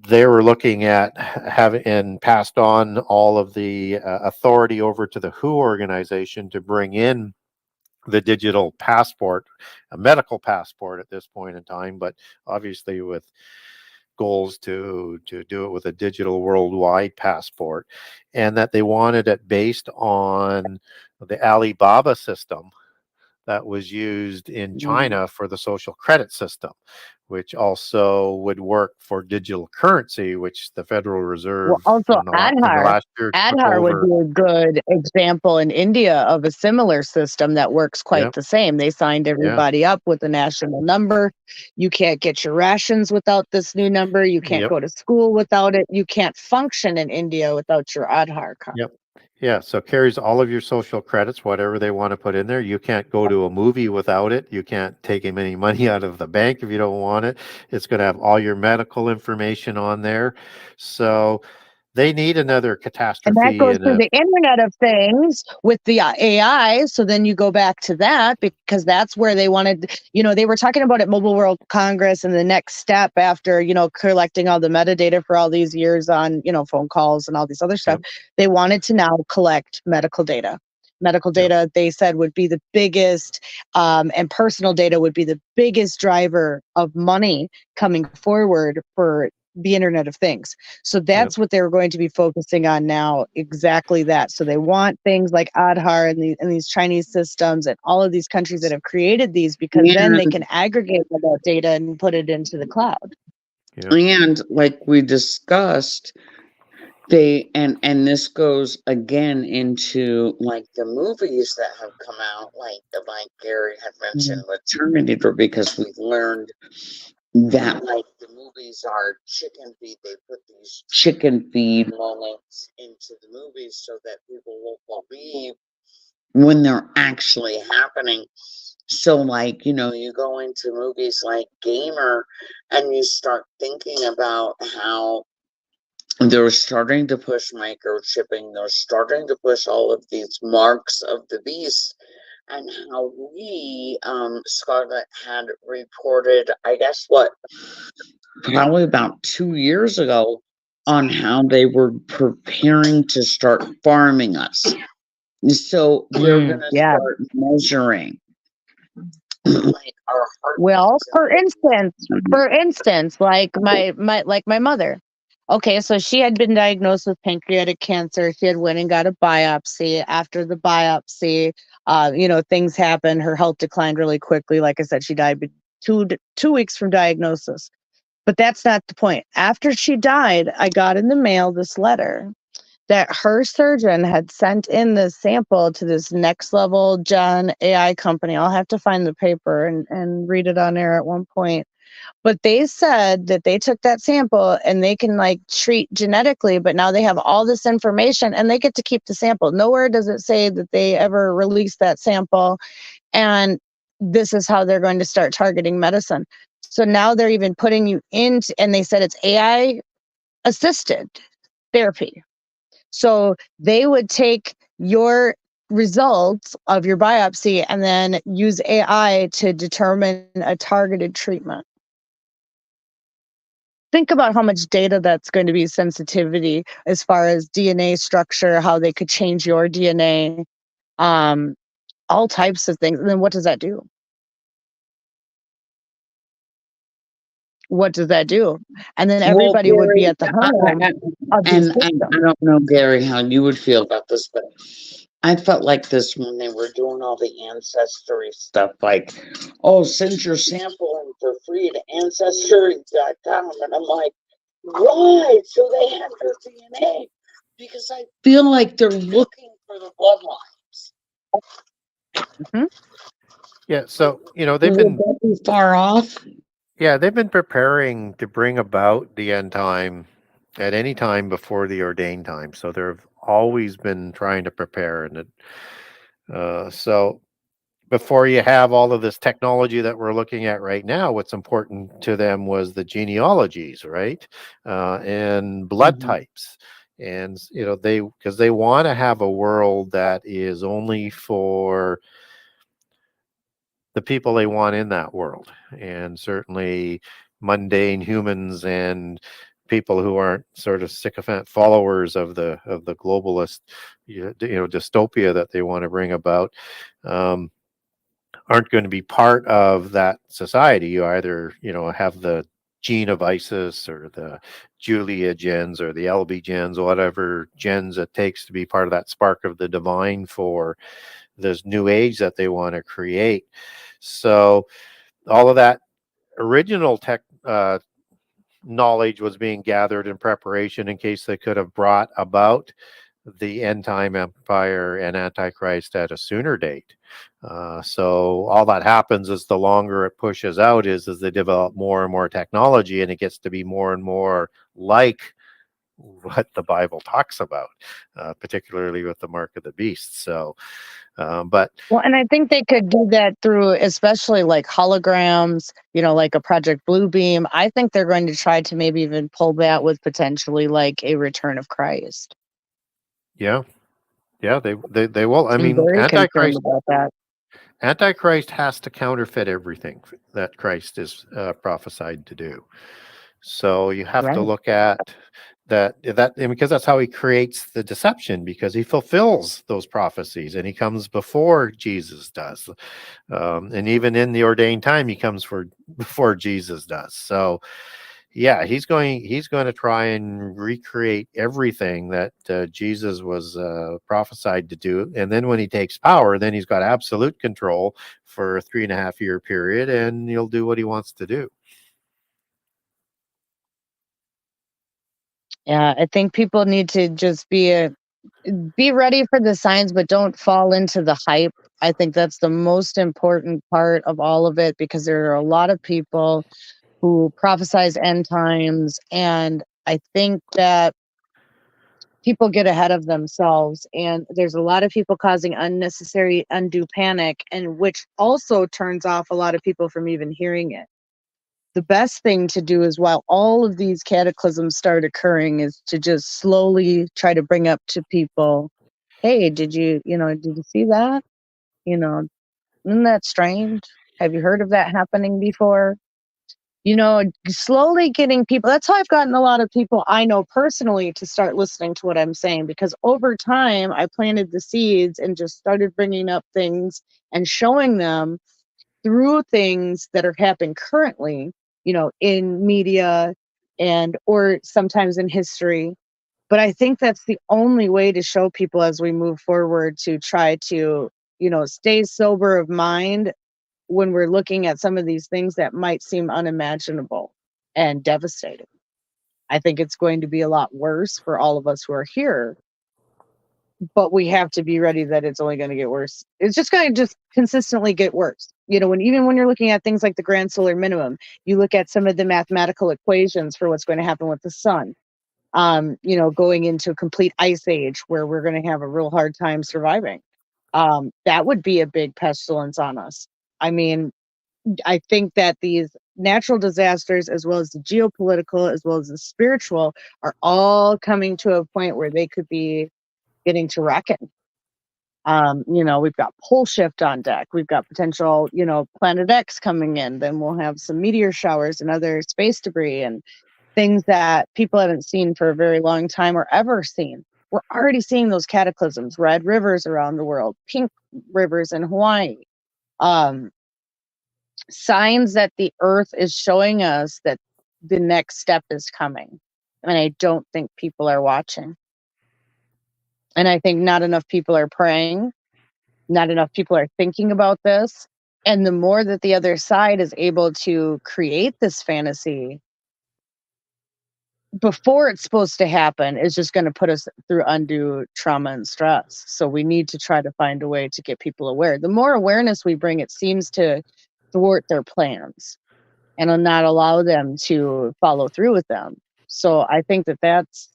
They were looking at having and passed on all of the authority over to the WHO organization to bring in the digital passport, a medical passport at this point in time, but obviously with goals to do it with a digital worldwide passport, and that they wanted it based on the Alibaba system that was used in China for the social credit system, which also would work for digital currency, which the Federal Well, Reserve also in the Aadhaar. last year took Aadhaar would over. be a good example in India of a similar system that works quite Yep, the same. They signed yeah, everybody up with a national number. You can't get your rations without this new number. You can't yep, go to school without it. You can't function in India without your Aadhaar card. yep. Yeah, so it carries all of your social credits, whatever they want to put in there. You can't go to a movie without it. You can't take any money out of the bank if you don't want it. It's going to have all your medical information on there. So they need another And that catastrophe goes and through a the Internet of Things with the AI. So then you go back to that because that's where they wanted, they were talking about at Mobile World Congress and the next step after, collecting all the metadata for all these years on, phone calls and all these other stuff. yep, They wanted to now collect medical data. Medical yep, data, they said, would be the biggest, and personal data would be the biggest driver of money coming forward for the Internet of Things. So yep. that's what they were going to be focusing on now, exactly that. So they want things like Aadhaar and these Chinese systems and all of these countries that have created these because then they And can aggregate all that data and put it into the cloud. Yep. and like we discussed, and this goes again into like the movies that have come out, like Gary had mentioned with Terminator, because we learned that like the movies are chicken feed. They put these chicken feed moments into the movies so that people will believe when they're actually happening. So like, you go into movies like Gamer and you start thinking about how they're starting to push microchipping, they're starting to push all of these marks of the beast, and how we, Scarlet had reported, I guess probably about 2 years ago, on how they were preparing to start farming us. So they're gonna Yeah. start measuring like our heart. Well, for instance, like my mother. Okay, so she had been diagnosed with pancreatic cancer. She had went and got a biopsy. After the biopsy, things happened. Her health declined really quickly. Like I said, she died 2 weeks from diagnosis. But that's not the point. After she died, I got in the mail this letter that her surgeon had sent in this sample to this next level Gen AI company. I'll have to find the paper and read it on air at one point. But they said that they took that sample and they can like treat genetically, but now they have all this information and they get to keep the sample. Nowhere does it say that they ever released that sample. And this is how they're going to start targeting medicine. So now they're even putting you into, and they said it's AI assisted therapy. So they would take your results of your biopsy and then use AI to determine a targeted treatment. Think about how much data that's going to be sensitivity as far as DNA structure, how they could change your DNA, all types of things. And then what does that do? What does that do? And then Well, everybody would be Gary, at the home of these and I systems. don't know, Gary, how you would feel about this, but I felt like this when they were doing all the ancestry stuff, like, oh, send your sample in for free to ancestry.com. And I'm like, why? So they have your DNA. Because I feel like they're looking for the bloodlines. Mhm. Yeah, so Would that be far off? they've been preparing to bring about the end time at any time before the ordained time. So they've always been trying to prepare, and so before you have all of this technology that we're looking at right now, what's important to them was the genealogies, right? And blood Mhm. types. And, because they want to have a world that is only for the people they want in that world. And certainly mundane humans and people who aren't sort of sycophant followers of the globalist, dystopia that they want to bring about. Um, aren't going to be part of that society. You either, have the gene of Isis or the Julia gens or the LB gens, whatever gens it takes to be part of that spark of the divine for this new age that they want to create. So all of that original tech knowledge was being gathered in preparation in case they could have brought about the end time empire and antichrist at a sooner date. So all that happens is the longer it pushes out is as they develop more and more technology, and it gets to be more and more like what the Bible talks about, particularly with the mark of the beast. So, but Well, and I think they could do that through, especially like holograms, like a Project Bluebeam. I think they're going to try to maybe even pull that with potentially like a return of Christ. yeah, yeah, they will. I I'm mean, very concerned about that. Antichrist has to counterfeit everything that Christ is prophesied to do. So you have to Right. look at and because that's how he creates the deception, because he fulfills those prophecies and he comes before Jesus does. And even in the ordained time, he comes before Jesus does. So yeah, he's going to try and recreate everything that Jesus was prophesied to do. And then when he takes power, then he's got absolute control for a 3.5 year period, and he'll do what he wants to do. Yeah, I think people need to just be ready for the signs, but don't fall into the hype. I think that's the most important part of all of it, because there are a lot of people who prophesize end times, and I think that people get ahead of themselves, and there's a lot of people causing unnecessary undue panic, and which also turns off a lot of people from even hearing it. The best thing to do is, while all of these cataclysms start occurring, is to just slowly try to bring up to people, hey, did you see that? You know, isn't that strange? Have you heard of that happening before? Slowly getting people. That's how I've gotten a lot of people I know personally to start listening to what I'm saying, because over time I planted the seeds and just started bringing up things and showing them through things that are happening currently, in media and or sometimes in history. But I think that's the only way to show people as we move forward, to try to, stay sober of mind when we're looking at some of these things that might seem unimaginable and devastating. I think it's going to be a lot worse for all of us who are here, but we have to be ready that it's only going to get worse. It's just going to just consistently get worse. When you're looking at things like the grand solar minimum, you look at some of the mathematical equations for what's going to happen with the sun. Going into a complete ice age where we're going to have a real hard time surviving. That would be a big pestilence on us. I mean, I think that these natural disasters, as well as the geopolitical, as well as the spiritual, are all coming to a point where they could be getting to reckon. We've got pole shift on deck. We've got potential, Planet X coming in. Then we'll have some meteor showers and other space debris and things that people haven't seen for a very long time or ever seen. We're already seeing those cataclysms, red rivers around the world, pink rivers in Hawaii. Um, Signs that the earth is showing us that the next step is coming. And I don't think people are watching. And I think not enough people are praying. Not enough people are thinking about this. And the more that the other side is able to create this fantasy before it's supposed to happen, is just going to put us through undue trauma and stress. So we need to try to find a way to get people aware. The more awareness we bring, it seems to thwart their plans and will not allow them to follow through with them. So I think that's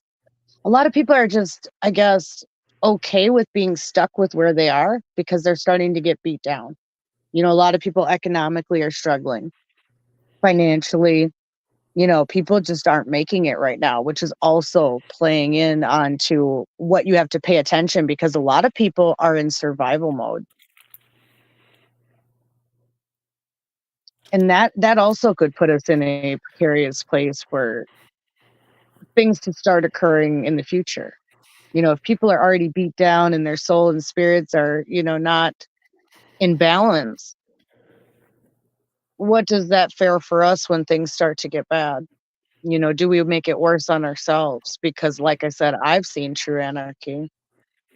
a lot of people are just, I guess, okay with being stuck with where they are because they're starting to get beat down. A lot of people economically are struggling financially. People just aren't making it right now, which is also playing in onto what you have to pay attention because a lot of people are in survival mode. And that also could put us in a precarious place for things to start occurring in the future. If people are already beat down and their soul and spirits are, not in balance, what does that fare for us when things start to get bad? Do we make it worse on ourselves? Because like I said, I've seen true anarchy.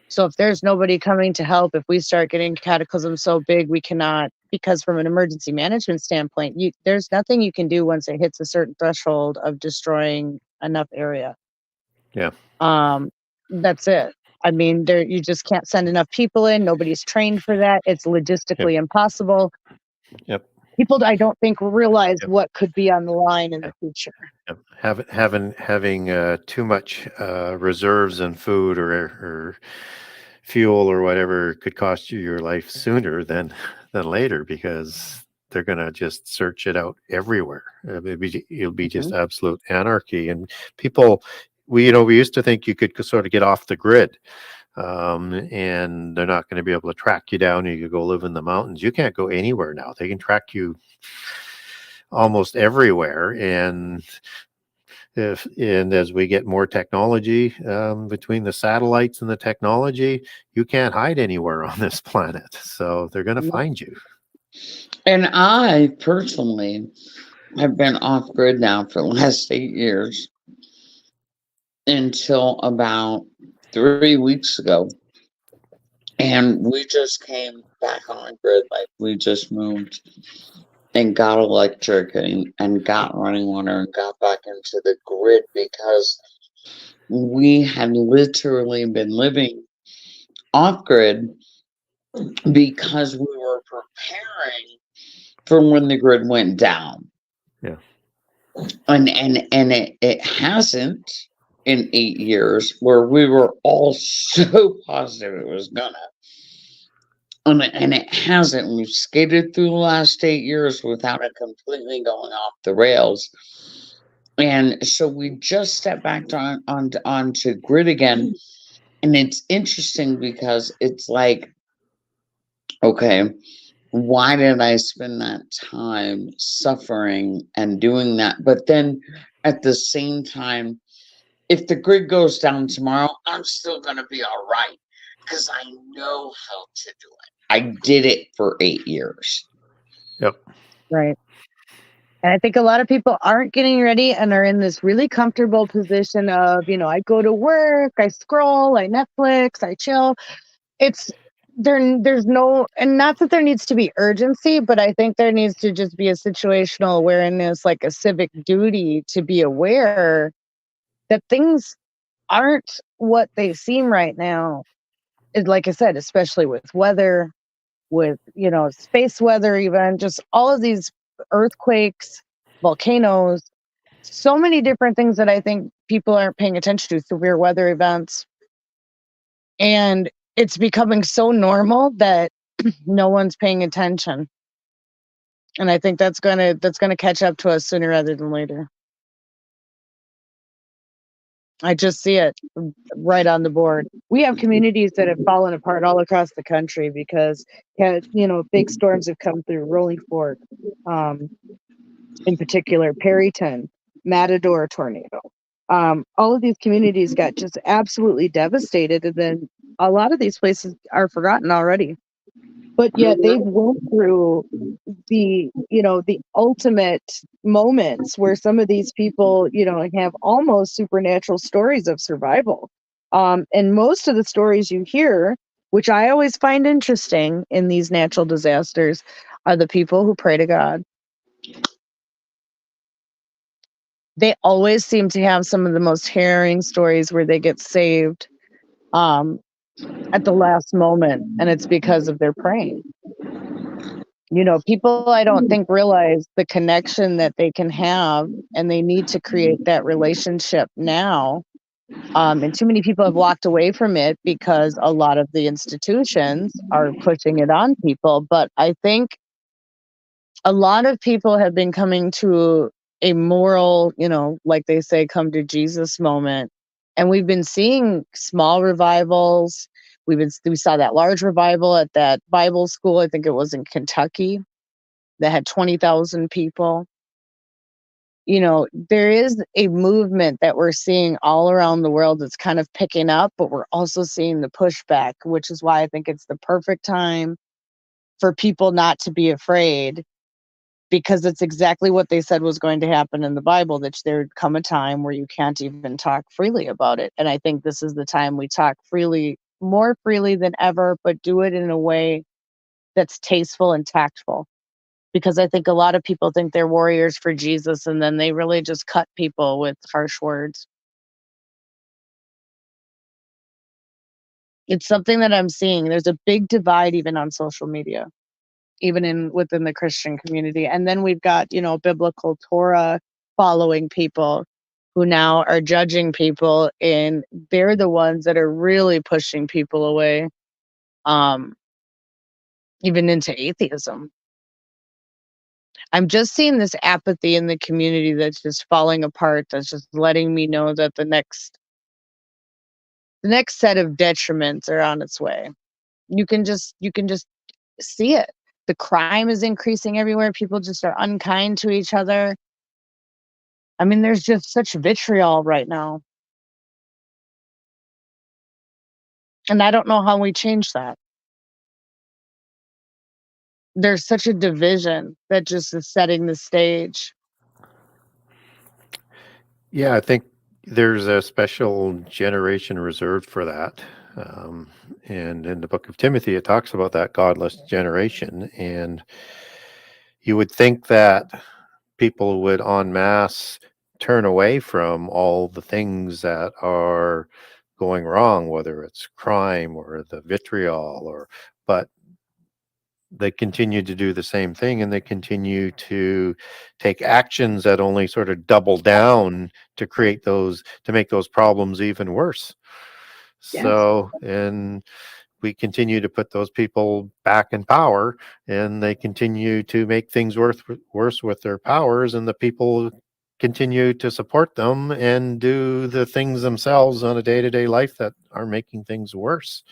So if there's nobody coming to help, if we start getting cataclysms so big we cannot, because from an emergency management standpoint, there's nothing you can do once it hits a certain threshold of destroying enough area. Yeah. That's it. I mean, you just can't send enough people in. Nobody's trained for that. It's logistically impossible. Yep. People, I don't think, realize what could be on the line in the future. Having too much reserves and food or fuel or whatever could cost you your life sooner than later because they're going to just search it out everywhere. It'll be just absolute anarchy. And people, we used to think you could sort of get off the grid. And they're not going to be able to track you down. You could go live in the mountains. You can't go anywhere now. They can track you almost everywhere. And as we get more technology between the satellites and the technology, you can't hide anywhere on this planet. So they're going to find you. And I personally have been off grid now for the last 8 years until about 3 weeks ago. And we just came back on grid, like we just moved and got electric and got running water and got back into the grid because we had literally been living off grid because we were preparing for when the grid went down. Yeah. And it hasn't in 8 years where we were all so positive it was gonna. And it hasn't. We've skated through the last 8 years without it completely going off the rails. And so we just stepped back onto grid again. And it's interesting because it's like, okay, why did I spend that time suffering and doing that? But then at the same time, if the grid goes down tomorrow, I'm still going to be all right because I know how to do it. I did it for 8 years. Yep. Right. And I think a lot of people aren't getting ready and are in this really comfortable position of, I go to work, I scroll, I Netflix, I chill. There's no, and not that there needs to be urgency, but I think there needs to just be a situational awareness, like a civic duty to be aware that things aren't what they seem right now. Like I said, especially with weather, with, space weather, even just all of these earthquakes, volcanoes, so many different things that I think people aren't paying attention to, severe weather events. And it's becoming so normal that no one's paying attention. And I think that's gonna catch up to us sooner rather than later. I just see it right on the board. We have communities that have fallen apart all across the country because, big storms have come through. Rolling Fork, in particular, Perryton, Matador tornado. All of these communities got just absolutely devastated, and then a lot of these places are forgotten already. But yet they've went through the ultimate moments where some of these people, have almost supernatural stories of survival. And most of the stories you hear, which I always find interesting in these natural disasters, are the people who pray to God. They always seem to have some of the most harrowing stories where they get saved at the last moment, and it's because of their praying. You know, people I don't think realize the connection that they can have, and they need to create that relationship now. And too many people have walked away from it because a lot of the institutions are pushing it on people. But I think a lot of people have been coming to a moral, you know, like they say, come to Jesus moment. And we've been seeing small revivals. We saw that large revival at that Bible school. I think it was in Kentucky that had 20,000 people. You know, there is a movement that we're seeing all around the world that's kind of picking up, but we're also seeing the pushback, which is why I think it's the perfect time for people not to be afraid, because it's exactly what they said was going to happen in the Bible, that there'd come a time where you can't even talk freely about it. And I think this is the time we talk freely, more freely than ever, but do it in a way that's tasteful and tactful. Because I think a lot of people think they're warriors for Jesus, and then they really just cut people with harsh words. It's something that I'm seeing. There's a big divide even on social media, even within the Christian community. And then we've got, you know, biblical Torah following people who now are judging people, and they're the ones that are really pushing people away, um, even into atheism. I'm just seeing this apathy in the community that's just falling apart. That's just letting me know that the next set of detriments are on its way. You can just see it. The crime is increasing everywhere. People just are unkind to each other. I mean, there's just such vitriol right now. And I don't know how we change that. There's such a division that just is setting the stage. Yeah, I think there's a special generation reserved for that. Um, and in the book of Timothy, it talks about that godless generation. And you would think that people would en masse turn away from all the things that are going wrong, whether it's crime or the vitriol, but they continue to do the same thing, and they continue to take actions that only sort of double down to make those problems even worse. Yes. So, and we continue to put those people back in power, and they continue to make things worse with their powers, and the people continue to support them and do the things themselves on a day-to-day life that are making things worse.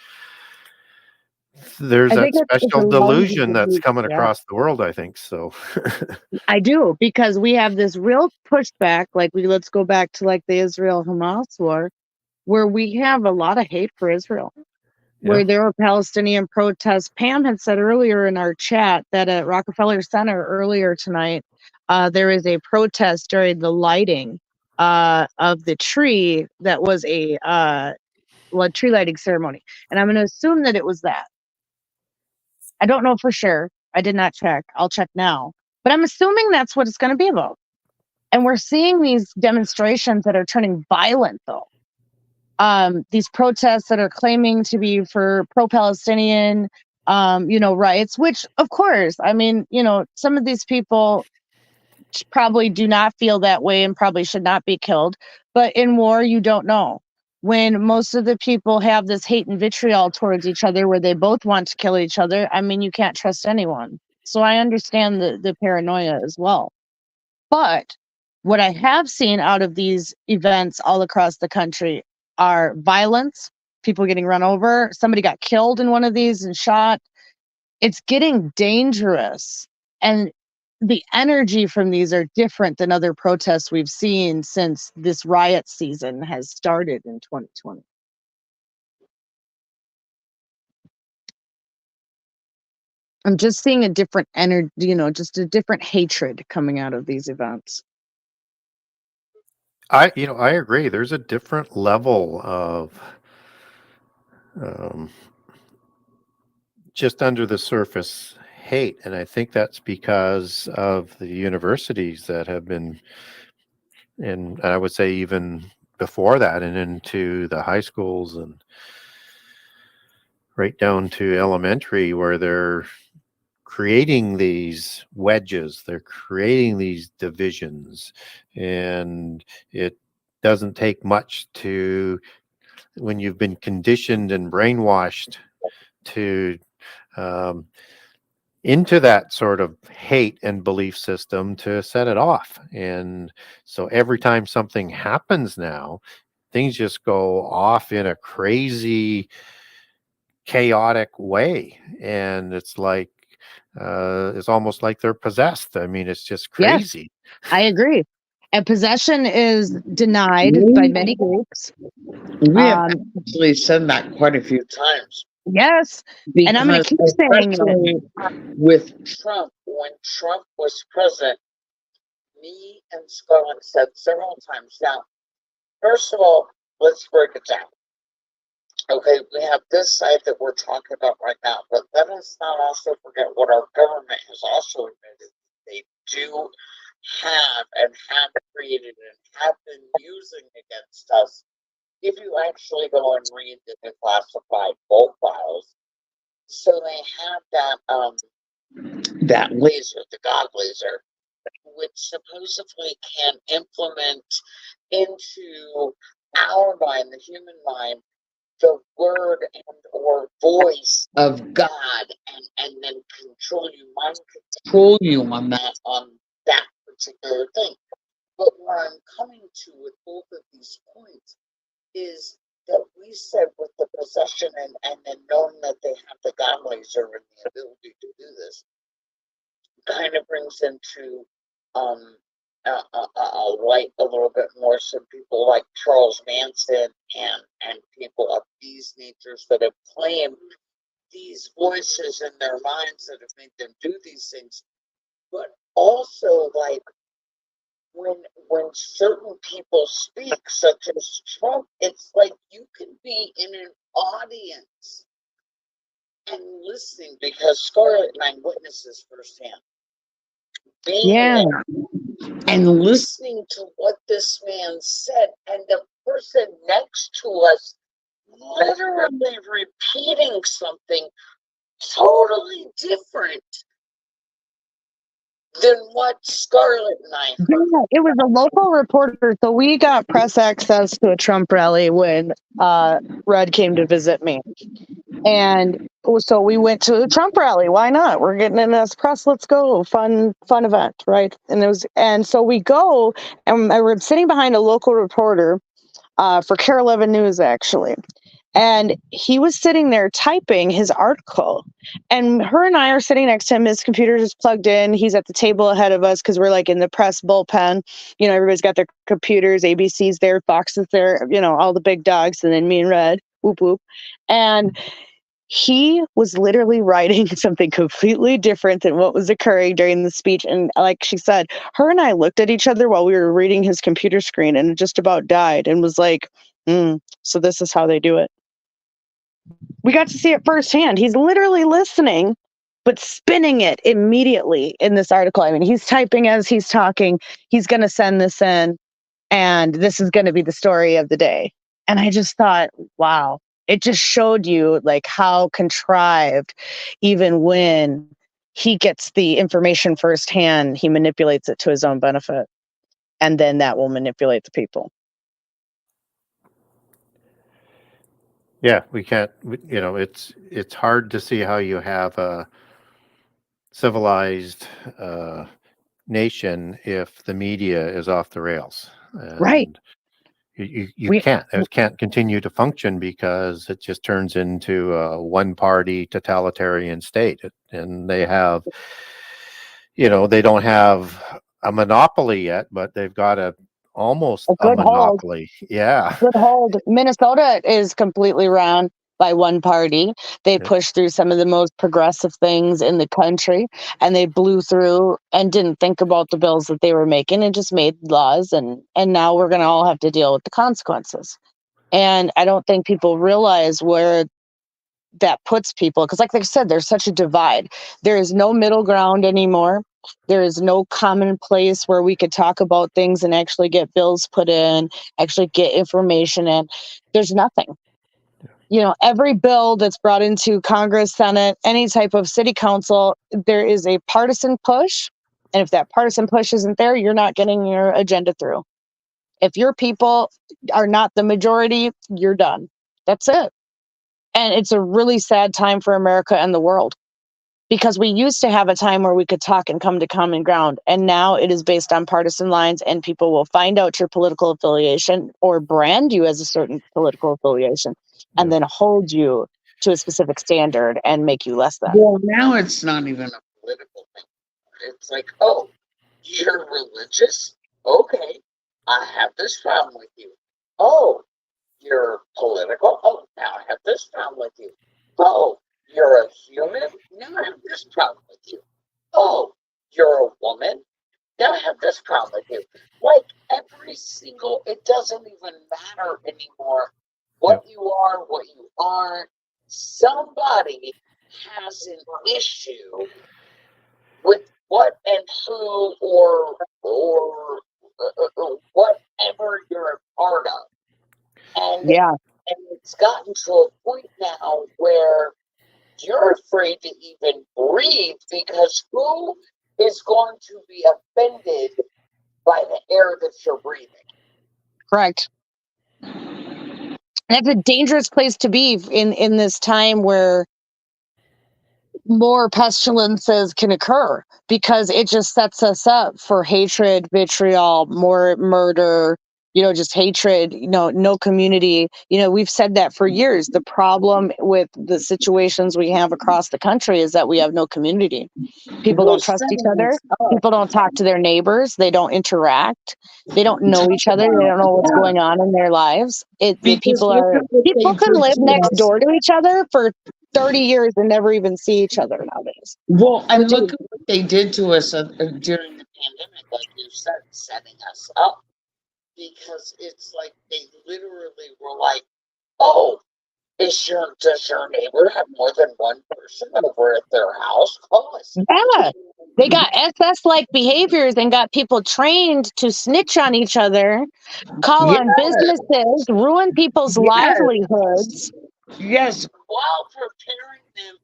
There's I that think it's a special long delusion that's coming yeah. across the world, I think so. I do, because we have this real pushback, like let's go back to like the Israel Hamas war, where we have a lot of hate for Israel, Yeah. where there were Palestinian protests. Pam had said earlier in our chat that at Rockefeller Center earlier tonight, there is a protest during the lighting of the tree that was a tree lighting ceremony. And I'm going to assume that it was that. I don't know for sure. I did not check. I'll check now. But I'm assuming that's what it's going to be about. And we're seeing these demonstrations that are turning violent, though. These protests that are claiming to be for pro-Palestinian, rights, which, of course, I mean, some of these people probably do not feel that way and probably should not be killed. But in war, you don't know. When most of the people have this hate and vitriol towards each other, where they both want to kill each other, I mean, you can't trust anyone. So I understand the paranoia as well. But what I have seen out of these events all across the country are violence, people getting run over. Somebody got killed in one of these and shot. It's getting dangerous. And the energy from these are different than other protests we've seen since this riot season has started in 2020. I'm just seeing a different energy, just a different hatred coming out of these events. I agree. There's a different level of um, just under the surface hate, and I think that's because of the universities that have been, and I would say even before that, and into the high schools and right down to elementary, where they're creating these wedges, they're creating these divisions, and it doesn't take much to, when you've been conditioned and brainwashed to into that sort of hate and belief system, to set it off. And so every time something happens now, things just go off in a crazy, chaotic way. And it's like, it's almost like they're possessed. I mean, it's just Yes, crazy. I agree. And possession is denied by many groups. We have Um, actually said that quite a few times. yes, and I'm going to Because keep saying it. especially with Trump, when Trump was president, me and Scarlet said several times. Now, first of all, let's break it down. Okay, we have this side that we're talking about right now, but let us not also forget what our government has also admitted they do have and have created and have been using against us. If you actually go and read the declassified vote files, so they have that laser, the God laser, which supposedly can implement into our mind, the human mind, the word and or voice of God, and then mind control you on that particular thing. But where I'm coming to with both of these points is that we said with the possession and then knowing that they have the God laser and the ability to do this, kind of brings into a light a little bit more some people like Charles Manson and people of these natures that have claimed these voices in their minds that have made them do these things. But also, like, when certain people speak, such as Trump, it's like you can be in an audience and listening, because Scarlet and I witnessed this firsthand. Being Yeah. there and listening to what this man said, and the person next to us literally repeating something totally different than what Scarlet and I heard. Yeah, it was a local reporter. So we got press access to a Trump rally when Red came to visit me. And so we went to the Trump rally. Why not? We're getting in this press. Let's go. Fun event, right? And so we go, and we're sitting behind a local reporter for Care 11 News, actually. And he was sitting there typing his article, and her and I are sitting next to him. His computer is plugged in. He's at the table ahead of us because we're like in the press bullpen. You know, everybody's got their computers, ABC's there, Fox is there, you know, all the big dogs, and then me and Red, whoop whoop. And he was literally writing something completely different than what was occurring during the speech. And like she said, her and I looked at each other while we were reading his computer screen and just about died and was like, so this is how they do it. We got to see it firsthand. He's literally listening, but spinning it immediately in this article. I mean, he's typing as he's talking. He's going to send this in, and this is going to be the story of the day. And I just thought, wow, it just showed you like how contrived, even when he gets the information firsthand, he manipulates it to his own benefit. And then that will manipulate the people. Yeah, we can't, you know, it's hard to see how you have a civilized nation if the media is off the rails. Right. And it can't continue to function because it just turns into a one-party totalitarian state. And they have, you know, they don't have a monopoly yet, but they've got almost a monopoly. Yeah. Good hold. Minnesota is completely run by one party. They pushed through some of the most progressive things in the country, and they blew through and didn't think about the bills that they were making and just made laws. And now we're going to all have to deal with the consequences. And I don't think people realize where that puts people, because like I said, there's such a divide. There is no middle ground anymore. There is no common place where we could talk about things and actually get bills put in, actually get information in. There's nothing. every bill that's brought into Congress, Senate, any type of city council, there is a partisan push. And if that partisan push isn't there, you're not getting your agenda through. If your people are not the majority, you're done. That's it. And it's a really sad time for America and the world, because we used to have a time where we could talk and come to common ground. And now it is based on partisan lines, and people will find out your political affiliation or brand you as a certain political affiliation and then hold you to a specific standard and make you less than. Well, now it's not even a political thing. It's like, oh, you're religious? Okay, I have this problem with you. Oh, you're political? Oh, now I have this problem with you. Oh, you're a human? Now I have this problem with you. Oh, you're a woman? Now I have this problem with you. Like every single, it doesn't even matter anymore what you are, what you aren't. Somebody has an issue with what and who or whatever you're a part of. And it's gotten to a point now where you're afraid to even breathe, because who is going to be offended by the air that you're breathing? Correct. And it's a dangerous place to be in this time where more pestilences can occur, because it just sets us up for hatred, vitriol, more murder, just hatred, no community. We've said that for years. The problem with the situations we have across the country is that we have no community. People don't trust each other. People don't talk to their neighbors. They don't interact. They don't know each other. They don't know what's going on in their lives. People can live next door to each other for 30 years and never even see each other nowadays. Well, and look at what they did to us during the pandemic, like you said, setting us up. Because it's like they literally were like, oh, does your neighbor have more than one person over at their house? Call us. Yeah. They got SS-like behaviors and got people trained to snitch on each other, call on businesses, ruin people's livelihoods. Yes, while preparing them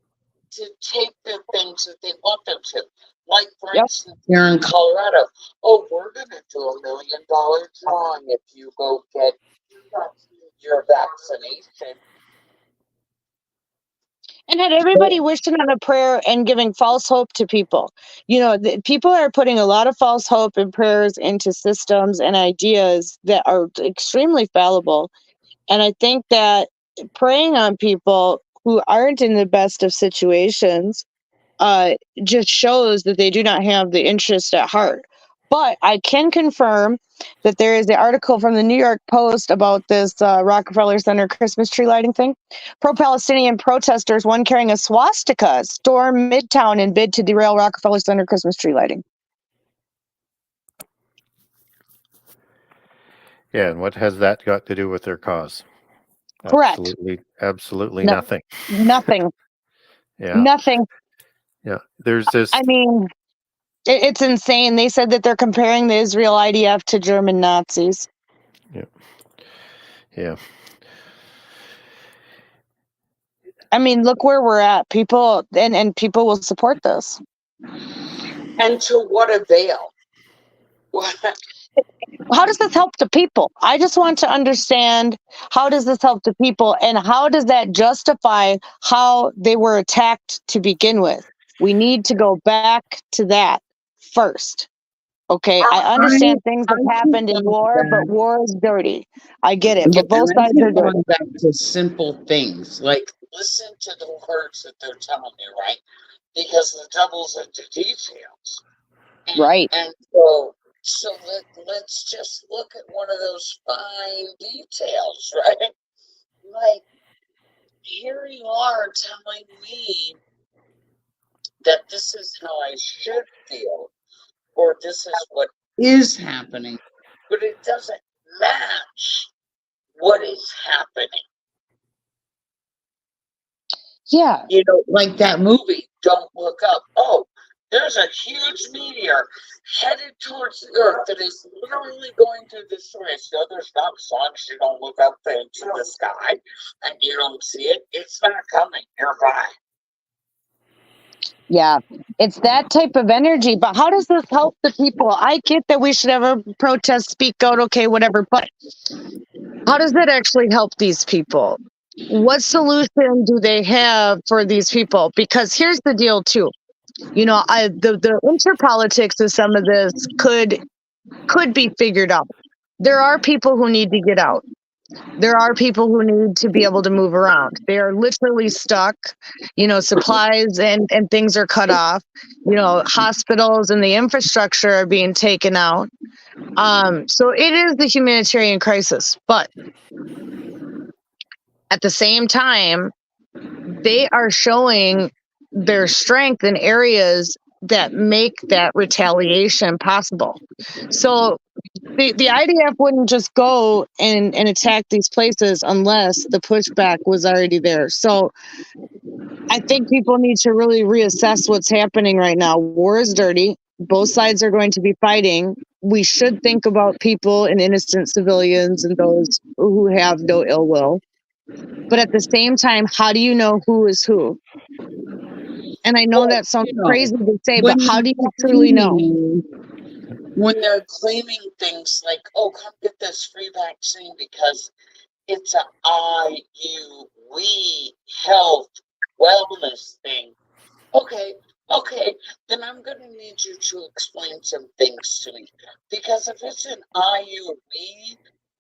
to take the things that they want them to. Like, for instance, here in Colorado, oh, we're going to do $1 million drawing if you go get your vaccination. And had everybody wishing on a prayer and giving false hope to people. People are putting a lot of false hope and prayers into systems and ideas that are extremely fallible. And I think that praying on people who aren't in the best of situations just shows that they do not have the interest at heart. But I can confirm that there is the article from the New York Post about this Rockefeller Center Christmas tree lighting thing. Pro-Palestinian protesters, one carrying a swastika, storm Midtown in bid to derail Rockefeller Center Christmas tree lighting. Yeah, and what has that got to do with their cause? Correct. Absolutely nothing. Nothing. Yeah. Nothing. Yeah. There's this. I mean, it's insane. They said that they're comparing the Israel IDF to German Nazis. Yeah. Yeah. I mean, look where we're at. People and people will support this. And to what avail? How does this help the people? I just want to understand, how does this help the people, and how does that justify how they were attacked to begin with? We need to go back to that first. Okay, I understand things have happened in war, but war is dirty. I get it, but both sides are dirty. Going back to simple things, like listen to the words that they're telling you, right? Because the devil's into details. Right. And so let's just look at one of those fine details, right? Like, here you are telling me that this is how I should feel, or this is what is happening, but it doesn't match what is happening. Yeah. Like that movie, Don't Look Up. Oh, there's a huge meteor headed towards the Earth that is literally going to destroy us. So there's not, as long as you don't look up into the sky and you don't see it, it's not coming nearby. Yeah, it's that type of energy. But how does this help the people? I get that we should have a protest, speak out, okay, whatever. But how does that actually help these people? What solution do they have for these people? Because here's the deal, too. You know, the interpolitics of some of this could be figured out. There are people who need to get out. There are people who need to be able to move around. They are literally stuck. You know, supplies and things are cut off. You know, hospitals and the infrastructure are being taken out. So it is the humanitarian crisis. But at the same time, they are showing their strength in areas that make that retaliation possible. So the IDF wouldn't just go and attack these places unless the pushback was already there. So I think people need to really reassess what's happening right now. War is dirty. Both sides are going to be fighting. We should think about people and innocent civilians and those who have no ill will. But at the same time, how do you know who is who? And I know Well, that sounds you know, crazy to say, when but how do you they're truly know? when they're claiming things like, "Oh, come get this free vaccine because it's a I, you, we health wellness thing." Okay, then I'm going to need you to explain some things to me. Because if it's an I, you, we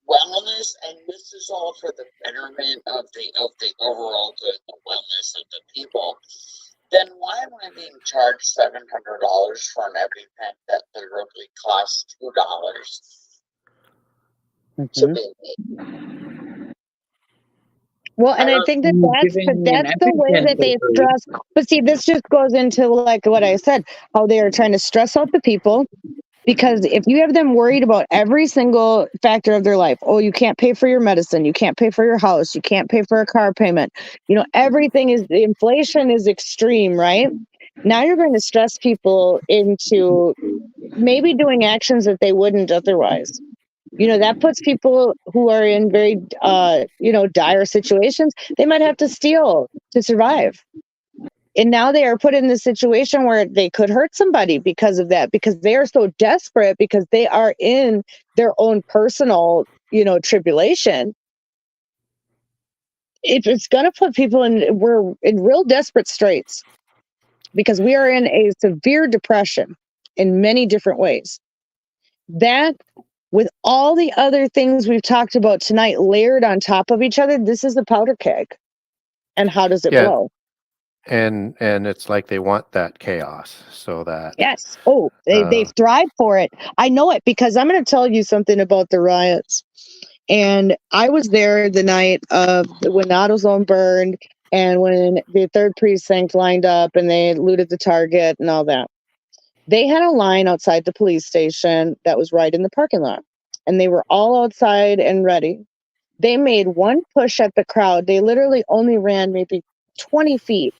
wellness, and this is all for the betterment of the overall good and wellness of the people, then why am I being charged $700 for an EpiPen that literally costs $2 to be made? Well, and I think that that's the way that they stress. But see, this just goes into like what I said, how they are trying to stress out the people. Because if you have them worried about every single factor of their life, oh, you can't pay for your medicine, you can't pay for your house, you can't pay for a car payment, you know, everything is, the inflation is extreme, right? Now you're going to stress people into maybe doing actions that they wouldn't otherwise. You know, that puts people who are in very, you know, dire situations, they might have to steal to survive. And now they are put in this situation where they could hurt somebody because of that, because they are so desperate, because they are in their own personal, you know, tribulation. It's going to put people in, we're in real desperate straits because we are in a severe depression in many different ways. That, with all the other things we've talked about tonight layered on top of each other, this is the powder keg. And how does it blow? And it's like they want that chaos so that yes. Oh, they thrive for it. I know it, because I'm going to tell you something about the riots. And I was there the night of when the AutoZone burned and when the 3rd precinct lined up and they looted the Target and all that. They had a line outside the police station that was right in the parking lot. And they were all outside and ready. They made one push at the crowd. They literally only ran maybe 20 feet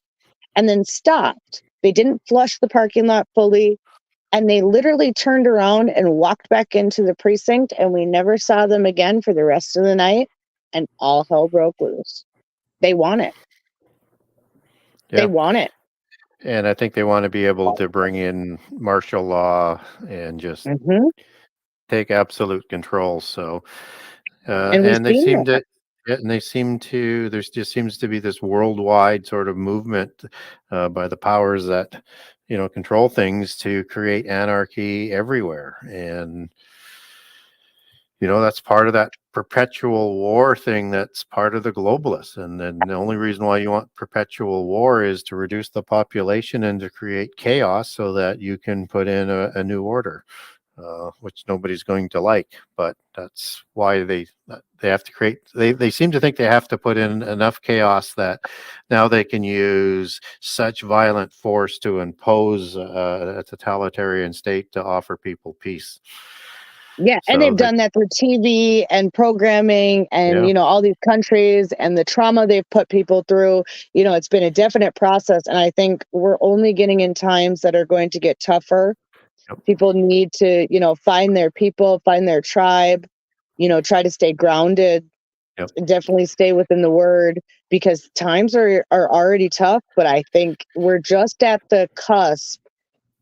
and then stopped. They didn't flush the parking lot fully. And they literally turned around and walked back into the precinct, and we never saw them again for the rest of the night. And all hell broke loose. They want it. Yeah. They want it. And I think they want to be able to bring in martial law and just take absolute control. So, and they seem to, and they seem to, there's just seems to be this worldwide sort of movement by the powers that, you know, control things to create anarchy everywhere. And, you know, that's part of that perpetual war thing. That's part of the globalists. And then the only reason why you want perpetual war is to reduce the population and to create chaos so that you can put in a new order, which nobody's going to like. But that's why they have to create, they seem to think they have to put in enough chaos that now they can use such violent force to impose a totalitarian state to offer people peace. Yeah, and So they've done that through TV and programming and, yeah, all these countries and the trauma they've put people through. It's been a definite process. And I think we're only getting in times that are going to get tougher. yep, People need to, find their people, find their tribe, try to stay grounded, yep. definitely stay within the word because times are already tough. But I think we're just at the cusp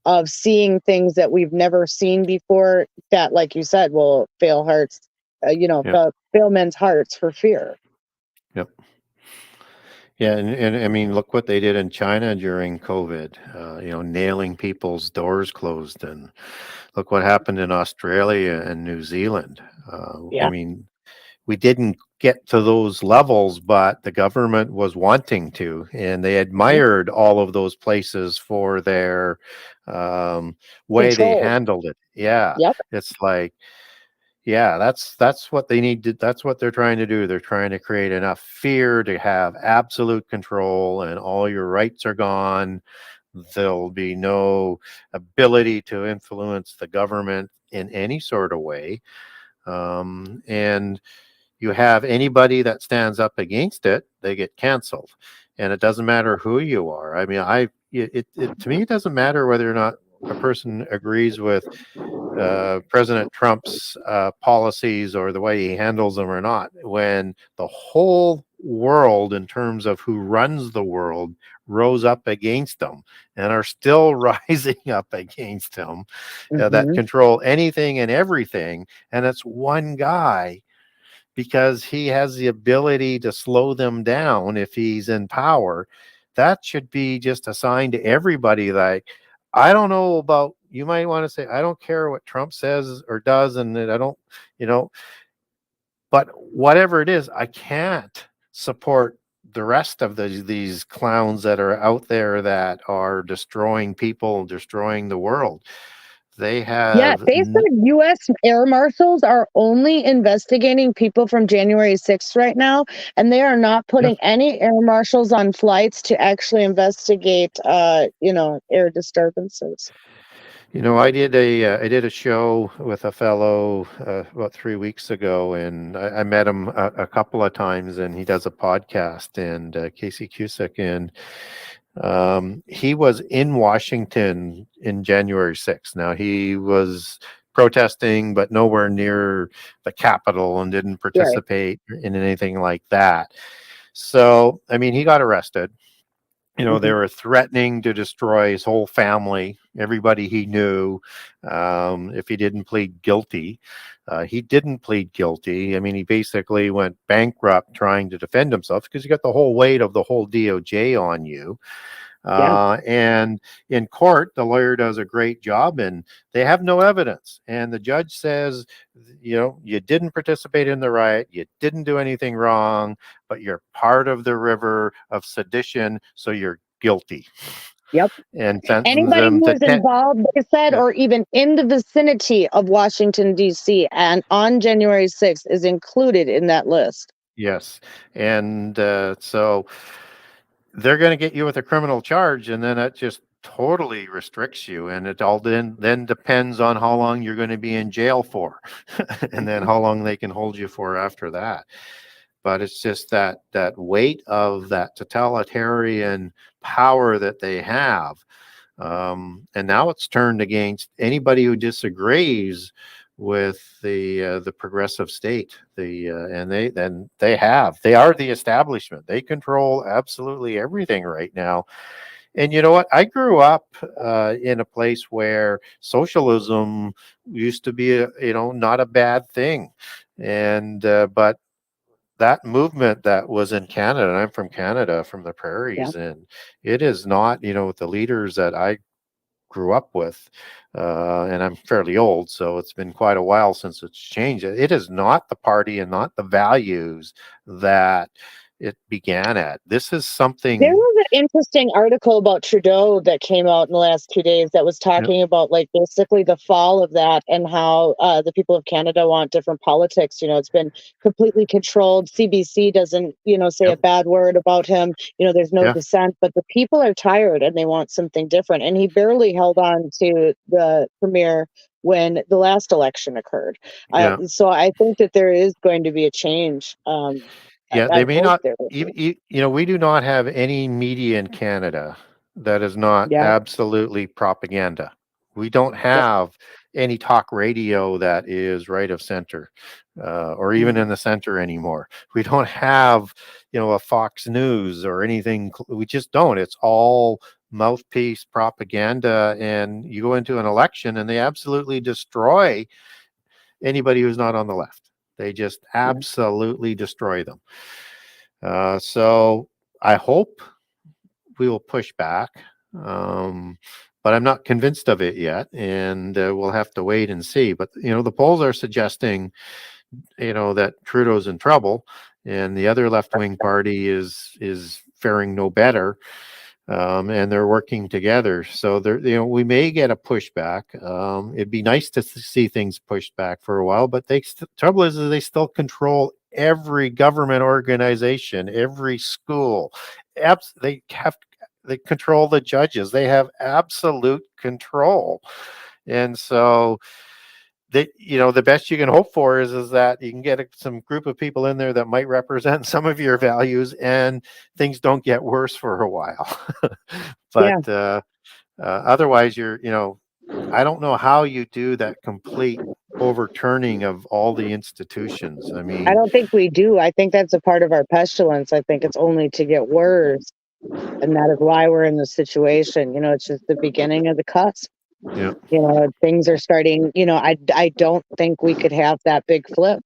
of seeing things that we've never seen before that, like you said, will fail hearts, Yep. fail men's hearts for fear. Yep. Yeah, and I mean, look what they did in China during COVID. Nailing people's doors closed, and look what happened in Australia and New Zealand. I Yeah. mean, we didn't get to those levels, but the government was wanting to, and they Mhm. admired all of those places for their way they Control. handled it. Yeah, Yep. it's like, yeah, that's what they need to. That's what they're trying to do. They're trying to create enough fear to have absolute control, and all your rights are gone. There'll be no ability to influence the government in any sort of way. And you have anybody that stands up against it, they get canceled, and it doesn't matter who you are. I mean, to me, it doesn't matter whether or not a person agrees with President Trump's policies or the way he handles them or not. When the whole world, in terms of who runs the world, rose up against them and are still rising up against him, that Hmm. control anything and everything, and it's one guy, because he has the ability to slow them down if he's in power. That should be just a sign to everybody, like, I don't know about, you might want to say, I don't care what Trump says or does, and that I don't, you know, but whatever it is, I can't support the rest of these clowns that are out there that are destroying people, destroying the world. They Yeah, have they said U.S. air marshals are only investigating people from January 6th right now, and they are not yeah. putting any air marshals on flights to actually investigate, air disturbances. I did a show with a fellow about 3 weeks ago, and I met him a couple of times, and he does a podcast, and Casey Cusick, and he was in Washington in January 6th. Now, he was protesting, but nowhere near the Capitol, and didn't Right. participate in anything like that. So, I mean, he got arrested. They Hmm. were threatening to destroy his whole family, everybody he knew, if he didn't plead guilty. He didn't plead guilty. I mean, he basically went bankrupt trying to defend himself, because you got the whole weight of the whole DOJ on you. Yeah. And in court, the lawyer does a great job, and they have no evidence. And the judge says, you didn't participate in the riot, you didn't do anything wrong, but you're part of the river of sedition, so you're guilty, Yep. and sentence Anybody them who to was 10. involved, they said, Yeah, or even in the vicinity of Washington, D.C., and on January 6th is included in that list. yes. And so they're going to get you with a criminal charge, and then that just totally restricts you, and it all then depends on how long you're going to be in jail for, and then Mhm. how long they can hold you for after that. But it's just that weight of that totalitarian power that they have, and now it's turned against anybody who disagrees with the progressive state. And they are the establishment. They control absolutely everything right now. And you know what? I grew up in a place where socialism used to be not a bad thing, and but that movement that was in Canada, and I'm from Canada, from the Yeah. prairies, and it is not, with the leaders that I grew up with, and I'm fairly old, so it's been quite a while since it's changed. It is not the party and not the values that it began at. This is something. There was an interesting article about Trudeau that came out in the last 2 days that was talking about like basically the fall of that and how the people of Canada want different politics. It's been completely controlled. CBC doesn't, say a bad word about him. There's no dissent, but the people are tired and they want something different. And he barely held on to the premier when the last election occurred. So I think that there is going to be a change. They may not. There We do not have any media in Canada that is not absolutely propaganda. We don't have any talk radio that is right of center, or even in the center anymore. We don't have, a Fox News or anything. We just don't. It's all mouthpiece propaganda, and you go into an election and they absolutely destroy anybody who's not on the left. They just absolutely destroy them. So I hope we will push back, but I'm not convinced of it yet, and we'll have to wait and see. But the polls are suggesting, that Trudeau's in trouble, and the other left-wing party is faring no better. And they're working together. So we may get a pushback. It'd be nice to see things pushed back for a while, but trouble is they still control every government organization, every school. They control the judges. They have absolute control. And so the best you can hope for is that you can get some group of people in there that might represent some of your values, and things don't get worse for a while. But otherwise, I don't know how you do that complete overturning of all the institutions. I mean, I don't think we do. I think that's a part of our pestilence. I think it's only to get worse. And that is why we're in this situation. It's just the beginning of the cusp. Things are starting, I don't think we could have that big flip.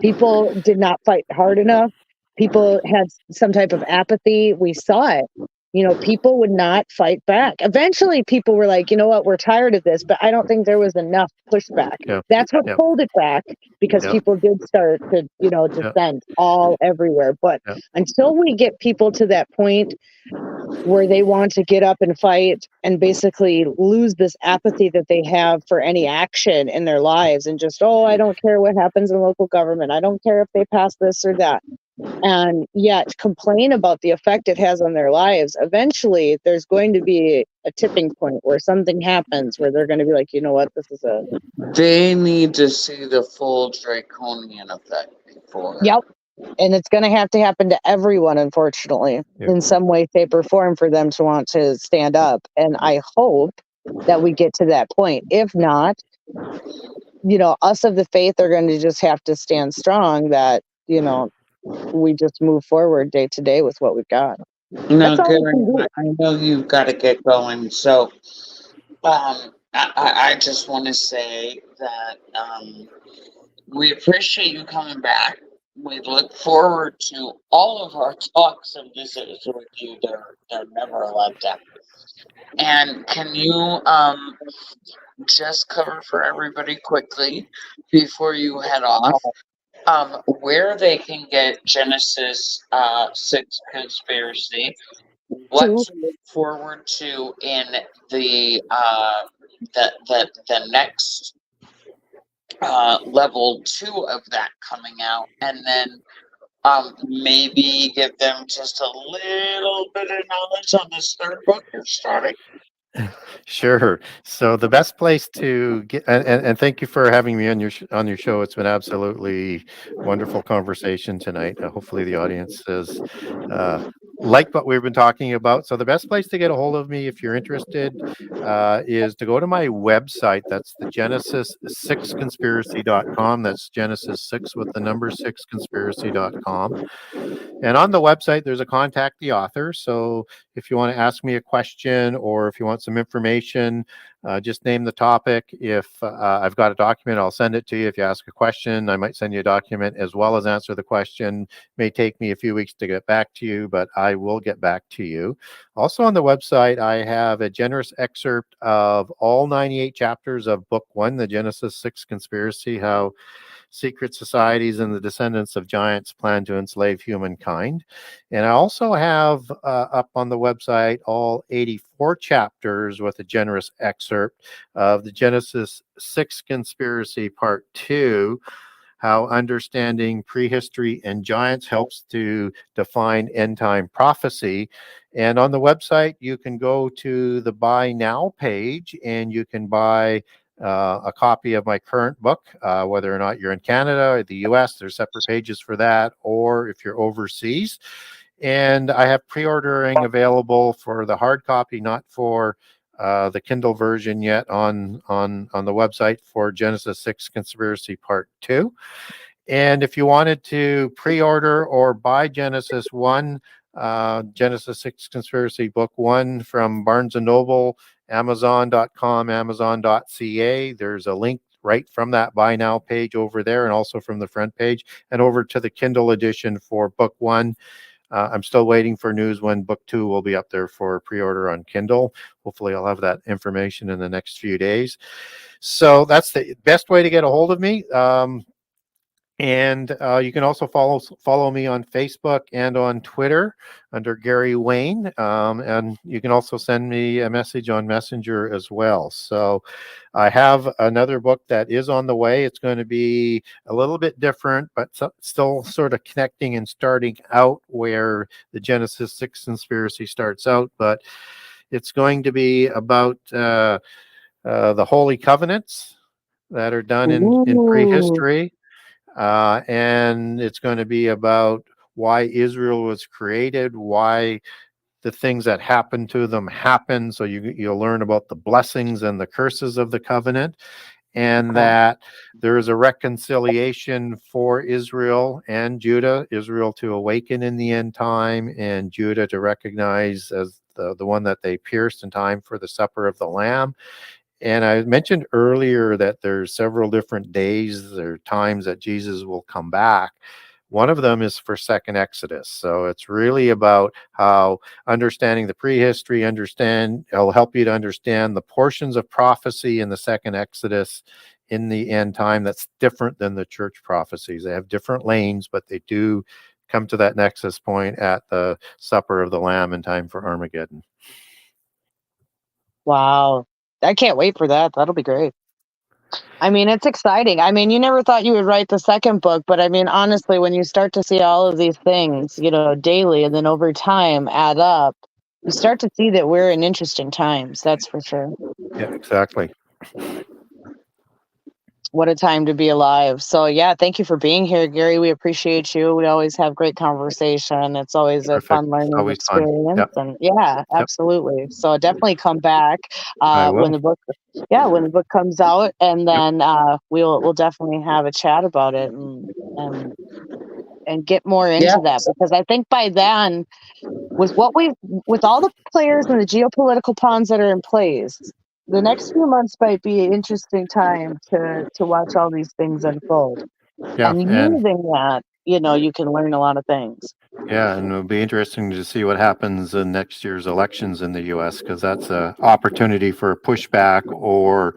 People did not fight hard enough. People had some type of apathy. We saw it. People would not fight back. Eventually, people were like, you know what, we're tired of this, but I don't think there was enough pushback. That's what pulled it back, because people did start to, dissent all everywhere. But until we get people to that point where they want to get up and fight and basically lose this apathy that they have for any action in their lives, and just, I don't care what happens in local government. I don't care if they pass this or that. And yet complain about the effect it has on their lives. Eventually, there's going to be a tipping point where something happens where they're going to be like, you know what, this is a... They need to see the full draconian effect before. Yep. And it's going to happen to everyone, unfortunately, in some way, shape, or form, for them to want to stand up. And I hope that we get to that point. If not, us of the faith are going to just have to stand strong, that, we just move forward day to day with what we've got. No, Gary, I know you've got to get going. So I just want to say that we appreciate you coming back. We look forward to all of our talks of visits with you. They're never a letdown. And can you just cover for everybody quickly before you head off where they can get Genesis 6 Conspiracy, what to look forward to in the next level 2 of that coming out, and then maybe give them just a little bit of knowledge on this third book you're starting? Sure. So the best place to get, and thank you for having me on your show. It's been absolutely wonderful conversation tonight. Hopefully the audience has liked what we've been talking about. So the best place to get a hold of me, if you're interested, is to go to my website. That's the Genesis6conspiracy.com. That's Genesis 6 with the number 6conspiracy.com. And on the website, there's a contact the author. So if you want to ask me a question, or if you want some information, just name the topic. If I've got a document, I'll send it to you. If you ask a question, I might send you a document as well as answer the question. May take me a few weeks to get back to you, but I will get back to you. Also on the website, I have a generous excerpt of all 98 chapters of Book 1, the Genesis 6 Conspiracy, how secret societies and the descendants of giants plan to enslave humankind. And I also have up on the website all 84 chapters with a generous excerpt of the Genesis 6 Conspiracy Part 2, how understanding prehistory and giants helps to define end time prophecy. And on the website, you can go to the Buy Now page and you can buy a copy of my current book, whether or not you're in Canada or the US, there's separate pages for that, or if you're overseas. And I have pre-ordering available for the hard copy, not for the Kindle version yet, on the website for Genesis 6 Conspiracy Part 2. And if you wanted to pre-order or buy Genesis 1, Genesis 6 Conspiracy Book 1 from Barnes & Noble, Amazon.com, Amazon.ca, there's a link right from that Buy Now page over there, and also from the front page, and over to the Kindle edition for Book 1. I'm still waiting for news when Book 2 will be up there for pre-order on Kindle. Hopefully I'll have that information in the next few days. So that's the best way to get a hold of me. And you can also follow me on Facebook and on Twitter under Gary Wayne. And you can also send me a message on Messenger as well. So I have another book that is on the way. It's going to be a little bit different, but still sort of connecting and starting out where the Genesis 6 Conspiracy starts out. But it's going to be about the Holy Covenants that are done in prehistory. And it's going to be about why Israel was created, why the things that happened to them happened. So you'll learn about the blessings and the curses of the covenant, and that there is a reconciliation for Israel and Judah, Israel to awaken in the end time, and Judah to recognize as the one that they pierced in time for the supper of the Lamb. And I mentioned earlier that there's several different days or times that Jesus will come back. One of them is for second Exodus. So it's really about how understanding the prehistory, it'll help you to understand the portions of prophecy in the second Exodus in the end time that's different than the church prophecies. They have different lanes, but they do come to that nexus point at the supper of the Lamb in time for Armageddon. Wow. I can't wait for that. That'll be great. I mean, it's exciting. I mean, you never thought you would write the second book, but I mean, honestly, when you start to see all of these things, daily and then over time add up, you start to see that we're in interesting times. That's for sure. Yeah, exactly. What a time to be alive. So yeah, thank you for being here, Gary. We appreciate you. We always have great conversation. It's always a fun learning Always fun. experience. Yep. And yeah, absolutely. So definitely come back when the book comes out, and then we'll definitely have a chat about it and get more into that, because I think by then, with all the players and the geopolitical pawns that are in place, the next few months might be an interesting time to watch all these things unfold. Yeah, and using that, you can learn a lot of things. Yeah, and it'll be interesting to see what happens in next year's elections in the U.S., because that's an opportunity for pushback or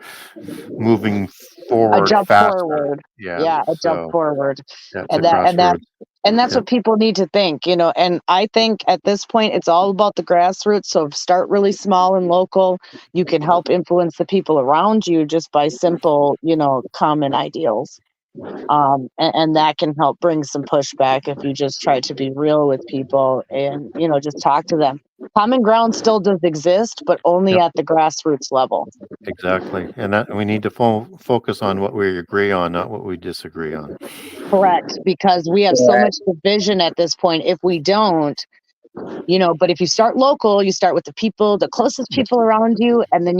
moving forward A jump faster. forward. Yeah, A jump forward. That's And a that crossroads. and that's what people need to think, and I think at this point it's all about the grassroots. So start really small and local. You can help influence the people around you just by simple, common ideals. And that can help bring some pushback if you just try to be real with people and, just talk to them. Common ground still does exist, but only at the grassroots level. Exactly. And that we need to focus on what we agree on, not what we disagree on. Correct, because we have so much division at this point. If we don't, but if you start local, you start with the people, the closest people around you, and then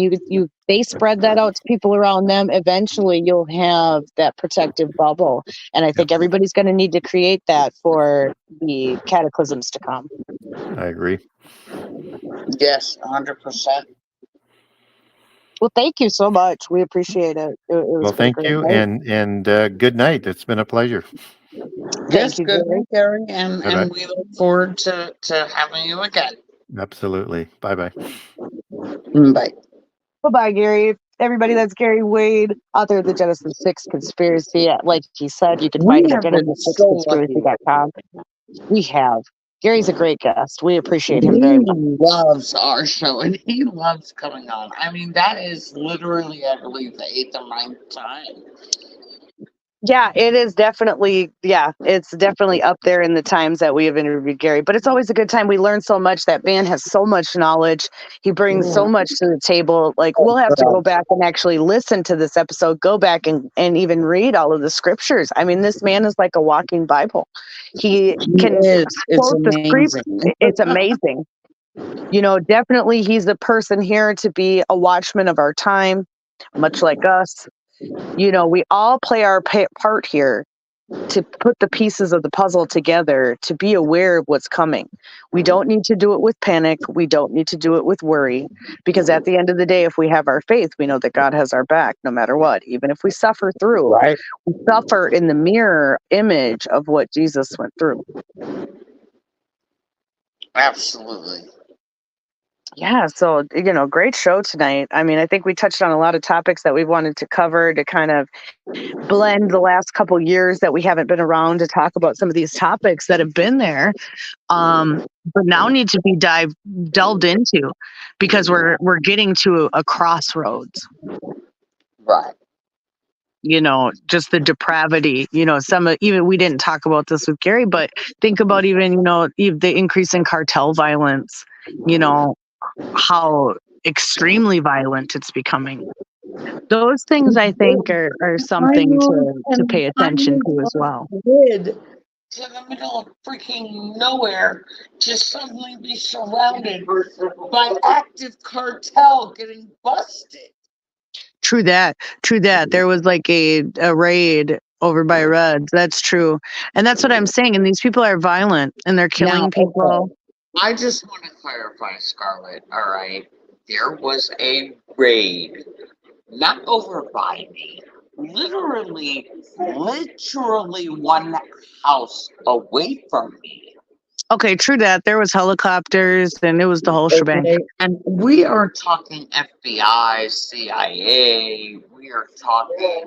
they spread that out to people around them. Eventually you'll have that protective bubble. And I think everybody's going to need to create that for the cataclysms to come. I agree. Yes, 100%. Well, thank you so much. We appreciate it. Well, thank you, and good night. It's been a pleasure. Yes, good night, Gary, and we look forward to having you again. Absolutely. Bye-bye. Bye. Bye-bye, Gary. everybody. That's Gary Wade, author of the Genesis 6 Conspiracy. Like he said, you can find We him at have been so lucky. genesis6conspiracy.com. We have. Gary's a great guest. We appreciate him He very much. loves our show and he loves coming on. I mean, that is literally, I believe, the 8th or 9th time. Yeah, it is definitely, it's definitely up there in the times that we have interviewed Gary. But it's always a good time. We learn so much. That man has so much knowledge. He brings so much to the table. Like, we'll have to go back and actually listen to this episode, go back and even read all of the scriptures. I mean, this man is like a walking Bible. He can It's quote the script. amazing. It's amazing. You know, definitely he's the person here to be a watchman of our time, much like us. You know, we all play our part here to put the pieces of the puzzle together, to be aware of what's coming. We don't need to do it with panic. We don't need to do it with worry, because at the end of the day, if we have our faith, we know that God has our back no matter what. Even if we suffer through, Right. we suffer in the mirror image of what Jesus went through. Absolutely. Yeah, so, you know, great show tonight. I mean, I think we touched on a lot of topics that we wanted to cover to kind of blend the last couple years that we haven't been around to talk about some of these topics that have been there, but now need to be delved into, because we're getting to a crossroads. Right. You know, just the depravity. You know, even we didn't talk about this with Gary, but think about even, you know, the increase in cartel violence. You know, how extremely violent it's becoming. Those things, I think, are something to pay attention to as well. To the middle of freaking nowhere, to suddenly be surrounded by active cartel getting busted. True that. There was like a raid over by Reds. That's true. And that's what I'm saying. And these people are violent and they're killing people. I just want to clarify, Scarlet, all right? There was a raid, not over by me, literally one house away from me. Okay, true that. There was helicopters and it was the whole shebang. Okay. And we are talking FBI, CIA, we are talking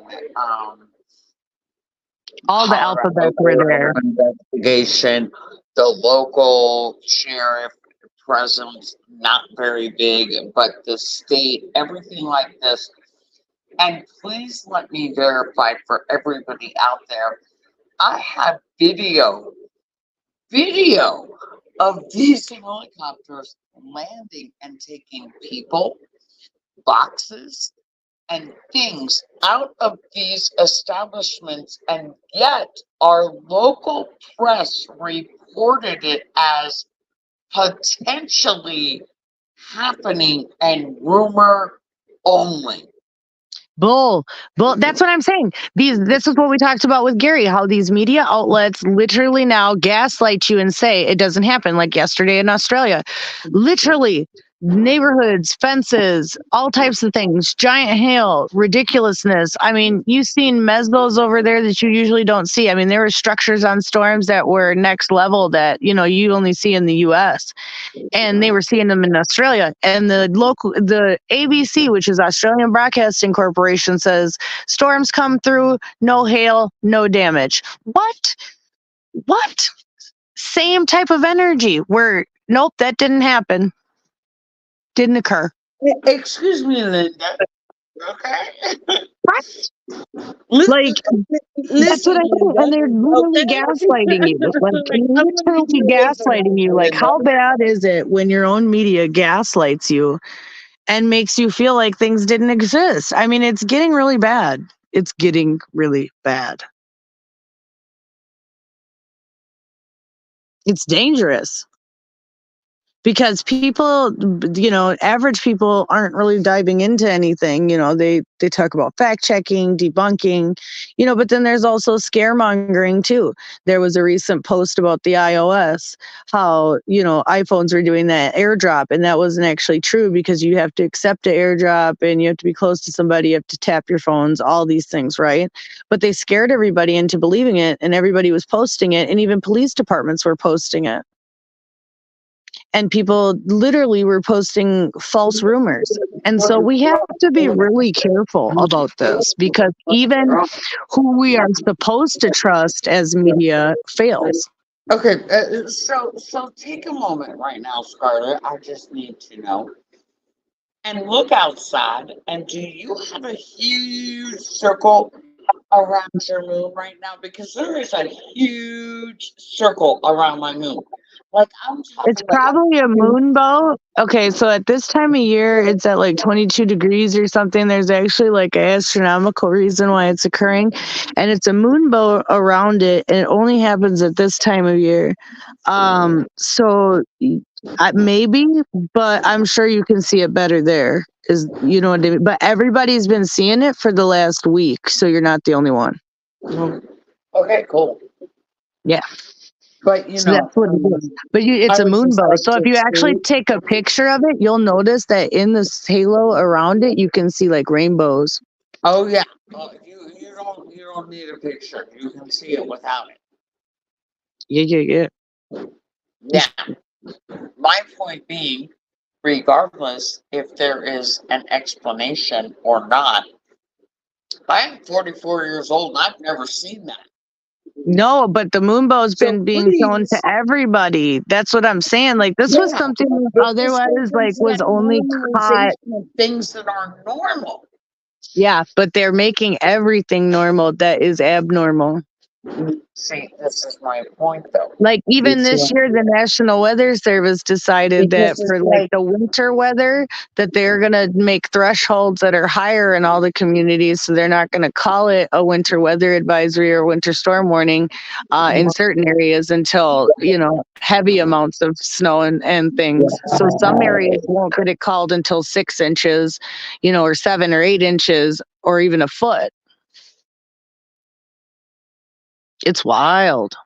all the alphabets were there. Investigation, the local sheriff presence, not very big, but the state, everything like this. And please let me verify for everybody out there, I have video of these helicopters landing and taking people, boxes, and things out of these establishments, and yet our local press reported it as potentially happening and rumor only. Bull. That's what I'm saying. This is what we talked about with Gary, how these media outlets literally now gaslight you and say it doesn't happen, like yesterday in Australia. Literally, neighborhoods, fences, all types of things, giant hail, ridiculousness. I mean, you've seen mesos over there that you usually don't see. I mean, there were structures on storms that were next level that, you know, you only see in the US. And they were seeing them in Australia. And the ABC, which is Australian Broadcasting Corporation, says storms come through, no hail, no damage. What? Same type of energy where, nope, that didn't happen. Didn't occur. Excuse me, Linda. Okay. What? Like, that's what I think. And they're literally gaslighting you. Like, literally gaslighting you. Like, how bad is it when your own media gaslights you and makes you feel like things didn't exist? I mean, it's getting really bad. It's getting really bad. It's dangerous. Because people, you know, average people aren't really diving into anything. You know, they talk about fact checking, debunking, you know, but then there's also scaremongering too. There was a recent post about the iOS, how, you know, iPhones were doing that airdrop, and that wasn't actually true because you have to accept an airdrop and you have to be close to somebody, you have to tap your phones, all these things, right? But they scared everybody into believing it, and everybody was posting it, and even police departments were posting it. and people literally were posting false rumors. And so we have to be really careful about this, because even who we are supposed to trust as media fails. Okay, so take a moment right now, Scarlet. I just need to know. And look outside, and do you have a huge circle around your moon right now? Because there is a huge circle around my moon. Like I'm It's talking about probably a moon bow. Okay, so at this time of year, it's at like 22 degrees or something. There's actually like an astronomical reason why it's occurring, and it's a moon bow around it, and it only happens at this time of year. So maybe, but I'm sure you can see it better there. Is you know what I mean? But everybody's been seeing it for the last week, so you're not the only one. okay, cool. Yeah. But So that's what it is. But it's a moon bow. So if you actually take a picture of it, you'll notice that in this halo around it, you can see like rainbows. oh yeah, you don't need a picture. You can see it without it. Yeah. Yeah. My point being, regardless if there is an explanation or not, I am 44 years old and I've never seen that. No, but the moon bow's been being shown to everybody. That's what I'm saying. Like this was something otherwise like was only caught. Things that are normal. Yeah, but they're making everything normal that is abnormal. See, this is my point though. Like even this year, the National Weather Service decided that for like the winter weather, that they're going to make thresholds that are higher in all the communities. So they're not going to call it a winter weather advisory or winter storm warning in certain areas until, heavy amounts of snow and things. So some areas won't get it called until 6 inches, or 7 or 8 inches or even a foot. It's wild.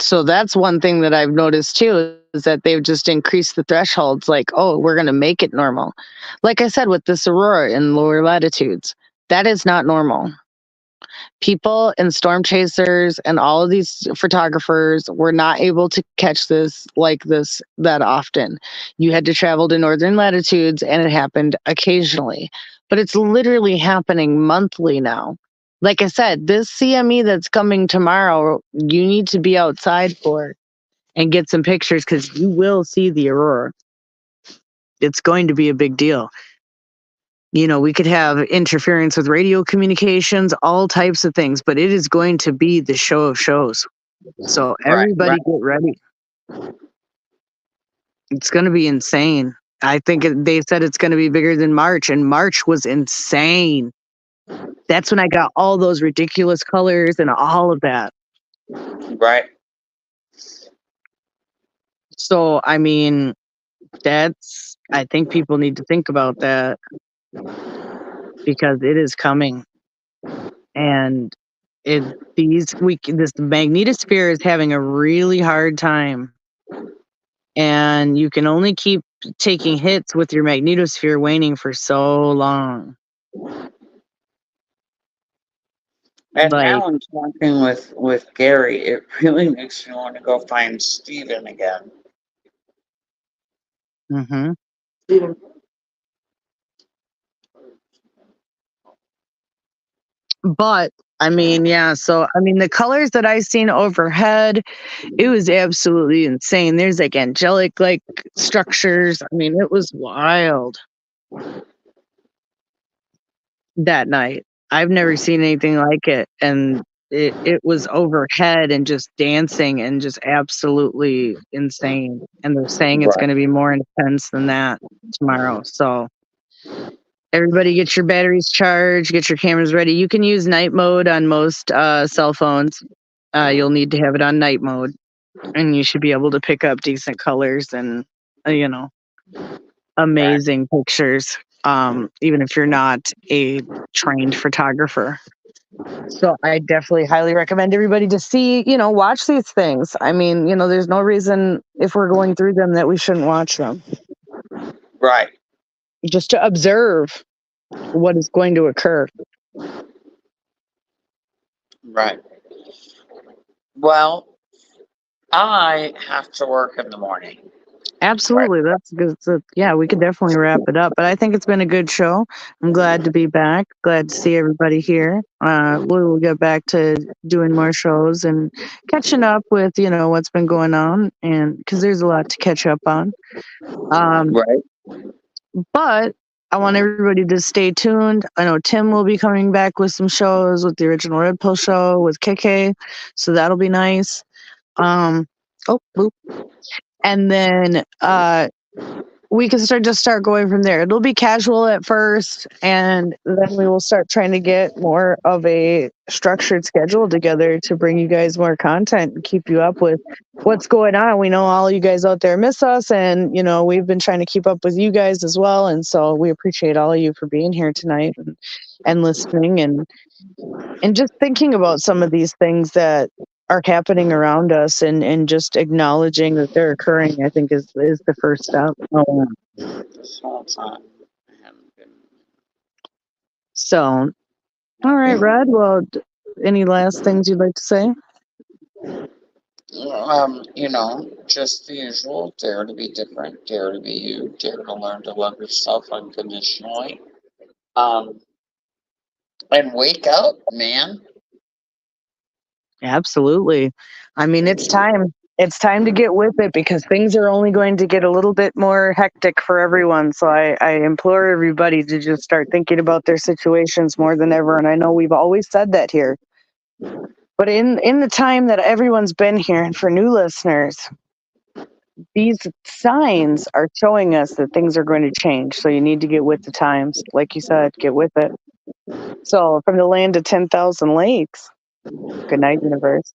So that's one thing that I've noticed too, is that they've just increased the thresholds. Like, oh, we're going to make it normal. Like I said, with this aurora in lower latitudes, that is not normal. People and storm chasers and all of these photographers were not able to catch this like this that often. You had to travel to northern latitudes and it happened occasionally, but it's literally happening monthly now. Like I said, this CME that's coming tomorrow, you need to be outside for and get some pictures because you will see the aurora. It's going to be a big deal. We could have interference with radio communications, all types of things, but it is going to be the show of shows. So everybody get ready. It's going to be insane. I think they said it's going to be bigger than March, and March was insane. That's when I got all those ridiculous colors and all of that. Right. So, I mean, I think people need to think about that because it is coming. And this magnetosphere is having a really hard time. And you can only keep taking hits with your magnetosphere waning for so long. And now I'm talking with Gary. It really makes me want to go find Steven again. Mm-hmm. Steven. But I mean, yeah. So I mean, the colors that I seen overhead, it was absolutely insane. There's like angelic structures. I mean, it was wild that night. I've never seen anything like it, and it was overhead and just dancing and just absolutely insane. And they're saying it's going to be more intense than that tomorrow. So everybody get your batteries charged, get your cameras ready. You can use night mode on most cell phones. You'll need to have it on night mode, and you should be able to pick up decent colors and, amazing pictures, even if you're not a trained photographer. So I definitely highly recommend everybody to see, watch these things. I mean, there's no reason if we're going through them that we shouldn't watch them. Right. Just to observe what is going to occur. Right. Well, I have to work in the morning. Right. Absolutely. That's good. So, yeah, we could definitely wrap it up. But I think it's been a good show. I'm glad to be back. Glad to see everybody here. We will get back to doing more shows and catching up with, what's been going on. And because there's a lot to catch up on. Um, Right. but I want everybody to stay tuned. I know Tim will be coming back with some shows with the original Red Pill show with KK. So that'll be nice. Oh, boop. And then we can start going from there. It'll be casual at first, and then we will start trying to get more of a structured schedule together to bring you guys more content and keep you up with what's going on. We know all you guys out there miss us, and we've been trying to keep up with you guys as well. And so we appreciate all of you for being here tonight and listening and just thinking about some of these things that are happening around us and just acknowledging that they're occurring, I think is the first step. This whole time I haven't been. So, all right, Red. Well, any last things you'd like to say? Just the usual. Dare to be different. Dare to be you. Dare to learn to love yourself unconditionally. Um, and wake up, man. Absolutely. I mean, it's time. It's time to get with it because things are only going to get a little bit more hectic for everyone. So I implore everybody to just start thinking about their situations more than ever. And I know we've always said that here. But in the time that everyone's been here, and for new listeners, these signs are showing us that things are going to change. So you need to get with the times. Like you said, get with it. So from the land of 10,000 lakes, good night, universe.